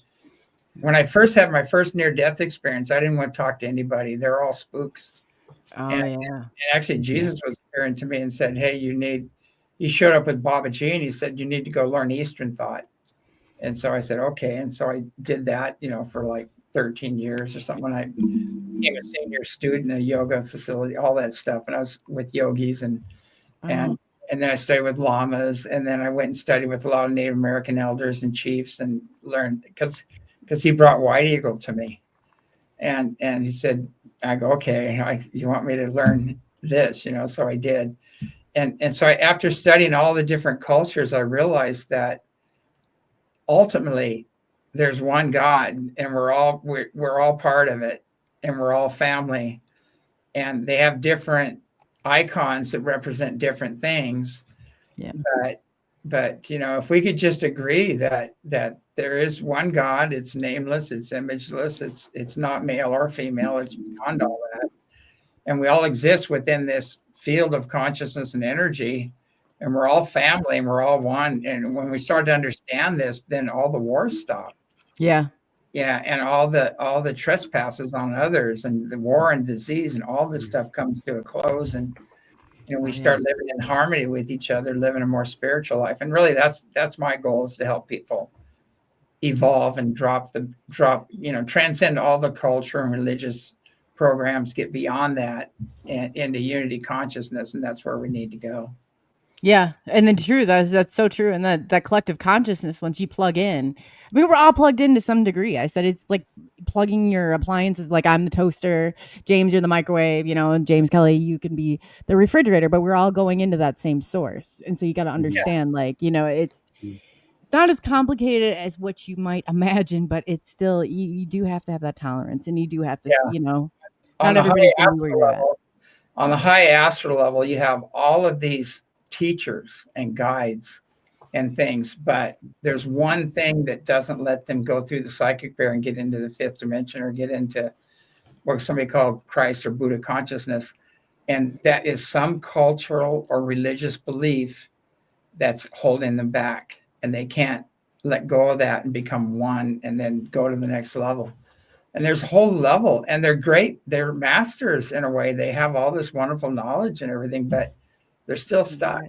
when I first had my first near-death experience, I didn't want to talk to anybody. They're all spooks. And actually, Jesus was appearing to me and said, hey, you need he showed up with Baba G, and he said, you need to go learn Eastern thought. And so I said, okay. And so I did that, for like 13 years or something. When I became a senior student in a yoga facility, all that stuff. And I was with yogis and Oh, then I studied with lamas, and then I went and studied with a lot of Native American elders and chiefs and learned because he brought White Eagle to me. And he said, I go, okay, you want me to learn this, so I did. And so after studying all the different cultures, I realized that ultimately there's one God, and we're all part of it, and we're all family, and they have different icons that represent different things. yeah. But if we could just agree that there is one God, it's nameless, it's imageless, it's not male or female, it's beyond all that, and we all exist within this field of consciousness and energy, and we're all family, and we're all one. And when we start to understand this, then all the wars stop. Yeah. Yeah, and all the trespasses on others, and the war and disease, and all this stuff comes to a close, and we start living in harmony with each other, living a more spiritual life. And really, that's my goal, is to help people evolve and transcend all the culture and religious programs, get beyond that and into unity consciousness, and that's where we need to go. Yeah, and then true, that's so true, and that collective consciousness, once you plug in, I mean, we're all plugged in to some degree. I said it's like plugging your appliances. Like, I'm the toaster, James, you're the microwave, and James Kelly, you can be the refrigerator, but we're all going into that same source. And so you got to understand, it's not as complicated as what you might imagine, but it's still, you do have to have that tolerance, and you do have to, not everybody's going to be where you're at. On the high astral level, you have all of these teachers and guides and things, but there's one thing that doesn't let them go through the psychic barrier and get into the fifth dimension, or get into what somebody called Christ or Buddha consciousness. And that is some cultural or religious belief that's holding them back, and they can't let go of that and become one and then go to the next level. And there's a whole level, and they're great. They're masters in a way. They have all this wonderful knowledge and everything, but they're still stuck.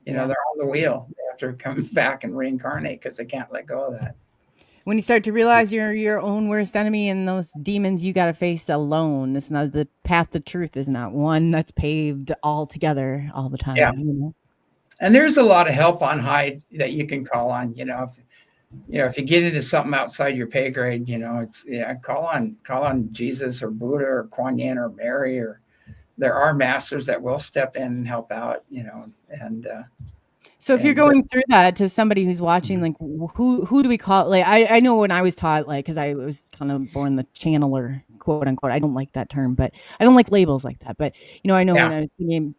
They're on the wheel. They have to come back and reincarnate because they can't let go of that. When you start to realize you're your own worst enemy, and those demons you got to face alone, it's not the path to truth is not one that's paved all together all the time. Yeah. And there's a lot of help on high that you can call on. If you get into something outside your pay grade, call on Jesus or Buddha or Kuan Yin or Mary, or there are masters that will step in and help out. So if you're going through that to somebody who's watching, like, who do we call? Like, I know when I was taught, like, because I was kind of born the channeler, quote unquote. I don't like that term, but I don't like labels like that. But I know when I was thinking,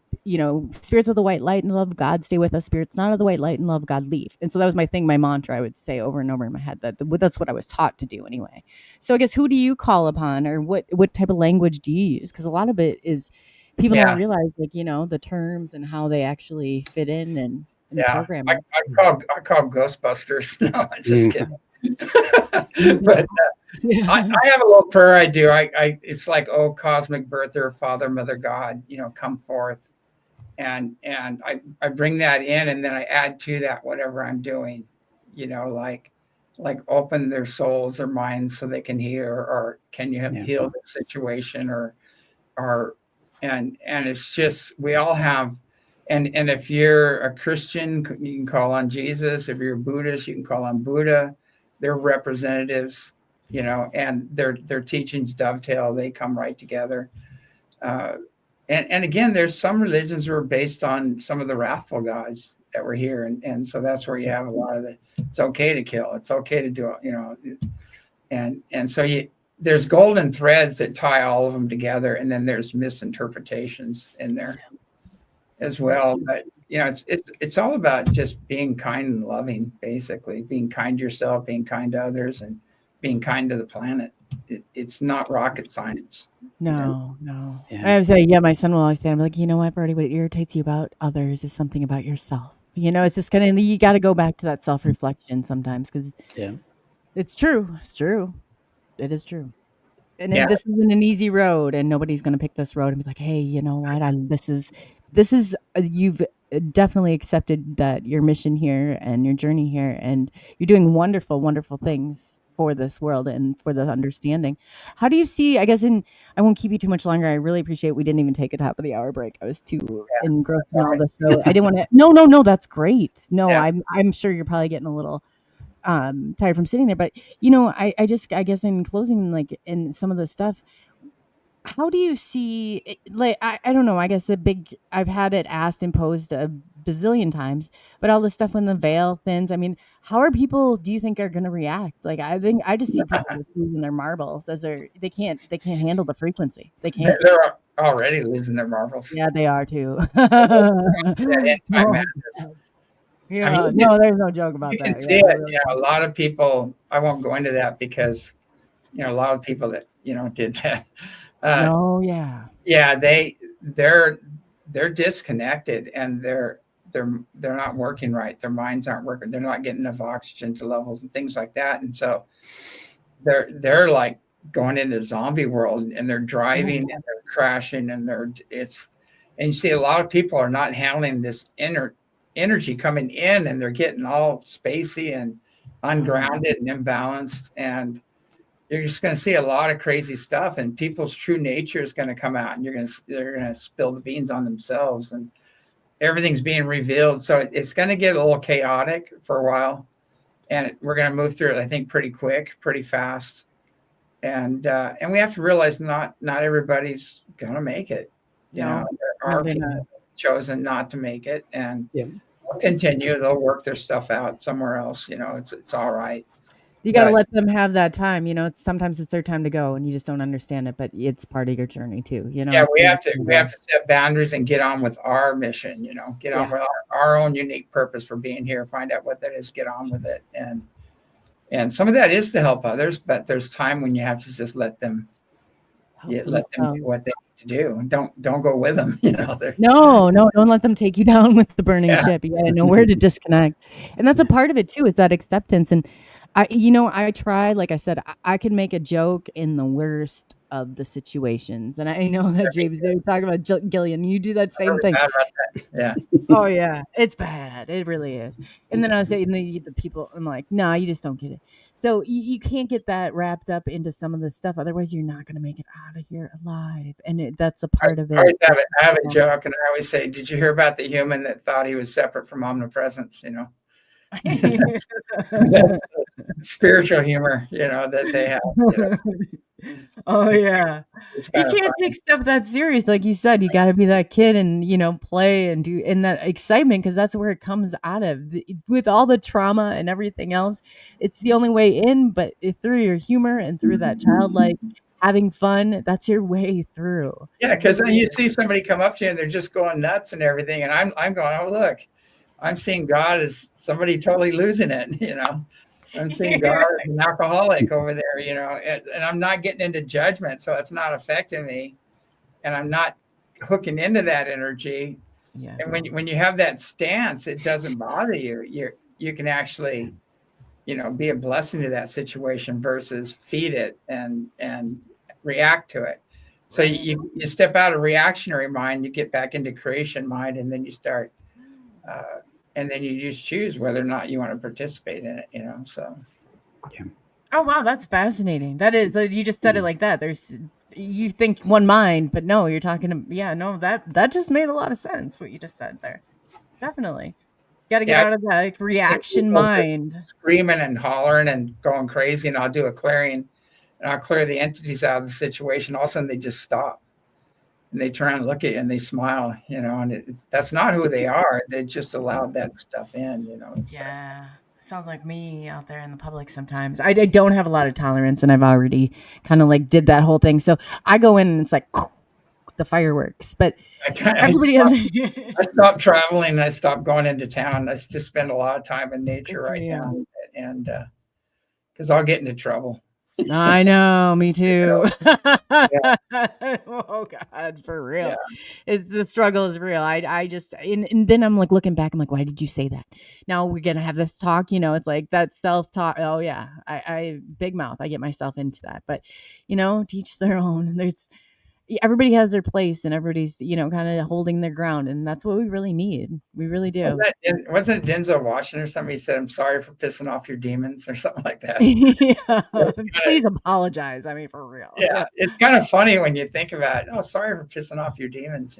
spirits of the white light and love of God, stay with us. Spirits not of the white light and love of God, leave. And so that was my thing, my mantra. I would say over and over in my head that's what I was taught to do anyway. So I guess, who do you call upon, or what type of language do you use? Because a lot of it is people don't realize, like, the terms and how they actually fit in and programming. I call Ghostbusters. No, I'm just kidding. But I have a little prayer I do. It's like, oh, cosmic birther, Father, Mother, God, come forth. And I bring that in, and then I add to that whatever I'm doing, like open their souls, their minds, so they can hear, or can you heal the situation, and it's just, we all have. And if you're a Christian, you can call on Jesus. If you're a Buddhist, you can call on Buddha. They're representatives, and their teachings dovetail. They come right together. And again, there's some religions that are based on some of the wrathful gods that were here. And so that's where you have a lot of it's okay to kill. It's okay to do it, And so there's golden threads that tie all of them together. And then there's misinterpretations in there as well. But it's all about just being kind and loving, basically being kind to yourself, being kind to others, and being kind to the planet. It's not rocket science. No. I would say, my son will always say, I'm like, what, Bertie, what irritates you about others is something about yourself. It's just kind of, you got to go back to that self-reflection sometimes, because it's true. It is true. And this isn't an easy road, and nobody's going to pick this road and be like, hey, you know what? this is you've definitely accepted that your mission here and your journey here, and you're doing wonderful, wonderful things for this world and for the understanding. How do you see? I guess I won't keep you too much longer. I really appreciate we didn't even take a top of the hour break. I was too engrossed in all this, so I didn't want to. No, no, no. That's great. No, Yeah. I'm sure you're probably getting a little tired from sitting there, but I guess in closing, like in some of the stuff, how do you see like I don't know, I guess I've had it asked and posed a bazillion times, but all the stuff when the veil thins, I mean, how are people do you think are going to react? Like I think I just see people just losing their marbles as they can't handle the frequency. They can't. They're already losing their marbles. Yeah, they are too. That end time madness. Yeah, I mean, no, there's no joke about you can that. see Yeah, it. really. A lot of people. I won't go into that because a lot of people that did that. No, yeah. Yeah, they're disconnected and they're not working right. Their minds aren't working. They're not getting enough oxygen to levels and things like that. And so they're like going into zombie world and they're driving and they're crashing and and you see a lot of people are not handling this energy coming in and they're getting all spacey and ungrounded and imbalanced, and you're just going to see a lot of crazy stuff, and people's true nature is going to come out, and they're going to spill the beans on themselves, and everything's being revealed. So it's going to get a little chaotic for a while, and we're going to move through it, I think, pretty quick, pretty fast, and we have to realize not everybody's going to make it. No, there are people not. chosen not to make it, and Yeah. they'll continue. They'll work their stuff out somewhere else. It's all right. You got to But let them have that time. Sometimes it's their time to go, and you just don't understand it. But it's part of your journey too. yeah, we have to set boundaries and get on with our mission. Get on Yeah. with our own unique purpose for being here. Find out what that is. Get on with it, and some of that is to help others. But there's time when you have to just let them do what they need to do, and don't go with them. No, don't let them take you down with the burning ship. You got to know where to disconnect, and that's a part of it too. Is that acceptance? And I try. Like I said, I can make a joke in the worst of the situations, and I know that James, they were talking about Gillian. You do that same thing. Yeah. Oh yeah, it's bad. It really is. And then I was saying the people, I'm like, no, you just don't get it. So you can't get that wrapped up into some of this stuff. Otherwise, you're not going to make it out of here alive. And that's a part of it. I have a joke, and I always say, "Did you hear about the human that thought he was separate from omnipresence?" That's spiritual humor, that they have. Oh yeah, you can't take stuff that serious, like you said. You got to be that kid and play and do in that excitement, because that's where it comes out of. With all the trauma and everything else, it's the only way in. But through your humor and through that childlike having fun, that's your way through. Yeah, because then you see somebody come up to you and they're just going nuts and everything, and I'm going, oh look, I'm seeing God as somebody totally losing it, I'm seeing God as an alcoholic over there, and I'm not getting into judgment, so it's not affecting me, and I'm not hooking into that energy. Yeah. And when you have that stance, it doesn't bother you. You can actually, be a blessing to that situation versus feed it and react to it. So you step out of reactionary mind, you get back into creation mind, and then you start. And then you just choose whether or not you want to participate in it, so. Yeah. Oh, wow. That's fascinating. That is, you just said it like that. You think one mind, but no, you're talking to, that just made a lot of sense. What you just said there. Definitely. Got to get out of that reaction mind. Screaming and hollering and going crazy, and I'll do a clearing and I'll clear the entities out of the situation. All of a sudden they just stop. And they turn and look at you and they smile, and that's not who they are. They just allowed that stuff in, So. Yeah. Sounds like me out there in the public sometimes. I don't have a lot of tolerance, and I've already kind of like did that whole thing. So I go in and it's like the fireworks, but I stopped traveling. I stopped going into town. I just spend a lot of time in nature right now, and because I'll get into trouble. I know, me too. Oh God, for real. The struggle is real. I just, and then I'm like looking back, I'm like, why did you say that? Now we're going to have this talk, it's like that self-talk. Oh yeah. I big mouth. I get myself into that, but teach their own. everybody has their place and everybody's, kind of holding their ground. And that's what we really need. We really do. Wasn't it Denzel Washington or something? He said, "I'm sorry for pissing off your demons," or something like that. Yeah. Please apologize. I mean, for real. Yeah, it's kind of funny when you think about, oh, sorry for pissing off your demons,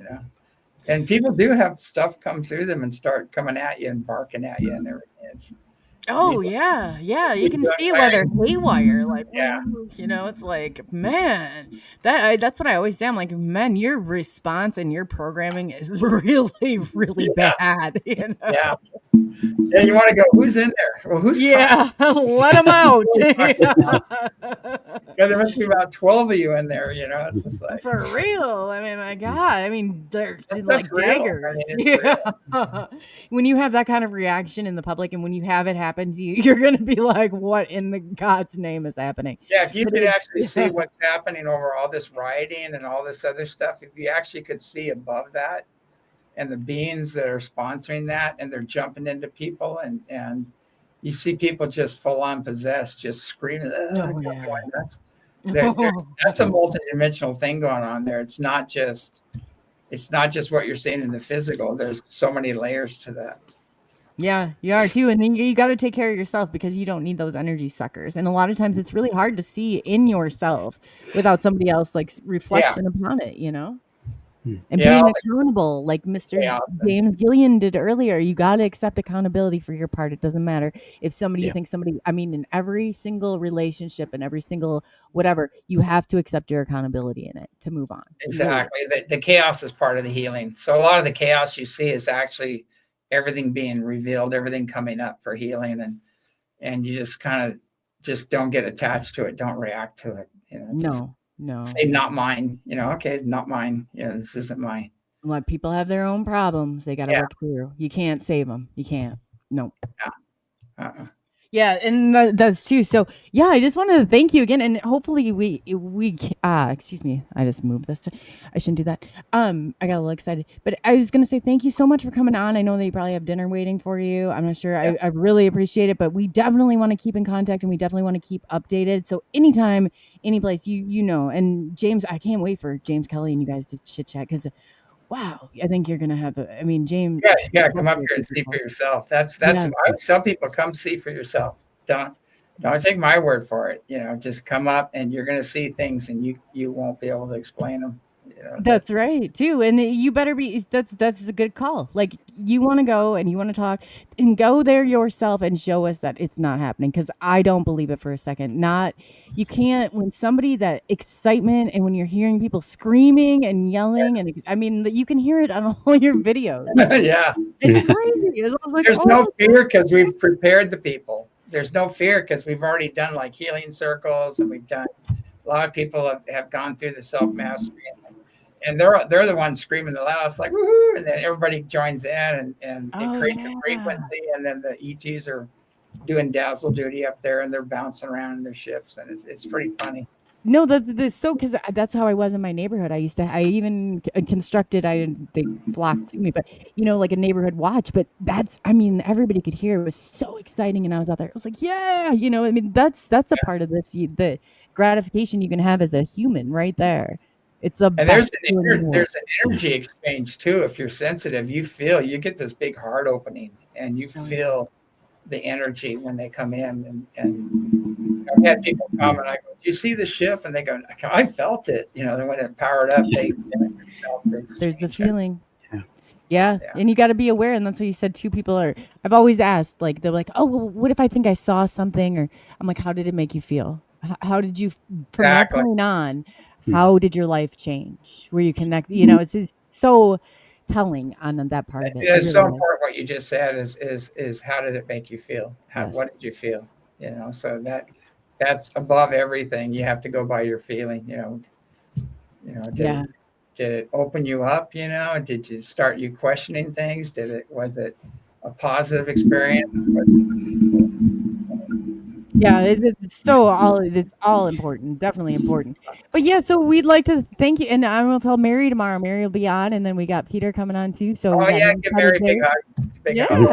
And people do have stuff come through them and start coming at you and barking at you and everything. Oh yeah, yeah. You can see why they're haywire. Like, Yeah. It's like, man, that's what I always say. I'm like, man, your response and your programming is really, really bad. Yeah. Yeah, you want to go, who's in there? Well, who's talking? Let them out. Yeah, there must be about 12 of you in there, It's just like, for real. I mean, my God. I mean, they're like real. daggers. When you have that kind of reaction in the public, and when you have it happen to you, you're gonna be like, what in the God's name is happening? Yeah, if you could actually see what's happening over all this rioting and all this other stuff, if you actually could see above that, and the beings that are sponsoring that, and they're jumping into people, and you see people just full on possessed, just screaming. That's a multidimensional thing going on there. It's not just what you're seeing in the physical. There's so many layers to that. Yeah, you are too. And then you got to take care of yourself, because you don't need those energy suckers. And a lot of times it's really hard to see in yourself without somebody else like reflection upon it, And being accountable, like Mr. James Gilliland did earlier. You got to accept accountability for your part. It doesn't matter if you think somebody, in every single relationship and every single whatever, you have to accept your accountability in it to move on. Exactly. The chaos is part of the healing. So a lot of the chaos you see is actually everything being revealed, everything coming up for healing. And you just kind of just don't get attached to it. Don't react to it. No. Say not mine, okay, not mine. This isn't mine. Let people have their own problems. They got to work through. You can't save them. You can't. No. Yeah, and that's too. So yeah, I just wanted to thank you again, and hopefully we excuse me, I just moved this. I shouldn't do that. I got a little excited, but I was gonna say thank you so much for coming on. I know that you probably have dinner waiting for you. I'm not sure. I really appreciate it, but we definitely want to keep in contact, and we definitely want to keep updated. So anytime, any place, and James, I can't wait for James Kelly and you guys to chit chat, because wow, I think you're gonna have. James. Yeah, you gotta come up here and see for yourself. That's. I tell people, come see for yourself. Don't take my word for it. Just come up, and you're gonna see things, and you won't be able to explain them. That's right too, and you better be. That's a good call. Like, you want to go and you want to talk, and go there yourself and show us that it's not happening, because I don't believe it for a second. You can't, when somebody, that excitement, and when you're hearing people screaming and yelling, and you can hear it on all your videos. Yeah, it's crazy. It's like, there's no fear, because we've prepared the people. There's no fear because we've already done like healing circles, and we've done, a lot of people have gone through the self-mastery, and they're the ones screaming the loudest, like woohoo, and then everybody joins in, and it creates a frequency, and then the ETs are doing dazzle duty up there, and they're bouncing around in their ships, and it's pretty funny. No, that's so, because that's how I was in my neighborhood. I even constructed, they flocked to me, but like a neighborhood watch. But everybody could hear. It was so exciting, and I was out there. I was like, yeah, that's the part of this, the gratification you can have as a human, right there. It's and there's an energy exchange too. If you're sensitive, you get this big heart opening, and you feel the energy when they come in, and I've had people come, and I go, "Do you see the ship?" And they go, "I felt it." Then when it powered up, there's the feeling. Yeah. And you got to be aware. And that's what you said. Two people I've always asked, like, they're like, "Oh, well, what if I think I saw something?" Or I'm like, "How did it make you feel? How did you, from that point on, how did your life change? Were you connected?" It's just so telling on that part of it. It's so important what you just said is how did it make you feel? What did you feel? So that's above everything. You have to go by your feeling. Did it open you up? Did you start you questioning things? Was it a positive experience? Yeah, it's all important, definitely important. But yeah, so we'd like to thank you, and I will tell Mary tomorrow. Mary will be on, and then we got Peter coming on too. So give Mary a big hug.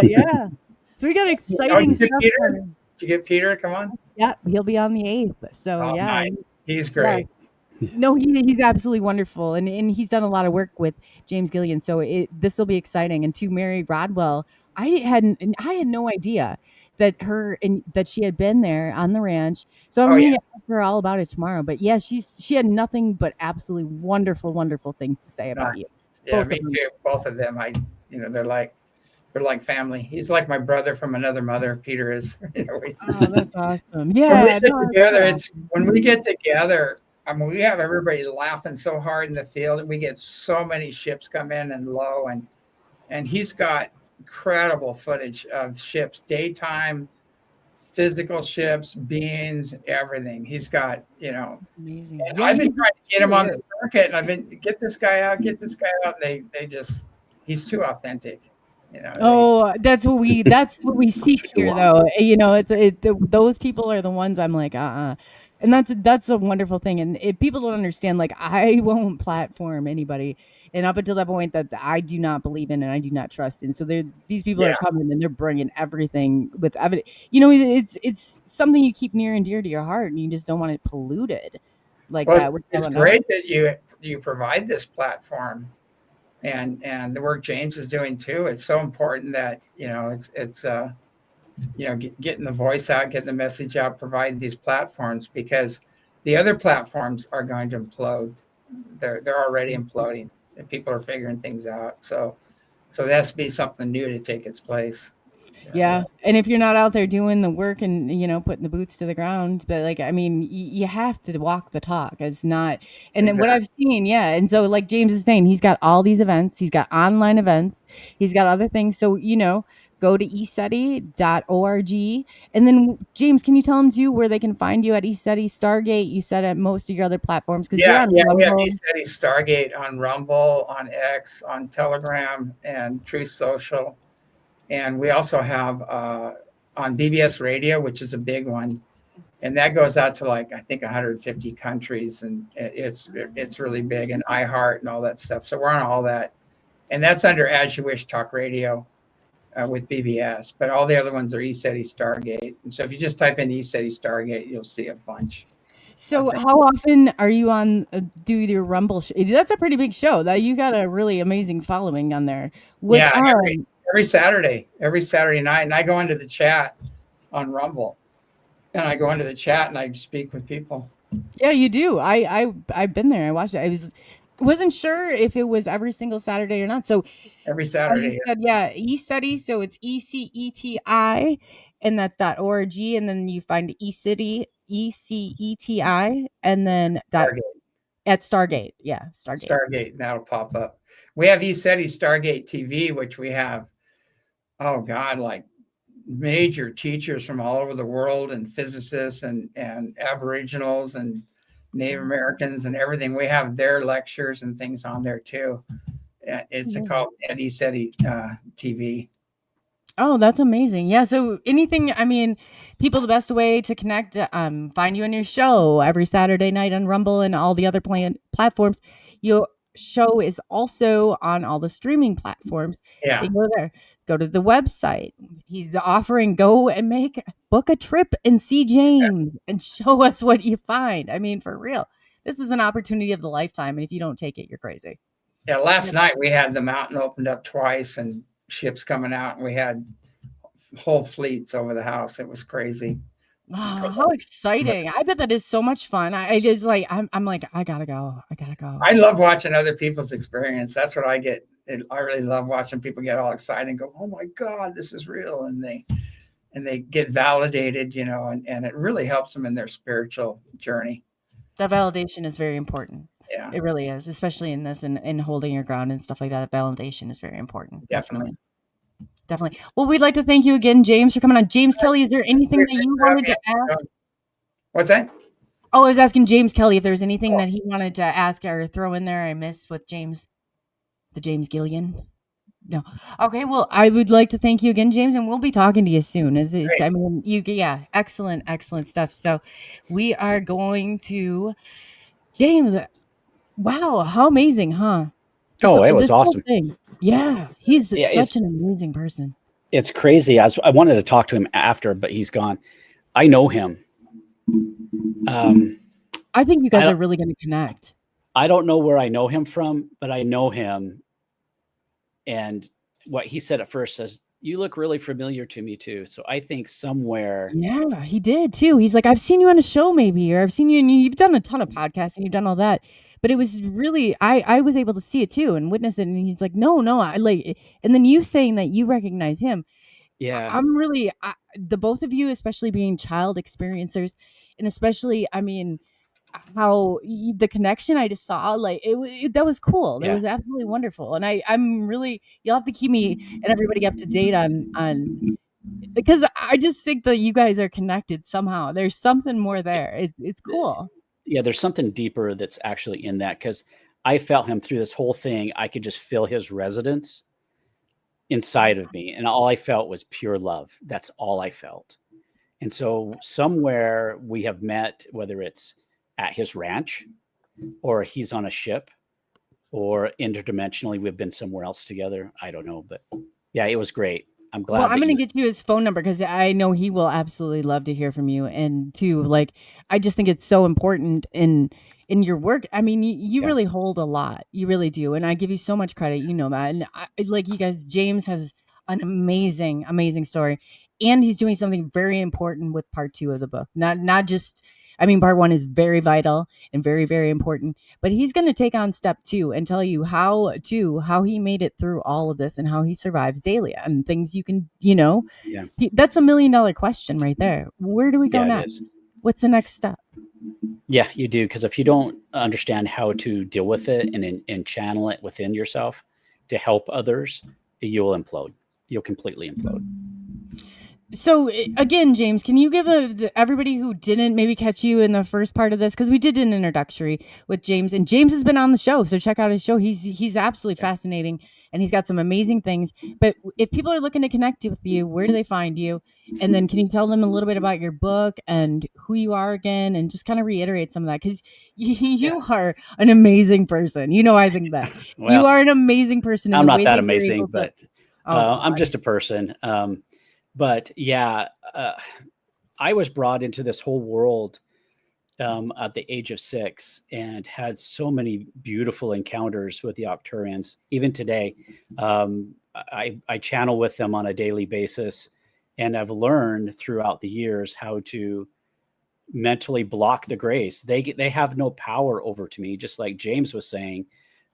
Yeah. So we got exciting stuff. Did you get Peter? Come on. Yeah, he'll be on the 8th. So nice. He's great. No, he's absolutely wonderful, and he's done a lot of work with James Gilliland, so this will be exciting. And to Mary Rodwell, I had no idea that she had been there on the ranch. So I'm Oh gonna yeah. ask her all about it tomorrow. But yeah, she had nothing but absolutely wonderful, wonderful things to say about you, Nice. Yeah, both me of them. too. Both of them. They're like family. He's like my brother from another mother. Peter is. Oh, that's awesome. When we Yeah, get no, it's together, so it's when we get together. I mean, we have everybody laughing so hard in the field, and we get so many ships come in and low, and he's got incredible footage of ships, daytime, physical ships, beings, everything. He's got, amazing. and Yeah, I've been trying to get him really on is. the circuit, and I've been get this guy out, and they just he's too authentic. Oh, that's what we seek here, though. Those people are the ones I'm like, and that's a wonderful thing. And if people don't understand, like, I won't platform anybody, and up until that point, that I do not believe in and I do not trust in. So these people Yeah. are coming and they're bringing everything with evidence. It's something you keep near and dear to your heart, and you just don't want it polluted like Well, that with it's someone else. great that you provide this platform, and the work James is doing too. It's so important that getting the voice out, getting the message out, providing these platforms, because the other platforms are going to implode. They're already imploding, and people are figuring things out. So there has to be something new to take its place. Yeah, and if you're not out there doing the work and, putting the boots to the ground, but, like, I mean, you have to walk the talk. It's not and then what Exactly. I've seen, yeah, and so, like James is saying, he's got all these events, he's got online events, he's got other things, so, go to ECETI.org, and then, James, can you tell them too where they can find you at ECETI, Stargate? You said at most of your other platforms because 'cause you're Yeah, on yeah, we have Rumble. ECETI Stargate on Rumble, on X, on Telegram, and Truth Social. And we also have on BBS Radio, which is a big one, and that goes out to like I think 150 countries, and it's really big, and iHeart and all that stuff. So we're on all that, and that's under As You Wish Talk Radio with BBS. But all the other ones are ECETI Stargate, and so if you just type in ECETI Stargate, you'll see a bunch of So things. how often are you on do your Rumble that's a pretty big show, that you got a really amazing following on there. What, Yeah, every Saturday night, and I go into the chat on Rumble, and I go into the chat and I speak with people yeah, you do. I've been there. I watched it. Wasn't sure if it was every single Saturday or not. So every as you Saturday. said, yeah, eStudy, so it's ECETI, and that's .org, and then you find eCity, ECETI, and then Stargate, at Stargate. Yeah, Stargate. Stargate, and that'll pop up. We have ECETI Stargate TV, which we have, oh God, like major teachers from all over the world, and physicists and Aboriginals and Native Americans and everything. We have their lectures and things on there too. It's called ECETI TV. Oh, that's amazing. Yeah. So anything, I mean, people, the best way to connect, find you on your show every Saturday night on Rumble and all the other platforms. Your show is also on all the streaming platforms. Yeah. They go there, go to the website. He's offering book a trip and see James and show us what you find. I mean, for real, this is an opportunity of the lifetime. And if you don't take it, you're crazy. Yeah. Last night we had the mountain opened up twice and ships coming out, and we had whole fleets over the house. It was crazy. Oh, how exciting. I bet that is so much fun. I just like I'm like, I gotta go. I gotta go. I love watching other people's experience. That's what I get. I really love watching people get all excited and go, "Oh my God, this is real!" And they get validated, and it really helps them in their spiritual journey. That validation is very important. Yeah, It really is, especially in this and holding your ground and stuff like that. Validation is very important. definitely. Definitely. Definitely. Well, we'd like to thank you again, James, for coming on. James Kelly, is there anything that you wanted to ask? What's that? Oh, I was asking James Kelly if there's anything Oh. that he wanted to ask or throw in there I missed with James, the James Gilliland. No. Okay. Well, I would like to thank you again, James, and we'll be talking to you soon. Great. I mean, yeah, excellent, excellent stuff. So we are going to James. Wow, how amazing, huh? Oh, it was This whole awesome. thing. Yeah, he's Yeah, such an amazing person. it's crazy. I wanted to talk to him after, but he's gone. I know him. I think you I guys are don't, really going to connect. I don't know where I know him from, but I know him. And what he said at first says, "You look really familiar to me too." So I think somewhere, Yeah, he did too. He's like, I've seen you on a show maybe, or I've seen you and you've done a ton of podcasts and you've done all that. But it was really, I was able to see it too and witness it. And he's like, no, I like, and then you saying that you recognize him. yeah, I'm really, the both of you, especially being child experiencers, and especially, I mean, how the connection I just saw, like that was cool. That yeah, was absolutely wonderful. And I'm really, you'll have to keep me and everybody up to date on because I just think that you guys are connected somehow. There's something more there. It's cool. yeah. There's something deeper that's actually in that, because I felt him through this whole thing. I could just feel his residence inside of me, and all I felt was pure love. That's all I felt. And so somewhere we have met, whether it's at his ranch or he's on a ship or interdimensionally we've been somewhere else together. I don't know, but yeah, it was great. I'm Well, glad I'm that gonna you. get you his phone number because I know he will absolutely love to hear from you. And too, like, I just think it's so important in your work. I mean, you Yeah, really hold a lot. You really do, and I give you so much credit. You know that, and like you guys, James has an amazing, amazing story, and he's doing something very important with part two of the book. Not just. I mean, part one is very vital and very, very important, but he's going to take on step two and tell you how he made it through all of this and how he survives daily and things you can, yeah, that's $1 million question right there. Where do we go yeah, it is. next? What's the next step? Yeah, you do, because if you don't understand how to deal with it and channel it within yourself to help others, you'll implode. You'll completely implode. So again, James, can you give everybody who didn't maybe catch you in the first part of this, because we did an introductory with James, and James has been on the show, so check out his show. He's absolutely fascinating, and he's got some amazing things. But if people are looking to connect with you, where do they find you? And then can you tell them a little bit about your book and who you are again, and just kind of reiterate some of that, because Yeah. you are an amazing person. I think that you Well, are an amazing person in I'm the not way that that you're amazing, able to. but Oh, I'm just a person. But yeah, I was brought into this whole world at the age of 6 and had so many beautiful encounters with the Octurians. Even today, I channel with them on a daily basis, and I've learned throughout the years how to mentally block the grace. They have no power over to me, just like James was saying,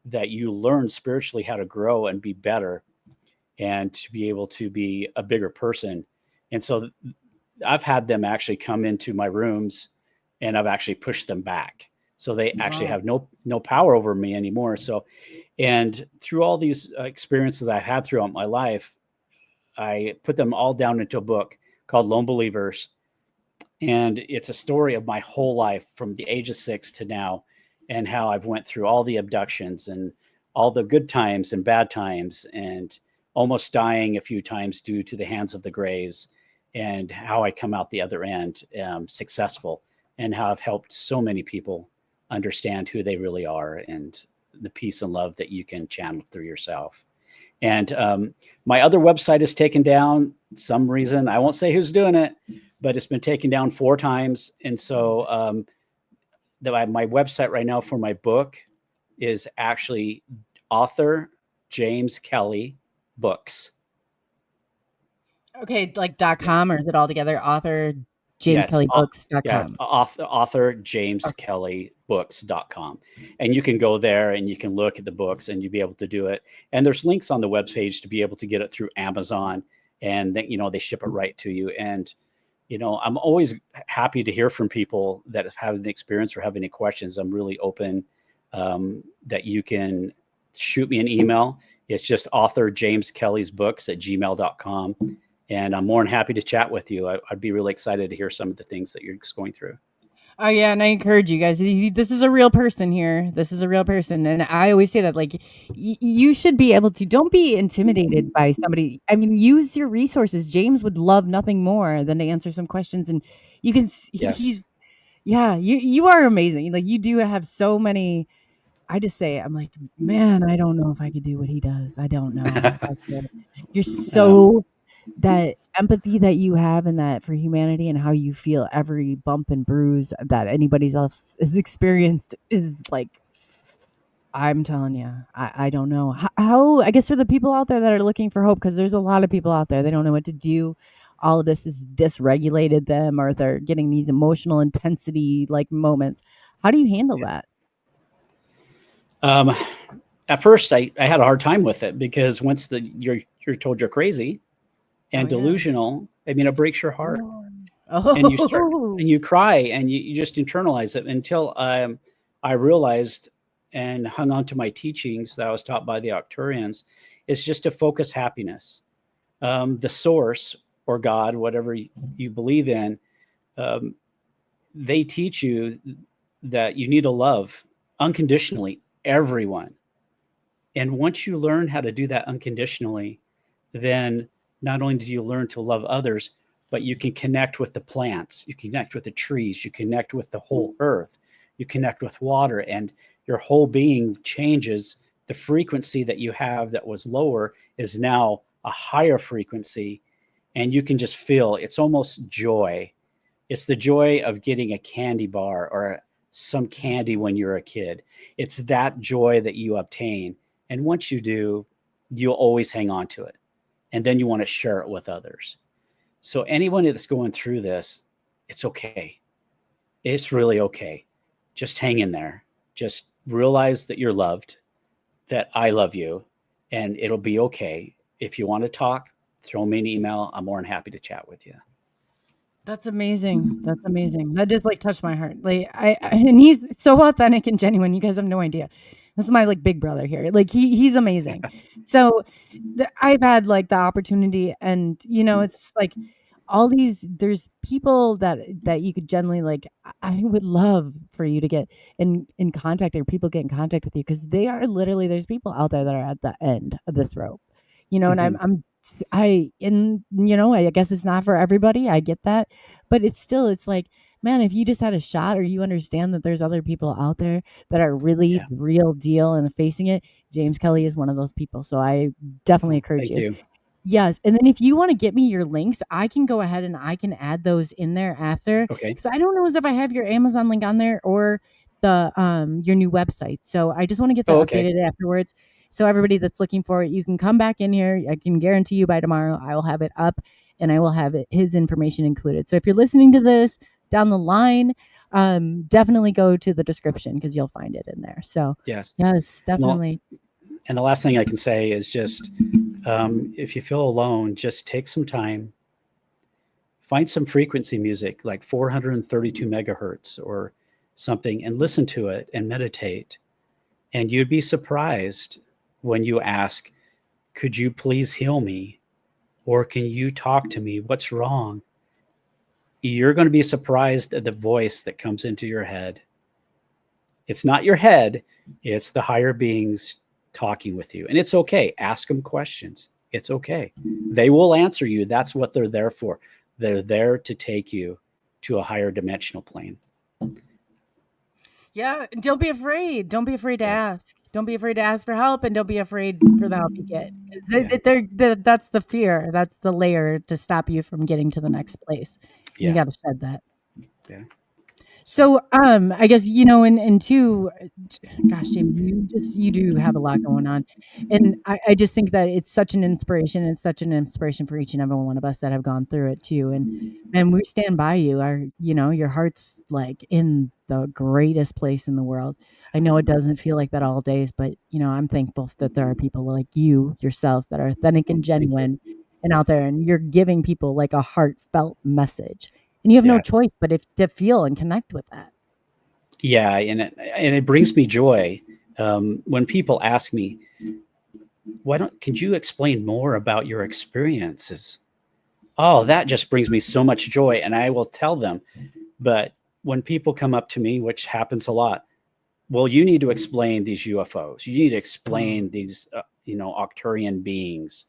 that you learn spiritually how to grow and be better and to be able to be a bigger person. And so I've had them actually come into my rooms, and I've actually pushed them back. So they actually wow. have no power over me anymore. So, and through all these experiences I had throughout my life, I put them all down into a book called Lone Believers. And it's a story of my whole life from the age of 6 to now, and how I've went through all the abductions and all the good times and bad times, and almost dying a few times due to the hands of the Greys, and how I come out the other end successful, and how I've helped so many people understand who they really are and the peace and love that you can channel through yourself. And my other website is taken down. Some reason, I won't say who's doing it, but it's been taken down 4 times. And so my website right now for my book is actually author James Kelly Books. Okay, like .com, or is it all together? Author Yeah, it's JamesKellyBooks.com. author James Kelly Books.com. And you can go there and you can look at the books and you'll be able to do it. And there's links on the webpage to be able to get it through Amazon, and then, they ship it right to you. And, I'm always happy to hear from people that have had an experience or have any questions. I'm really open that you can shoot me an email. It's just author James Kelly's books at gmail.com. And I'm more than happy to chat with you. I'd be really excited to hear some of the things that you're just going through. Oh yeah, and I encourage you guys. This is a real person here. This is a real person, and I always say that, like, you should be able to. Don't be intimidated by somebody. I mean, use your resources. James would love nothing more than to answer some questions, and you can. Yes. You are amazing. Like, you do have so many. I just say, I'm like, man, I don't know if I could do what he does. I don't know. You're Um, so that empathy that you have and that for humanity and how you feel every bump and bruise that anybody else has experienced is like, I'm telling you, I don't know how, I guess for the people out there that are looking for hope, because there's a lot of people out there, they don't know what to do. All of this has dysregulated them, or they're getting these emotional intensity like moments. How do you handle that? At first, I had a hard time with it because once you're told you're crazy and Oh, yeah. delusional, I mean, it breaks your heart, Oh. and you start Oh. and you cry and you just internalize it until I realized and hung on to my teachings that I was taught by the Octurians. Is just to focus happiness. The source or God, whatever you believe in, um, they teach you that you need to love unconditionally everyone. And once you learn how to do that unconditionally, then not only do you learn to love others, but you can connect with the plants, you connect with the trees, you connect with the whole earth, you connect with water, and your whole being changes. The frequency that you have that was lower is now a higher frequency, and you can just feel it's almost joy. It's the joy of getting a candy bar or some candy when you're a kid. It's that joy that you obtain. And once you do, you'll always hang on to it. And then you want to share it with others. So anyone that's going through this, it's okay. It's really okay. Just hang in there. Just realize that you're loved, that I love you, and it'll be okay. If you want to talk, throw me an email. I'm more than happy to chat with you. That's amazing. That's amazing. That just like touched my heart. Like and he's so authentic and genuine. You guys have no idea. This is my like big brother here. Like he's amazing. So I've had like the opportunity, and it's like all these. There's people that you could generally like. I would love for you to get in contact, or people get in contact with you, because they are literally, there's people out there that are at the end of this rope. And Mhm. I guess it's not for everybody. I get that, but it's like, man, if you just had a shot, or you understand that there's other people out there that are really Yeah. the real deal and facing it. James Kelly is one of those people. So I definitely Oh, encourage thank you. you. Yes, and then if you wanna get me your links, I can go ahead and I can add those in there after, Okay. because I don't know as if I have your Amazon link on there, or your new website. So I just wanna get that Oh, okay. updated afterwards. So everybody that's looking for it, you can come back in here. I can guarantee you by tomorrow, I will have it up, and I will have his information included. So if you're listening to this down the line, definitely go to the description, because you'll find it in there. So Yes. yes, Well, definitely. and the last thing I can say is just if you feel alone, just take some time, find some frequency music like 432 megahertz or something, and listen to it and meditate. And you'd be surprised when you ask, could you please heal me? Or can you talk to me? What's wrong? You're going to be surprised at the voice that comes into your head. It's not your head, it's the higher beings talking with you. And it's okay. Ask them questions. It's okay. They will answer you. That's what they're there for. They're there to take you to a higher dimensional plane. Yeah, and don't be afraid. Don't be afraid to Yeah. ask. Don't be afraid to ask for help, and don't be afraid for the help you get. 'Cause Yeah. that's the fear. That's the layer to stop you from getting to the next place. And you Yeah. got to shed that. Yeah. So, I guess, and two, gosh, Jamie, you do have a lot going on. And I just think that it's such an inspiration. It's such an inspiration for each and every one of us that have gone through it too. And we stand by you. Your heart's like in the greatest place in the world. I know it doesn't feel like that all days, but I'm thankful that there are people like you yourself that are authentic and Thank you. genuine and out there, and you're giving people like a heartfelt message. And you have no Yes. choice but if to feel and connect with that. Yeah. And it brings me joy when people ask me, could you explain more about your experiences? Oh, that just brings me so much joy. And I will tell them. But when people come up to me, which happens a lot, well, you need to explain these UFOs. You need to explain these, Octurian beings.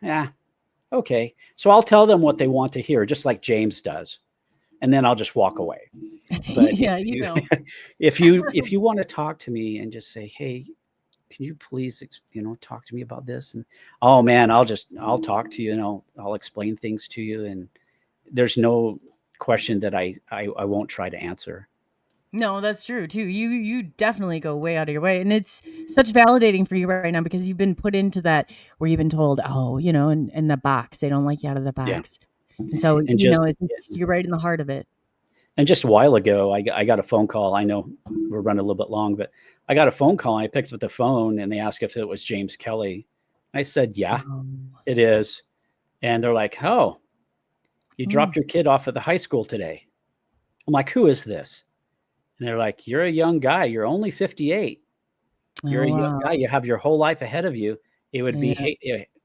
Yeah. Okay. So I'll tell them what they want to hear, just like James does. And then I'll just walk away. But Yeah, if you want to talk to me and just say, hey, can you please, talk to me about this? And, oh man, I'll talk to you and I'll explain things to you. And there's no question that I won't try to answer. No, that's true too. You definitely go way out of your way, and it's such validating for you right now because you've been put into that where you've been told, oh, in the box, they don't like you out of the Yeah. box, and so And just, you're right in the heart of it. and just a while ago, I got a phone call. I know we're running a little bit long, but I got a phone call. And I picked up the phone and they asked if it was James Kelly. I said, yeah, it is. And they're like, oh, you dropped your kid off at the high school today. I'm like, who is this? And they're like, you're a young guy. You're only 58. You're a young guy. You have your whole life ahead of you. It would be,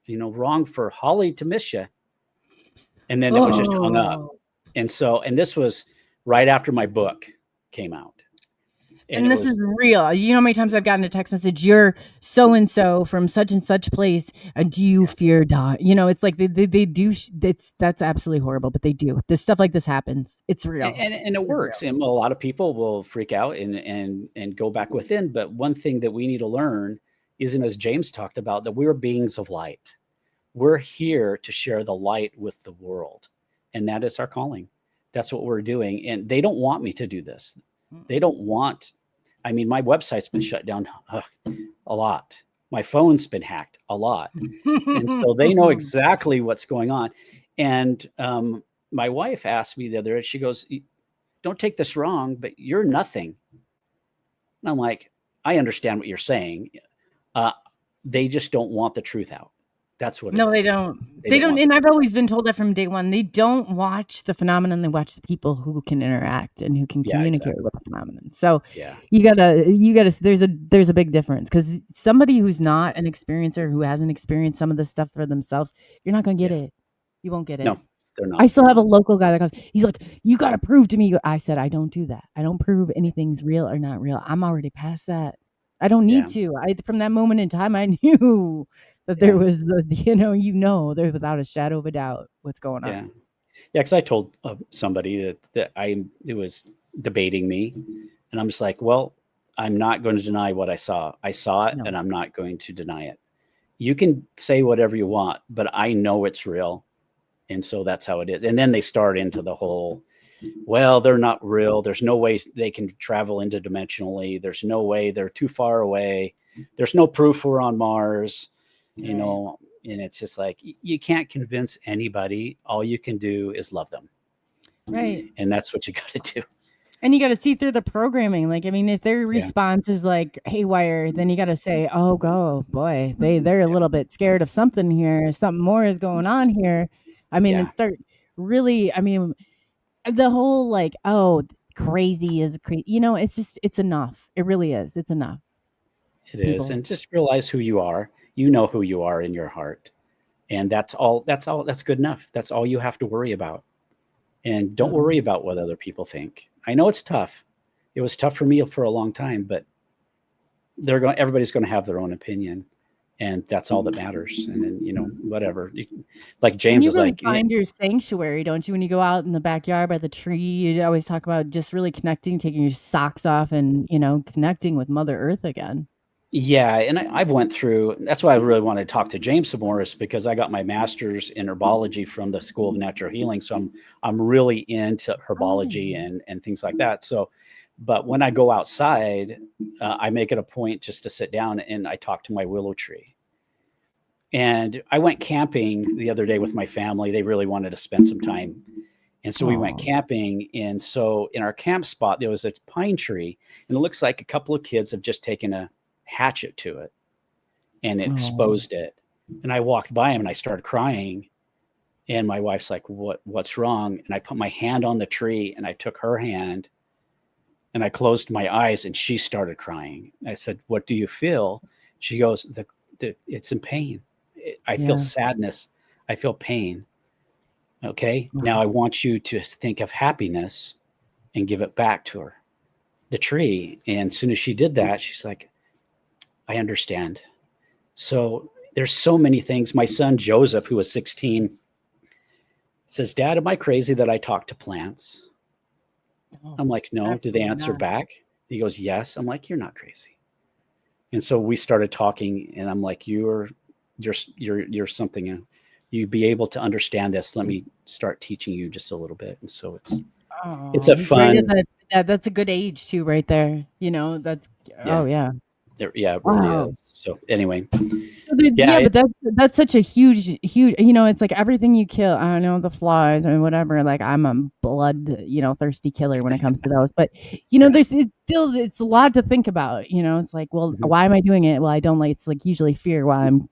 wrong for Holly to miss you. And then it was just hung up. And this was right after my book came out. And this is real. You know how many times I've gotten a text message, you're so-and-so from such and such place. Do you fear dying? It's like they do. That's absolutely horrible, but they do. This stuff like this happens. It's real. And it works. And a lot of people will freak out and go back within. But one thing that we need to learn isn't, as James talked about, that we're beings of light. We're here to share the light with the world. And that is our calling. That's what we're doing. And they don't want me to do this. They don't want, my website's been shut down a lot. My phone's been hacked a lot. And so they know exactly what's going on. And my wife asked me the other day, she goes, don't take this wrong, but you're nothing. And I'm like, I understand what you're saying. They just don't want the truth out. That's what it is. They don't. They don't. And I've always been told that from day one. They don't watch the phenomenon. They watch the people who can interact and who can communicate with the phenomenon. So you gotta, there's a big difference, because somebody who's not an experiencer, who hasn't experienced some of this stuff for themselves, you're not going to get it. You won't get it. No, they're not. I still have a local guy that goes, he's like, you got to prove to me. I said, I don't do that. I don't prove anything's real or not real. I'm already past that. I don't need to. From that moment in time, I knew that there was there's without a shadow of a doubt what's going on. Yeah, because I told somebody that it was debating me, and I'm just like, well, I'm not going to deny what I saw. I saw it, and I'm not going to deny it. You can say whatever you want, but I know it's real, and so that's how it is. And then they start into the whole, well, they're not real. There's no way they can travel interdimensionally. There's no way, they're too far away. There's no proof we're on Mars. And it's just like, you can't convince anybody. All you can do is love them. Right. And that's what you got to do. And you got to see through the programming. Like, if their response is like haywire, then you got to say, oh, boy, they're a little bit scared of something here. Something more is going on here. And start really, the whole like, oh, crazy is crazy. It's enough. It really is. It's enough. It is. And just realize who you are. You know who you are in your heart. And that's all. That's good enough. That's all you have to worry about. And don't worry about what other people think. I know it's tough. It was tough for me for a long time, but everybody's going to have their own opinion. And that's all that matters. And then, whatever. Like James was like, find your sanctuary, don't you? When you go out in the backyard by the tree, you always talk about just really connecting, taking your socks off and, connecting with Mother Earth again. Yeah. And I've went through, that's why I really want to talk to James some more, is because I got my master's in herbology from the School of Natural Healing. So I'm really into herbology and things like that. So, but when I go outside, I make it a point just to sit down and I talk to my willow tree. And I went camping the other day with my family. They really wanted to spend some time. And so we went camping. And so in our camp spot, there was a pine tree, and it looks like a couple of kids have just taken a hatchet to it and exposed it. And I walked by him and I started crying. And my wife's like, what's wrong? And I put my hand on the tree and I took her hand and I closed my eyes and she started crying. I said, what do you feel? She goes, it's in pain. I feel sadness. I feel pain. Okay. Now I want you to think of happiness and give it back to her, the tree. And as soon as she did that, she's like, I understand. So there's so many things. My son, Joseph, who was 16, says, Dad, am I crazy that I talk to plants? I'm like, no. Do they answer back? He goes, yes. I'm like, you're not crazy. And so we started talking, and I'm like, you're something. You'd be able to understand this. Let me start teaching you just a little bit. And so it's Oh, a he's right at fun. that's a good age too, right there. That's Yeah, oh yeah. yeah, it really Wow. is. So anyway, Yeah, yeah, but that's such a huge, huge. It's like everything you kill. I don't know the flies or whatever. Like I'm a blood, thirsty killer when it comes to those. But yeah, it's a lot to think about. It's like, well, mhm, why am I doing it? Well, I don't like. It's like usually fear while I'm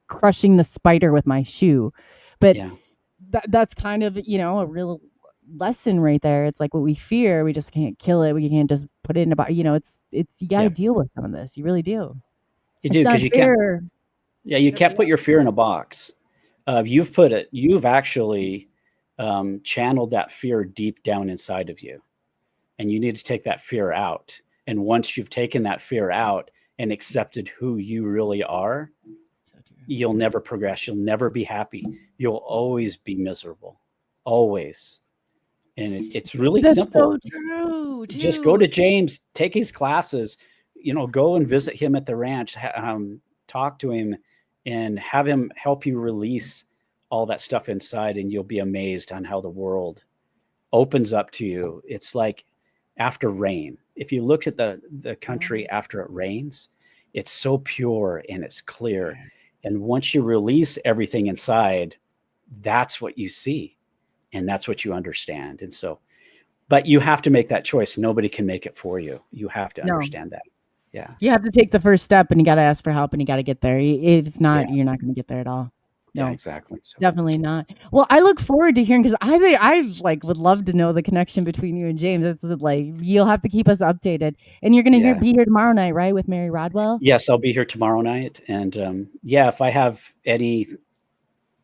crushing the spider with my shoe. But yeah, that's kind of a real lesson right there. It's like what we fear, we just can't kill it. We can't just put it in a box. It's you got to yeah. deal with some of this. You really do. You It's do, not because you can't. fair. Yeah, you can't put your fear in a box. You've actually channeled that fear deep down inside of you, and you need to take that fear out. And once you've taken that fear out and accepted who you really are, So true. you'll never progress. You'll never be happy. You'll always be miserable, always. And it's really That's simple. so true Just go too. to James, take his classes, go and visit him at the ranch, talk to him, and have him help you release all that stuff inside, and you'll be amazed on how the world opens up to you. It's like after rain. If you look at the country after it rains, it's so pure and it's clear. And once you release everything inside, that's what you see, and that's what you understand. And so, but you have to make that choice. Nobody can make it for you. You have to No. understand that. Yeah. You have to take the first step and you got to ask for help and you got to get there. If Yeah. not, you're not going to get there at all. Yeah, No, exactly. So definitely not. Well, I look forward to hearing because I think I like would love to know the connection between you and James. It's like you'll have to keep us updated, and you're going to yeah. be here tomorrow night, right, with Mary Rodwell? Yes, I'll be here tomorrow night. And yeah, if I have any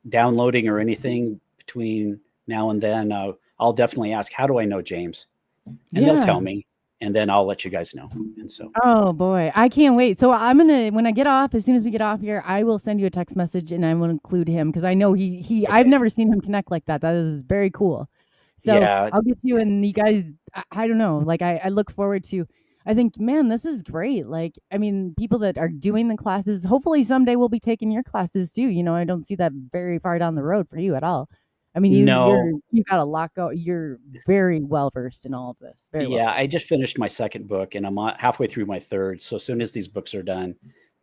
downloading or anything between now and then, I'll definitely ask, how do I know James? And they'll Yeah. tell me, and then I'll let you guys know. And so, Oh boy, I can't wait. So I'm gonna when I get off, as soon as we get off here, I will send you a text message and I will include him because I know I've okay. never seen him connect like that. That is very cool. So Yeah, I'll get you and you guys. I don't know. Like I look forward to. I think, man, this is great. Like, I mean, people that are doing the classes, hopefully someday we'll be taking your classes too. I don't see that very far down the road for you at all. I mean, no, you got a lot go. You're very well versed in all of this. Very well yeah, I versed. just finished my second book, and I'm halfway through my third. So as soon as these books are done,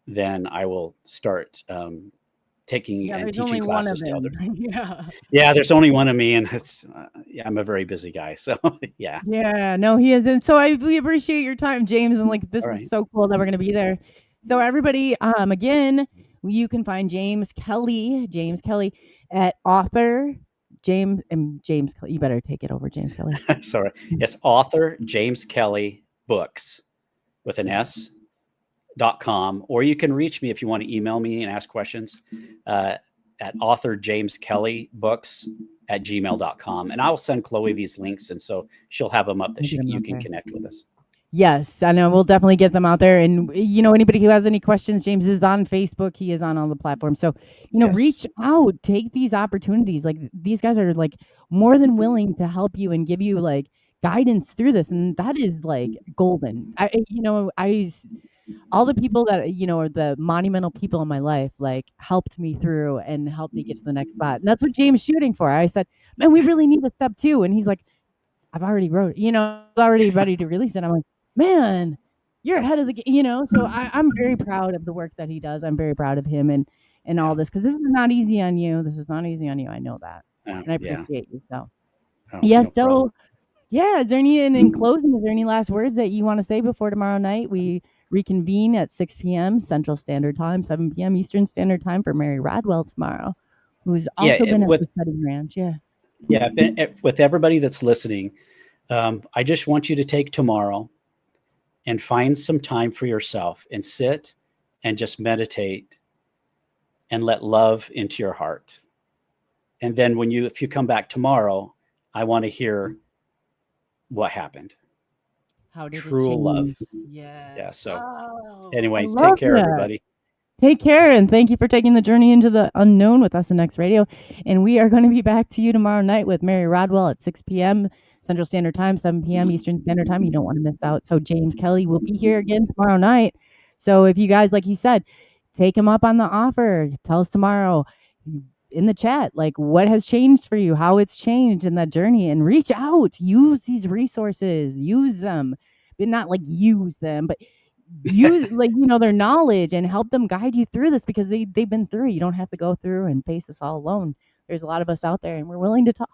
then I will start taking Yeah, and there's teaching only one of classes to him. other. Yeah. Yeah, there's only one of me, and yeah, I'm a very busy guy. So yeah, Yeah, no, he isn't. So I really appreciate your time, James. And like, this all is right. so cool that we're gonna be there. So everybody, again, you can find James Kelly at author James Kelly. You better take it over, James Kelly. Sorry, it's author James Kelly Books with an S.com, or you can reach me if you want to email me and ask questions at author James Kelly Books at gmail.com. And I will send Chloe these links. And so she'll have them up that Get him you out can there. connect with us. Yes, I know. We'll definitely get them out there. And anybody who has any questions, James is on Facebook. He is on all the platforms. So Yes. reach out, take these opportunities. Like these guys are like more than willing to help you and give you like guidance through this, and that is like golden. All the people that are the monumental people in my life like helped me through and helped me get to the next spot. And that's what James is shooting for. I said, man, we really need a step 2, and he's like, I've already wrote it, already ready to release it. I'm like, man, you're ahead of the game, So I'm very proud of the work that he does. I'm very proud of him and all this because this is not easy on you. This is not easy on you. I know that, and I Yeah. appreciate you. So Oh, yes, no problem. so yeah. Is there any in closing? Is there any last words that you want to say before tomorrow night? We reconvene at 6 p.m. Central Standard Time, 7 p.m. Eastern Standard Time for Mary Rodwell tomorrow, who's Yeah. also been at the Study Ranch. Yeah. Yeah. With everybody that's listening, I just want you to take tomorrow and find some time for yourself and sit and just meditate and let love into your heart. And then if you come back tomorrow, I want to hear what happened. How did True it love. change? Yeah. Yes. So Oh, anyway, I take love care, that. everybody. Take care, and thank you for taking the journey into the unknown with us in X Radio. And we are going to be back to you tomorrow night with Mary Rodwell at 6 p.m. Central Standard Time, 7 p.m. Eastern Standard Time. You don't want to miss out. So James Kelly will be here again tomorrow night. So if you guys, like he said, take him up on the offer, tell us tomorrow in the chat, like what has changed for you, how it's changed in that journey, and reach out, use these resources, use them, but not like use them, but use like, their knowledge and help them guide you through this, because they've been through it. You don't have to go through and face this all alone. There's a lot of us out there, and we're willing to talk,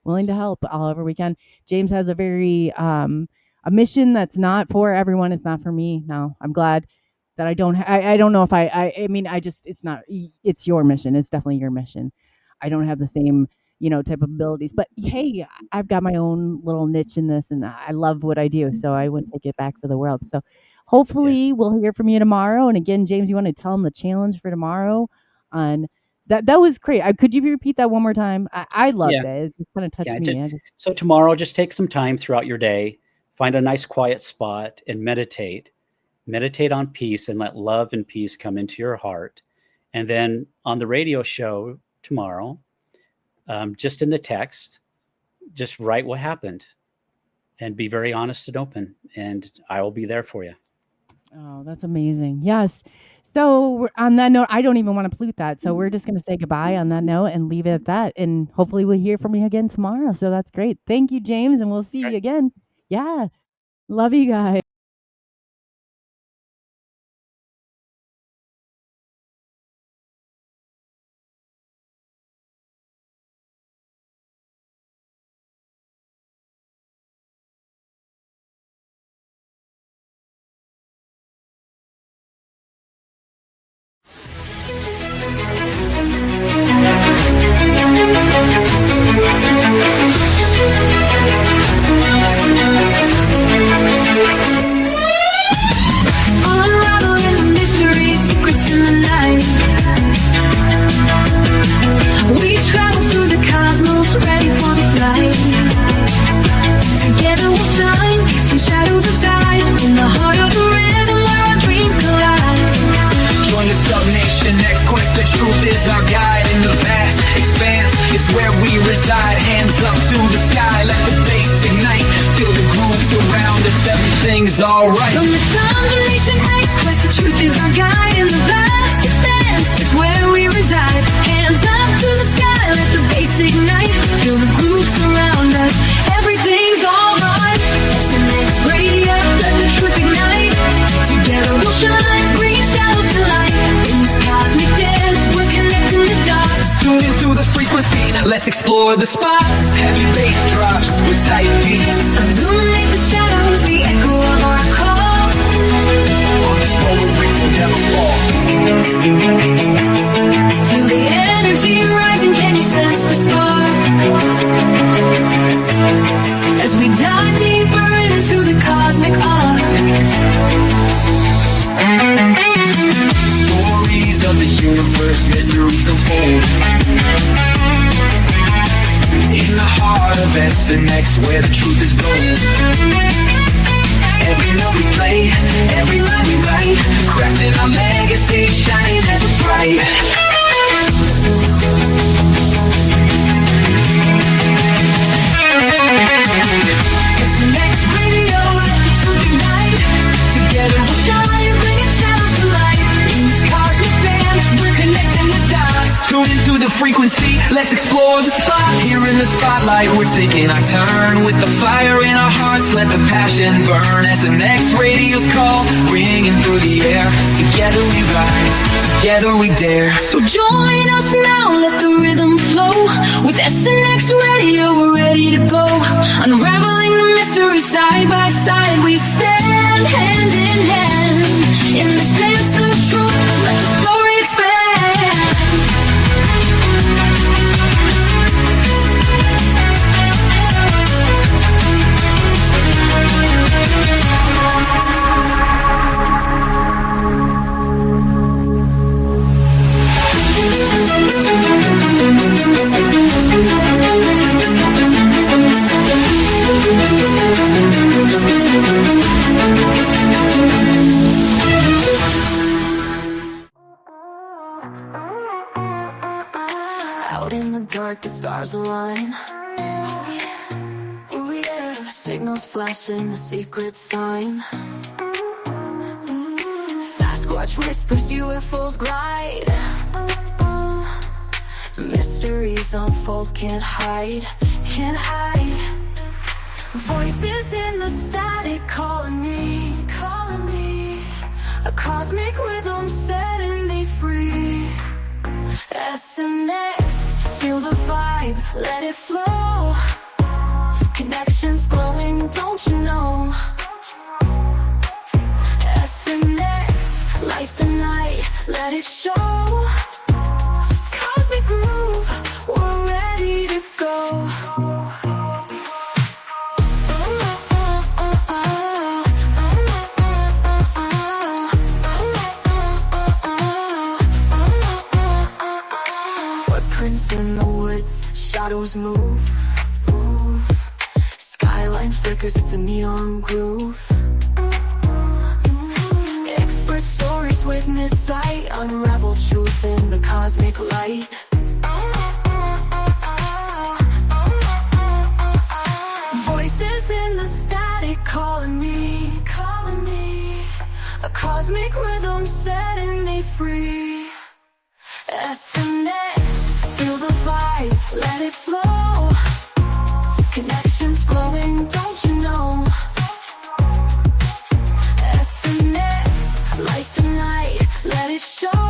willing to help however we can. James has a very a mission that's not for everyone. It's not for me. No, I'm glad that I don't I don't know if I mean, it's not, it's your mission. It's definitely your mission. I don't have the same, type of abilities, but hey, I've got my own little niche in this, and I love what I do. So I wouldn't take it back for the world. So hopefully we'll hear from you tomorrow. And again, James, you want to tell them the challenge for tomorrow on that was great. Could you repeat that one more time? I loved it. It just kind of touched me. So tomorrow, just take some time throughout your day, find a nice quiet spot and meditate on peace, and let love and peace come into your heart. And then on the radio show tomorrow, just in the text, just write what happened and be very honest and open, and I will be there for you. Oh, that's amazing. Yes. So on that note, I don't even want to pollute that. So we're just going to say goodbye on that note and leave it at that. And hopefully we'll hear from you again tomorrow. So that's great. Thank you, James. And we'll see you again. Yeah. Love you guys. Unraveling the mystery, secrets in the night. We travel through the cosmos, ready for the flight. Together we'll shine, casting shadows aside, in the heart of the rhythm where our dreams collide. Join the Sub Nation Next Quest. The truth is our guide in the vast expanse. It's where we reside. Hands up to the sky, let the bass ignite. Feel the grooves around us. Everything's alright. From the Sub Nation Next Quest, the truth is our guide in the vast expanse. It's where we reside. Hands up to the sky, let the bass ignite. Feel the grooves surround us. Everything's alright. SNX Radio, let the truth ignite. Together we'll shine, bring shadows to light. In this cosmic dance, we're connecting the dots. Tune into the frequency. Let's explore the spots. Heavy bass drops with tight beats. Illuminate the shadows, the echo of our call. On this road we will never fall. Feel the energy rising, can you sense the spark? As we dive deeper into the cosmic arc. Stories of the universe, mysteries unfold. In the heart of SNX, where the truth is gold. Every note we play, every line we write, crafting our legacy, shining ever bright. SNX Radio, let the truth ignite. Together we'll shine, bringing shadows to light. In this cosmic dance, we're connecting the dots. Tune into the frequency, let's explore the spot. Here in the spotlight, we're taking our turn. With the fire in our hearts, let the passion burn. As the next radio's call, ringing through the air. Together we rise, together we dare. So join us now, let the rhythm flow. With SNX Radio, we're ready to go. Unraveling the mystery side by side, we stand hand in hand. In this dance of truth, let the story expand. Out in the dark, the stars align. Oh yeah, oh yeah. Signals flashing, a secret sign. Watch whispers, UFOs glide. Mysteries unfold, can't hide, can't hide. Voices in the static calling me, calling me. A cosmic rhythm setting me free. SNS, feel the vibe, let it flow. Connections glowing, don't you know? SNS, light the night, let it show. Cosmic groove, we're ready to go. Footprints in the woods, shadows move, move. Skyline flickers, it's a neon groove. Expert stories, witness sight, unravel truth in the cosmic light. Voices in the static calling me, calling me. A cosmic rhythm setting me free. SNS, feel the vibe, let it flow. Connections glowing, don't you know? SNS, light the night, let it show.